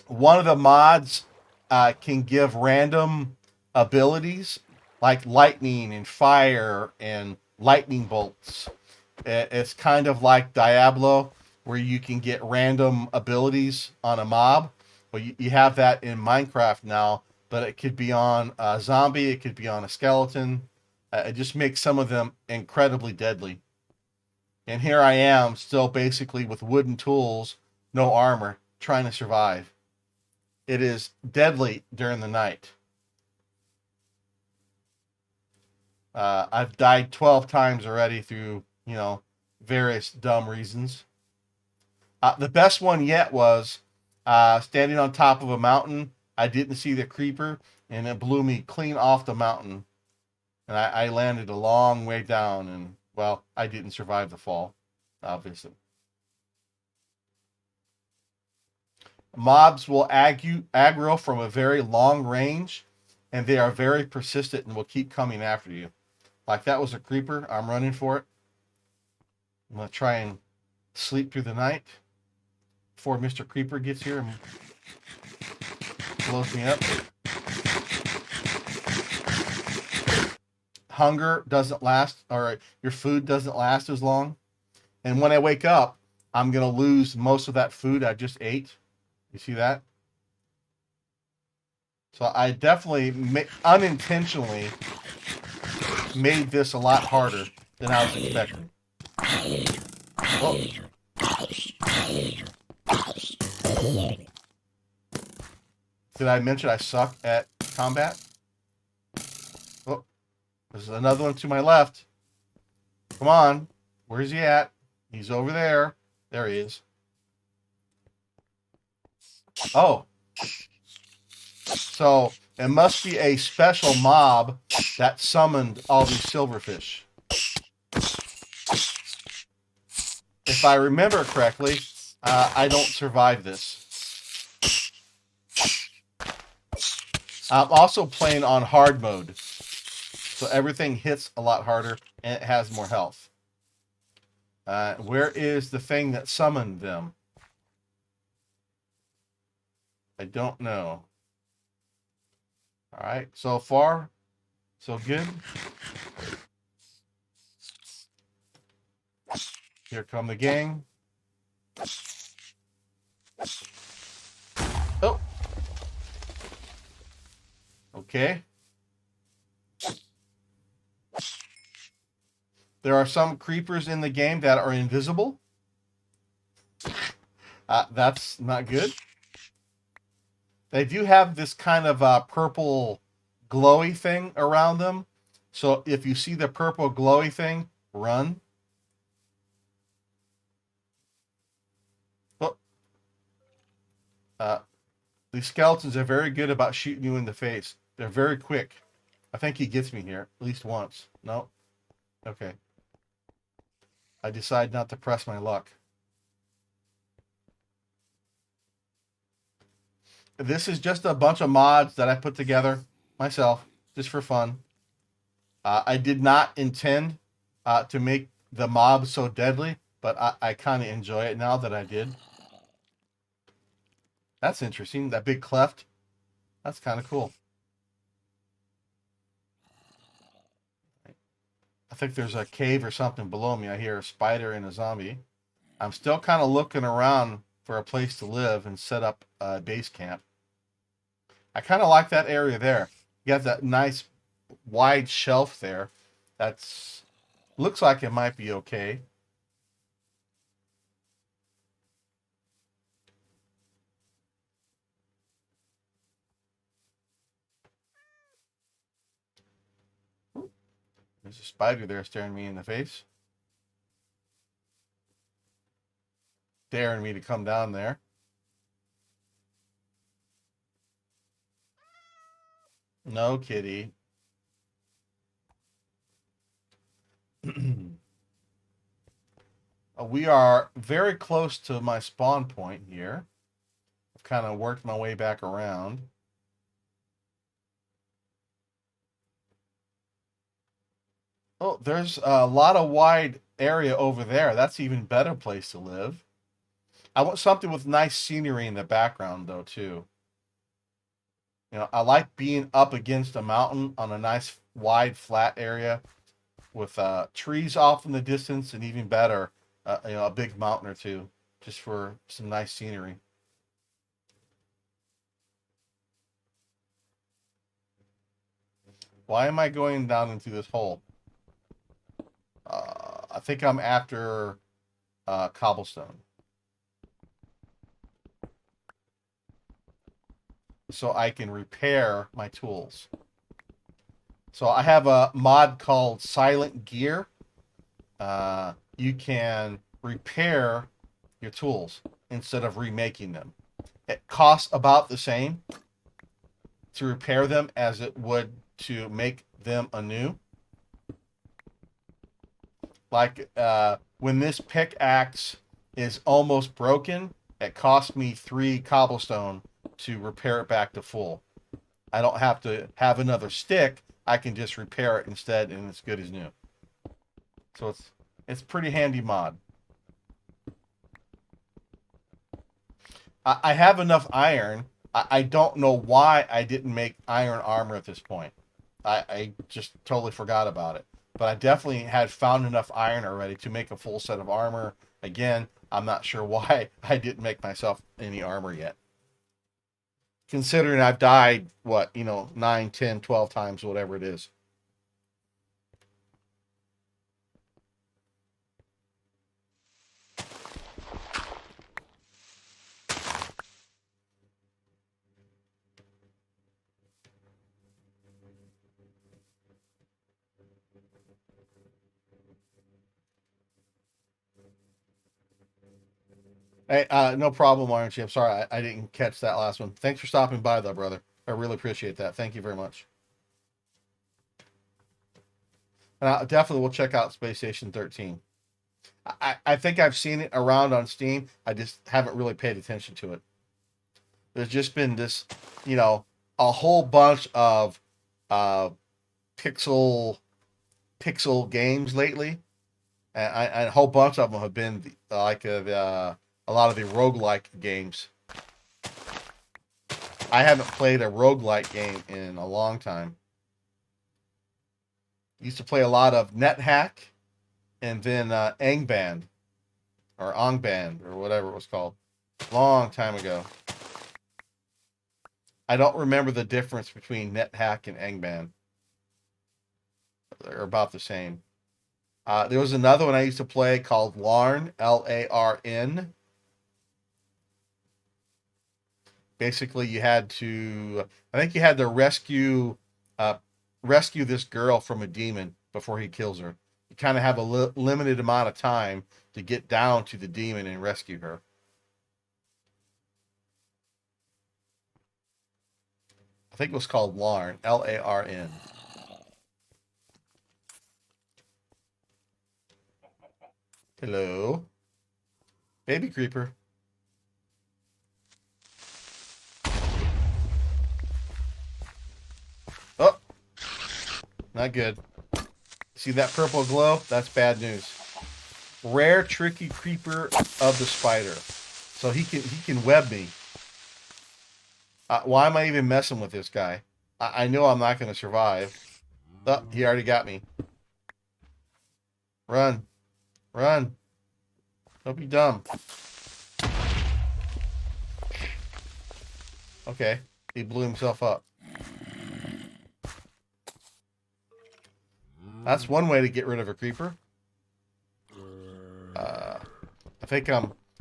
One of the mods can give random abilities like lightning and fire and lightning bolts. It's kind of like Diablo, where you can get random abilities on a mob. Well, you have that in Minecraft now, but it could be on a zombie, it could be on a skeleton. It just makes some of them incredibly deadly. And here I am, still basically with wooden tools, no armor, trying to survive. It is deadly during the night. I've died 12 times already through, various dumb reasons. The best one yet was standing on top of a mountain. I didn't see the creeper, and it blew me clean off the mountain. And I landed a long way down, and, well, I didn't survive the fall, obviously. Mobs will aggro from a very long range, and they are very persistent and will keep coming after you. Like that was a creeper. I'm running for it. I'm going to try and sleep through the night before Mr. Creeper gets here and blows me up. Hunger doesn't last, or your food doesn't last as long. And when I wake up, I'm going to lose most of that food I just ate. You see that? So I definitely unintentionally made this a lot harder than I was expecting. Oh. Did I mention I suck at combat? Oh, there's another one to my left. Come on. Where's he at? He's over there. There he is. Oh. So it must be a special mob that summoned all these silverfish. If I remember correctly, I don't survive this. I'm also playing on hard mode, so everything hits a lot harder and it has more health. Where is the thing that summoned them? I don't know. All right, so far, so good. Here come the gang. Oh. Okay. There are some creepers in the game that are invisible. That's not good. They do have this kind of purple glowy thing around them. So if you see the purple glowy thing, run. Oh. These skeletons are very good about shooting you in the face. They're very quick. I think he gets me here at least once. No? Okay. I decide not to press my luck. This is just a bunch of mods that I put together myself, just for fun. I did not intend to make the mob so deadly, but I kind of enjoy it now that I did. That's interesting. That big cleft. That's kind of cool. I think there's a cave or something below me. I hear a spider and a zombie. I'm still kind of looking around for a place to live and set up a base camp. I kind of like that area there. You got that nice wide shelf there. That's looks like it might be okay. There's a spider there staring me in the face, daring me to come down there. No, kitty. We are very close to my spawn point here. I've kind of worked my way back around. Oh, there's a lot of wide area over there. That's even better place to live. I want something with nice scenery in the background, though, too. You know, I like being up against a mountain on a nice wide flat area with trees off in the distance, and even better, a big mountain or two, just for some nice scenery. Why am I going down into this hole? I think I'm after cobblestone. So I can repair my tools. So I have a mod called Silent Gear. You can repair your tools instead of remaking them. It costs about the same to repair them as it would to make them anew. Like when this pickaxe is almost broken, it cost me 3 cobblestone to repair it back to full. I don't have to have another stick. I can just repair it instead, and it's good as new. So it's pretty handy mod. I have enough iron. I don't know why I didn't make iron armor at this point. I just totally forgot about it. But I definitely had found enough iron already to make a full set of armor. Again, I'm not sure why I didn't make myself any armor yet. Considering I've died, 9, 10, 12 times, whatever it is. Hey, no problem, aren't you? I'm sorry I didn't catch that last one. Thanks for stopping by, though, brother. I really appreciate that. Thank you very much. And I definitely will check out Space Station 13. I think I've seen it around on Steam. I just haven't really paid attention to it. There's just been this, a whole bunch of uh, pixel pixel games lately, and a whole bunch of them have been a lot of the roguelike games. I haven't played a roguelike game in a long time. Used to play a lot of NetHack and then Angband or Ongband or whatever it was called. Long time ago. I don't remember the difference between NetHack and Angband. They're about the same. There was another one I used to play called Larn, Larn. Basically, I think you had to rescue this girl from a demon before he kills her. You kind of have a limited amount of time to get down to the demon and rescue her. I think it was called Larn. Larn. Hello. Baby creeper. Oh, not good. See that purple glow? That's bad news. Rare, tricky creeper of the spider. So he can web me. Why am I even messing with this guy? I know I'm not going to survive. Oh, he already got me. Run. Run. Don't be dumb. Okay. He blew himself up. That's one way to get rid of a creeper. I think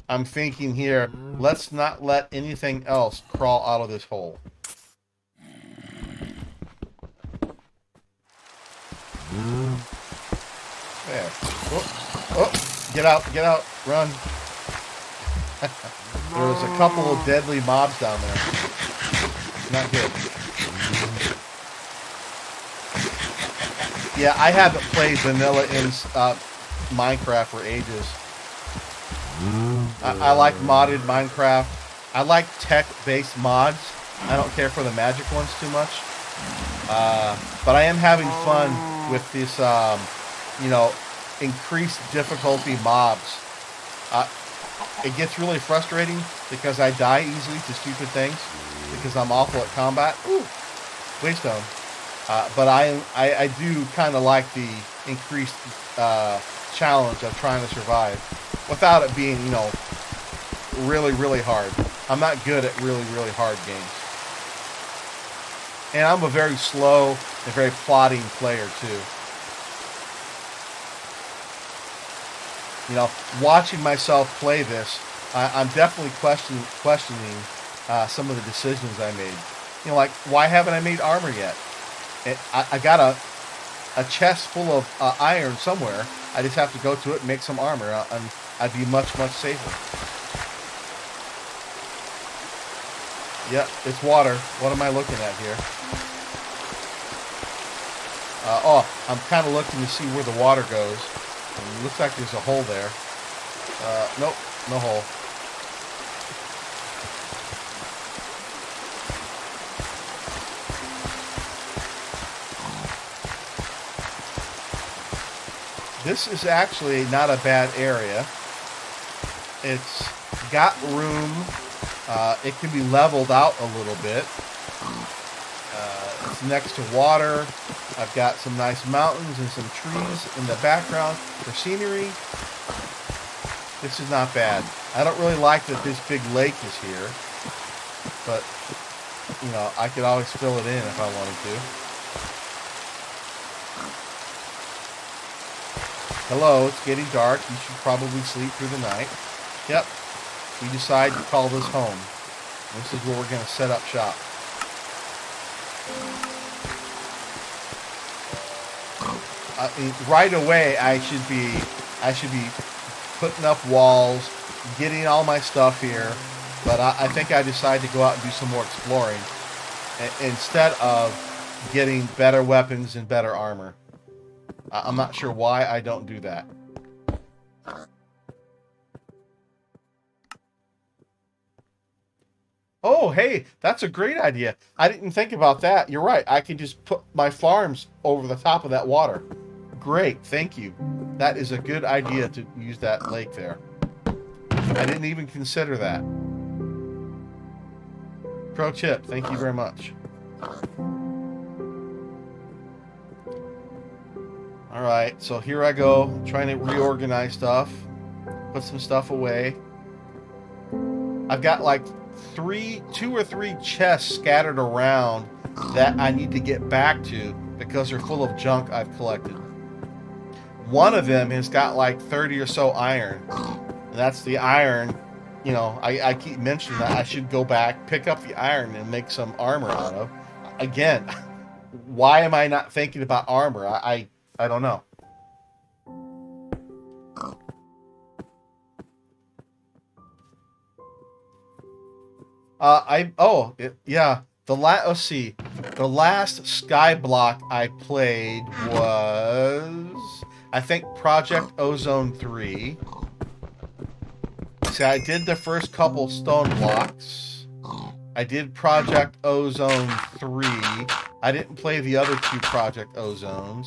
I'm thinking here, let's not let anything else crawl out of this hole. There. Oh, get out, run. There was a couple of deadly mobs down there. Not good. Yeah, I haven't played vanilla in Minecraft for ages. I like modded Minecraft. I like tech-based mods. I don't care for the magic ones too much. But I am having fun with this, you know, increased difficulty mobs. It gets really frustrating because I die easily to stupid things because I'm awful at combat. Ooh, Waystone. But I do kind of like the increased challenge of trying to survive without it being, you know, really, really hard. I'm not good at really, really hard games. And I'm a very slow and very plodding player, too. You know, watching myself play this, I'm definitely questioning some of the decisions I made. You know, like, why haven't I made armor yet? I got a chest full of iron somewhere. I just have to go to it and make some armor, and I'd be much, much safer. Yep, it's water. What am I looking at here? Oh, I'm kind of looking to see where the water goes. And it looks like there's a hole there. Nope, no hole. This is actually not a bad area. It's got room. It can be leveled out a little bit. It's next to water. I've got some nice mountains and some trees in the background for scenery. This is not bad. I don't really like that this big lake is here, but, you know, I could always fill it in if I wanted to. Hello, it's getting dark. You should probably sleep through the night. Yep. We decide to call this home. This is where we're going to set up shop. Right away, I should be putting up walls, getting all my stuff here. But I think I decided to go out and do some more exploring instead of getting better weapons and better armor. I'm not sure why I don't do that. Oh, hey, that's a great idea. I didn't think about that. You're right. I can just put my farms over the top of that water. Great, thank you. That is a good idea to use that lake there. I didn't even consider that. Pro tip, thank you very much. Alright, so here I go, trying to reorganize stuff. Put some stuff away. I've got like two or three chests scattered around that I need to get back to because they're full of junk I've collected. One of them has got like 30 or so iron. And that's the iron, you know, I keep mentioning that I should go back, pick up the iron and make some armor out of. Again, why am I not thinking about armor? I don't know. Yeah. Let's see. The last Skyblock I played was, I think, Project Ozone 3. See, I did the first couple stone blocks. I did Project Ozone 3. I didn't play the other two Project Ozones.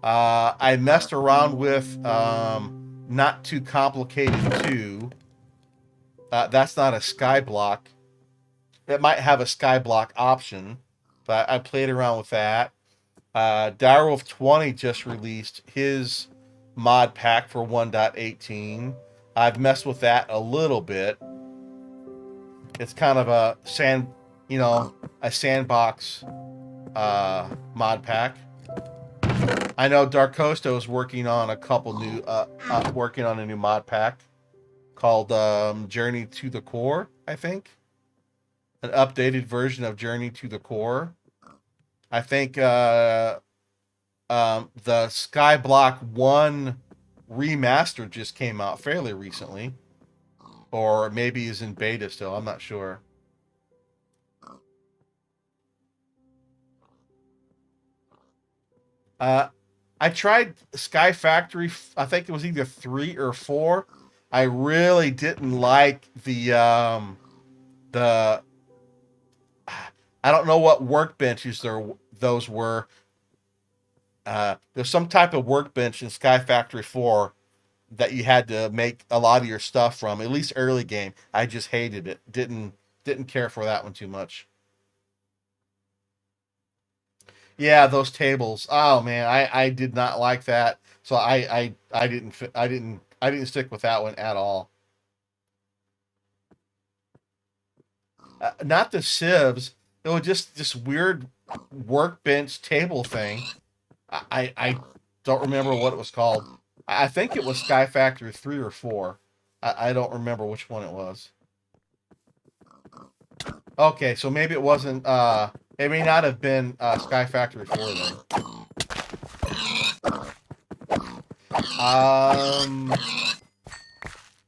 I messed around with Not Too Complicated 2. That's not a Skyblock. It might have a Skyblock option, but I played around with that. Direwolf 20 just released his mod pack for 1.18. I've messed with that a little bit. It's kind of a a sandbox mod pack. I know Darkosto is working on a couple new, working on a new mod pack called Journey to the Core, I think. An updated version of Journey to the Core. I think the Skyblock 1 remaster just came out fairly recently. Or maybe is in beta still. I'm not sure. I tried Sky Factory. I think it was either 3 or 4. I really didn't like the I don't know what workbenches those were. There's some type of workbench in Sky Factory 4 that you had to make a lot of your stuff from. At least early game, I just hated it. Didn't care for that one too much. Yeah, those tables. Oh man, I did not like that. So I didn't stick with that one at all. Not the sieves. It was just this weird workbench table thing. I don't remember what it was called. I think it was Sky Factory 3 or 4. I don't remember which one it was. Okay, so maybe it wasn't. It may not have been Sky Factory 4 then.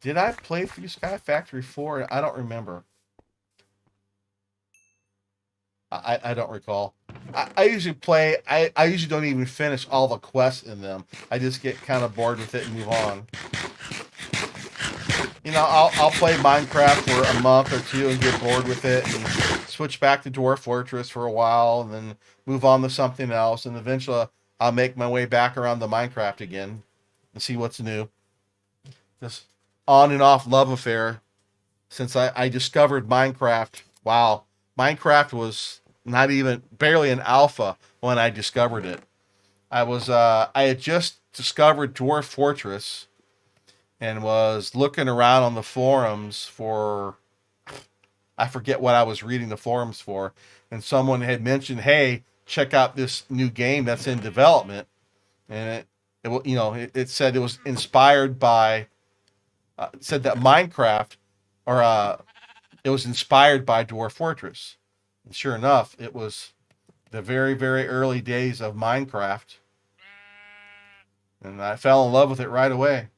Did I play through Sky Factory 4? I don't remember. I don't recall. I usually play. I usually don't even finish all the quests in them. I just get kind of bored with it and move on. You know, I'll play Minecraft for a month or two and get bored with it, and switch back to Dwarf Fortress for a while, and then move on to something else, and eventually I'll make my way back around to Minecraft again and see what's new. This on and off love affair since I discovered Minecraft. Wow, Minecraft was not even barely an alpha when I discovered it. I had just discovered Dwarf Fortress and was looking around on the forums for, I forget what I was reading the forums for, and someone had mentioned, "Hey, check out this new game that's in development," and it said it was inspired by, it said that Minecraft, or it was inspired by Dwarf Fortress. And sure enough, it was the very, very early days of Minecraft, and I fell in love with it right away.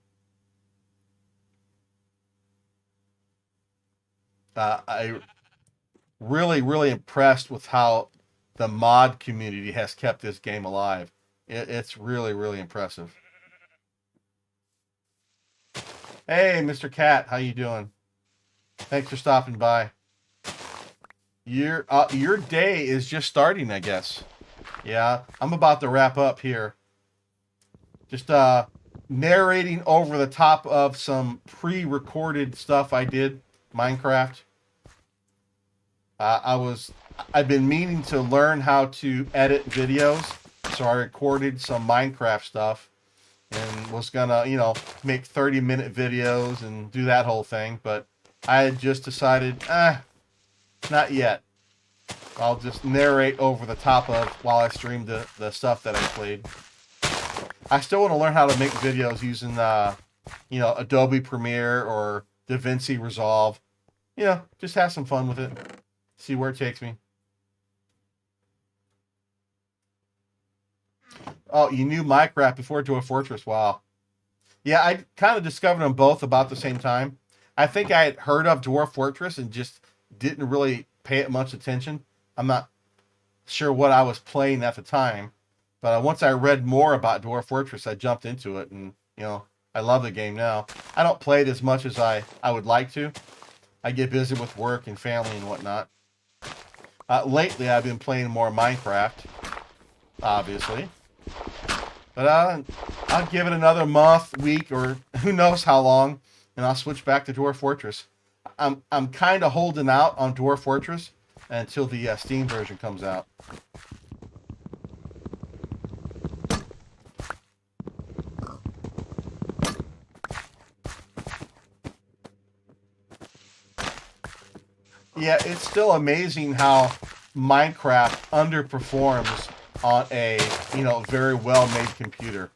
I really, really impressed with how the mod community has kept this game alive. It's really, really impressive. Hey, Mr. Cat, how you doing? Thanks for stopping by. Your day is just starting, I guess. Yeah, I'm about to wrap up here. Just narrating over the top of some pre-recorded stuff I did Minecraft. I've been meaning to learn how to edit videos, so I recorded some Minecraft stuff and was gonna, make 30-minute videos and do that whole thing, but I had just decided, not yet. I'll just narrate over the top of while I stream the stuff that I played. I still want to learn how to make videos using, Adobe Premiere or DaVinci Resolve. Just have some fun with it. See where it takes me. Oh, you knew Minecraft before Dwarf Fortress. Wow. Yeah, I kind of discovered them both about the same time. I think I had heard of Dwarf Fortress and just didn't really pay it much attention. I'm not sure what I was playing at the time, but once I read more about Dwarf Fortress, I jumped into it, and I love the game now. I don't play it as much as I would like to. I get busy with work and family and whatnot. Lately, I've been playing more Minecraft, obviously, but I'll give it another month, week, or who knows how long, and I'll switch back to Dwarf Fortress. I'm kind of holding out on Dwarf Fortress until the Steam version comes out. Yeah, it's still amazing how Minecraft underperforms on a very well made computer.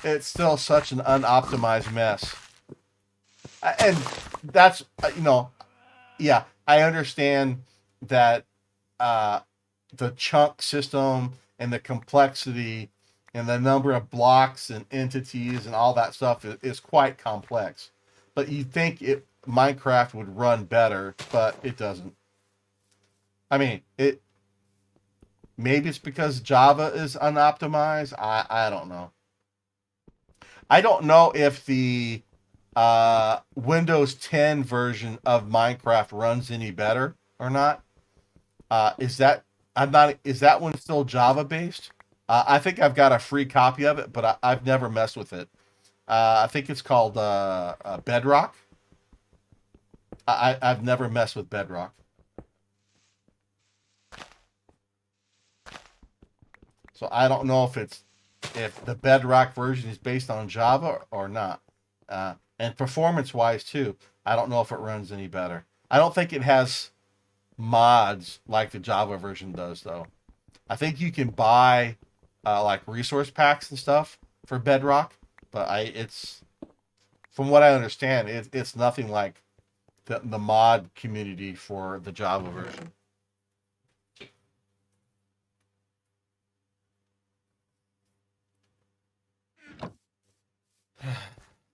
It's still such an unoptimized mess, and that's yeah, I understand that uh, the chunk system and the complexity and the number of blocks and entities and all that stuff is quite complex. But you think Minecraft would run better, but it doesn't. I mean, it maybe it's because Java is unoptimized. I don't know. I don't know if the Windows 10 version of Minecraft runs any better or not. Is that I'm not? Is that one still Java based? I think I've got a free copy of it, but I've never messed with it. I think it's called Bedrock. I've never messed with Bedrock, so I don't know if the Bedrock version is based on Java or not. And performance wise too, I don't know if it runs any better. I don't think it has mods like the Java version does, though. I think you can buy like resource packs and stuff for Bedrock, but it's from what I understand, it's nothing like the mod community for the Java version.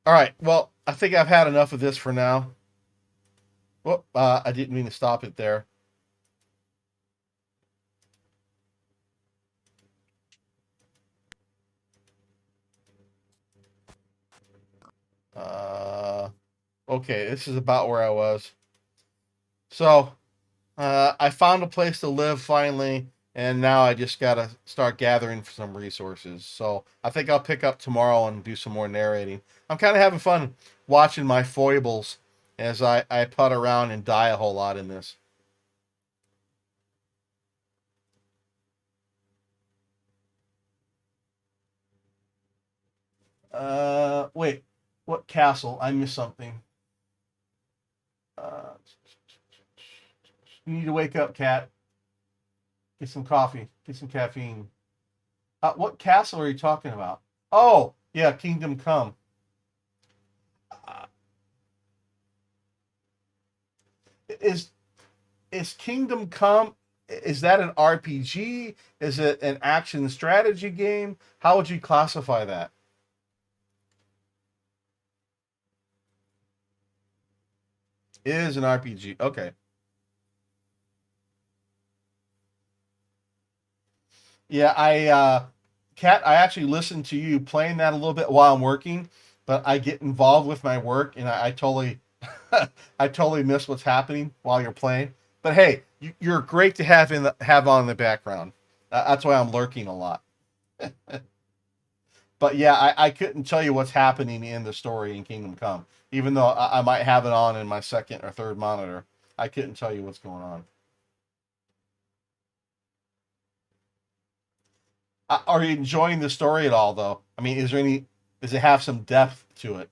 All right, well, I think I've had enough of this for now. Well, I didn't mean to stop it there. Uh, okay, this is about where I was. So I found a place to live finally, and now I just gotta start gathering for some resources. So I think I'll pick up tomorrow and do some more narrating. I'm kind of having fun watching my foibles as I putt around and die a whole lot in this. Wait, what castle? I missed something. Uh, you need to wake up, cat. Get some coffee. Get some caffeine. What castle are you talking about? Oh, yeah, Kingdom Come. Uh, is is Kingdom Come? Is that an RPG? Is it an action strategy game? How would you classify that? It is an RPG. Okay. Yeah, Kat, I actually listen to you playing that a little bit while I'm working, but I get involved with my work and I totally I totally miss what's happening while you're playing. But hey, you're great to have on in the background. That's why I'm lurking a lot. But yeah, I couldn't tell you what's happening in the story in Kingdom Come, even though I might have it on in my second or third monitor. I couldn't tell you what's going on. Are you enjoying the story at all, though? I mean, is there any? Does it have some depth to it?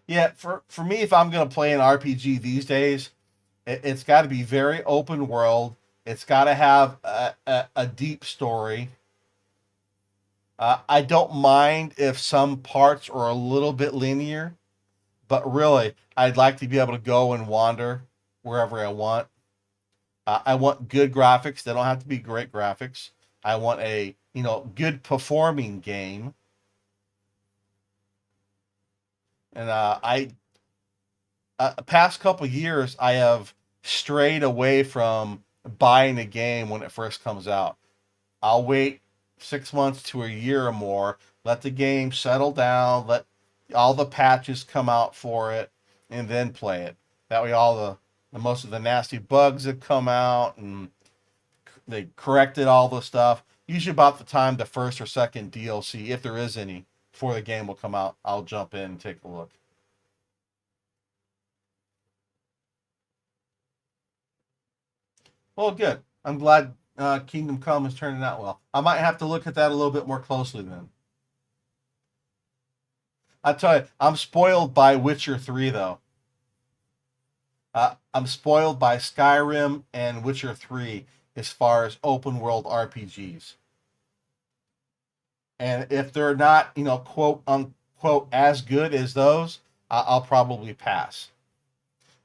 Yeah, for me, if I'm gonna play an RPG these days, it's got to be very open world. It's got to have a deep story. I don't mind if some parts are a little bit linear, but really, I'd like to be able to go and wander wherever I want. I want good graphics. They don't have to be great graphics. I want a good performing game. And past couple years, I have strayed away from buying a game when it first comes out. I'll wait 6 months to a year or more, let the game settle down, let all the patches come out for it, and then play it. That way, all the most of the nasty bugs have come out and they corrected all the stuff. Usually, about the time the first or second DLC, if there is any, before the game will come out, I'll jump in and take a look. Well, good. I'm glad Kingdom Come is turning out well. I might have to look at that a little bit more closely then. I tell you, I'm spoiled by Witcher 3 though. I'm spoiled by Skyrim and Witcher 3 as far as open world RPGs. And if they're not, quote unquote, as good as those, I'll probably pass.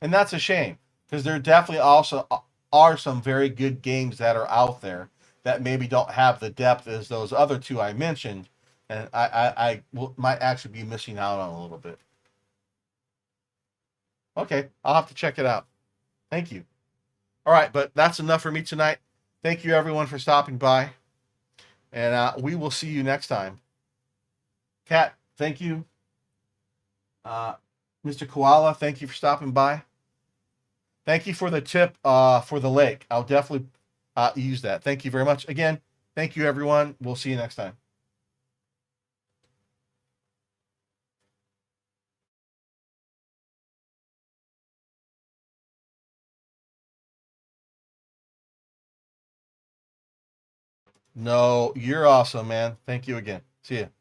And that's a shame because there definitely also are some very good games that are out there that maybe don't have the depth as those other two I mentioned, and might actually be missing out on a little bit. Okay, I'll have to check it out. Thank you. All right, but that's enough for me tonight. Thank you everyone for stopping by, and we will see you next time. Kat, thank you. Uh, Mr. Koala, thank you for stopping by. Thank you for the tip for the lake. I'll definitely use that. Thank you very much. Again, thank you, everyone. We'll see you next time. No, you're awesome, man. Thank you again. See you.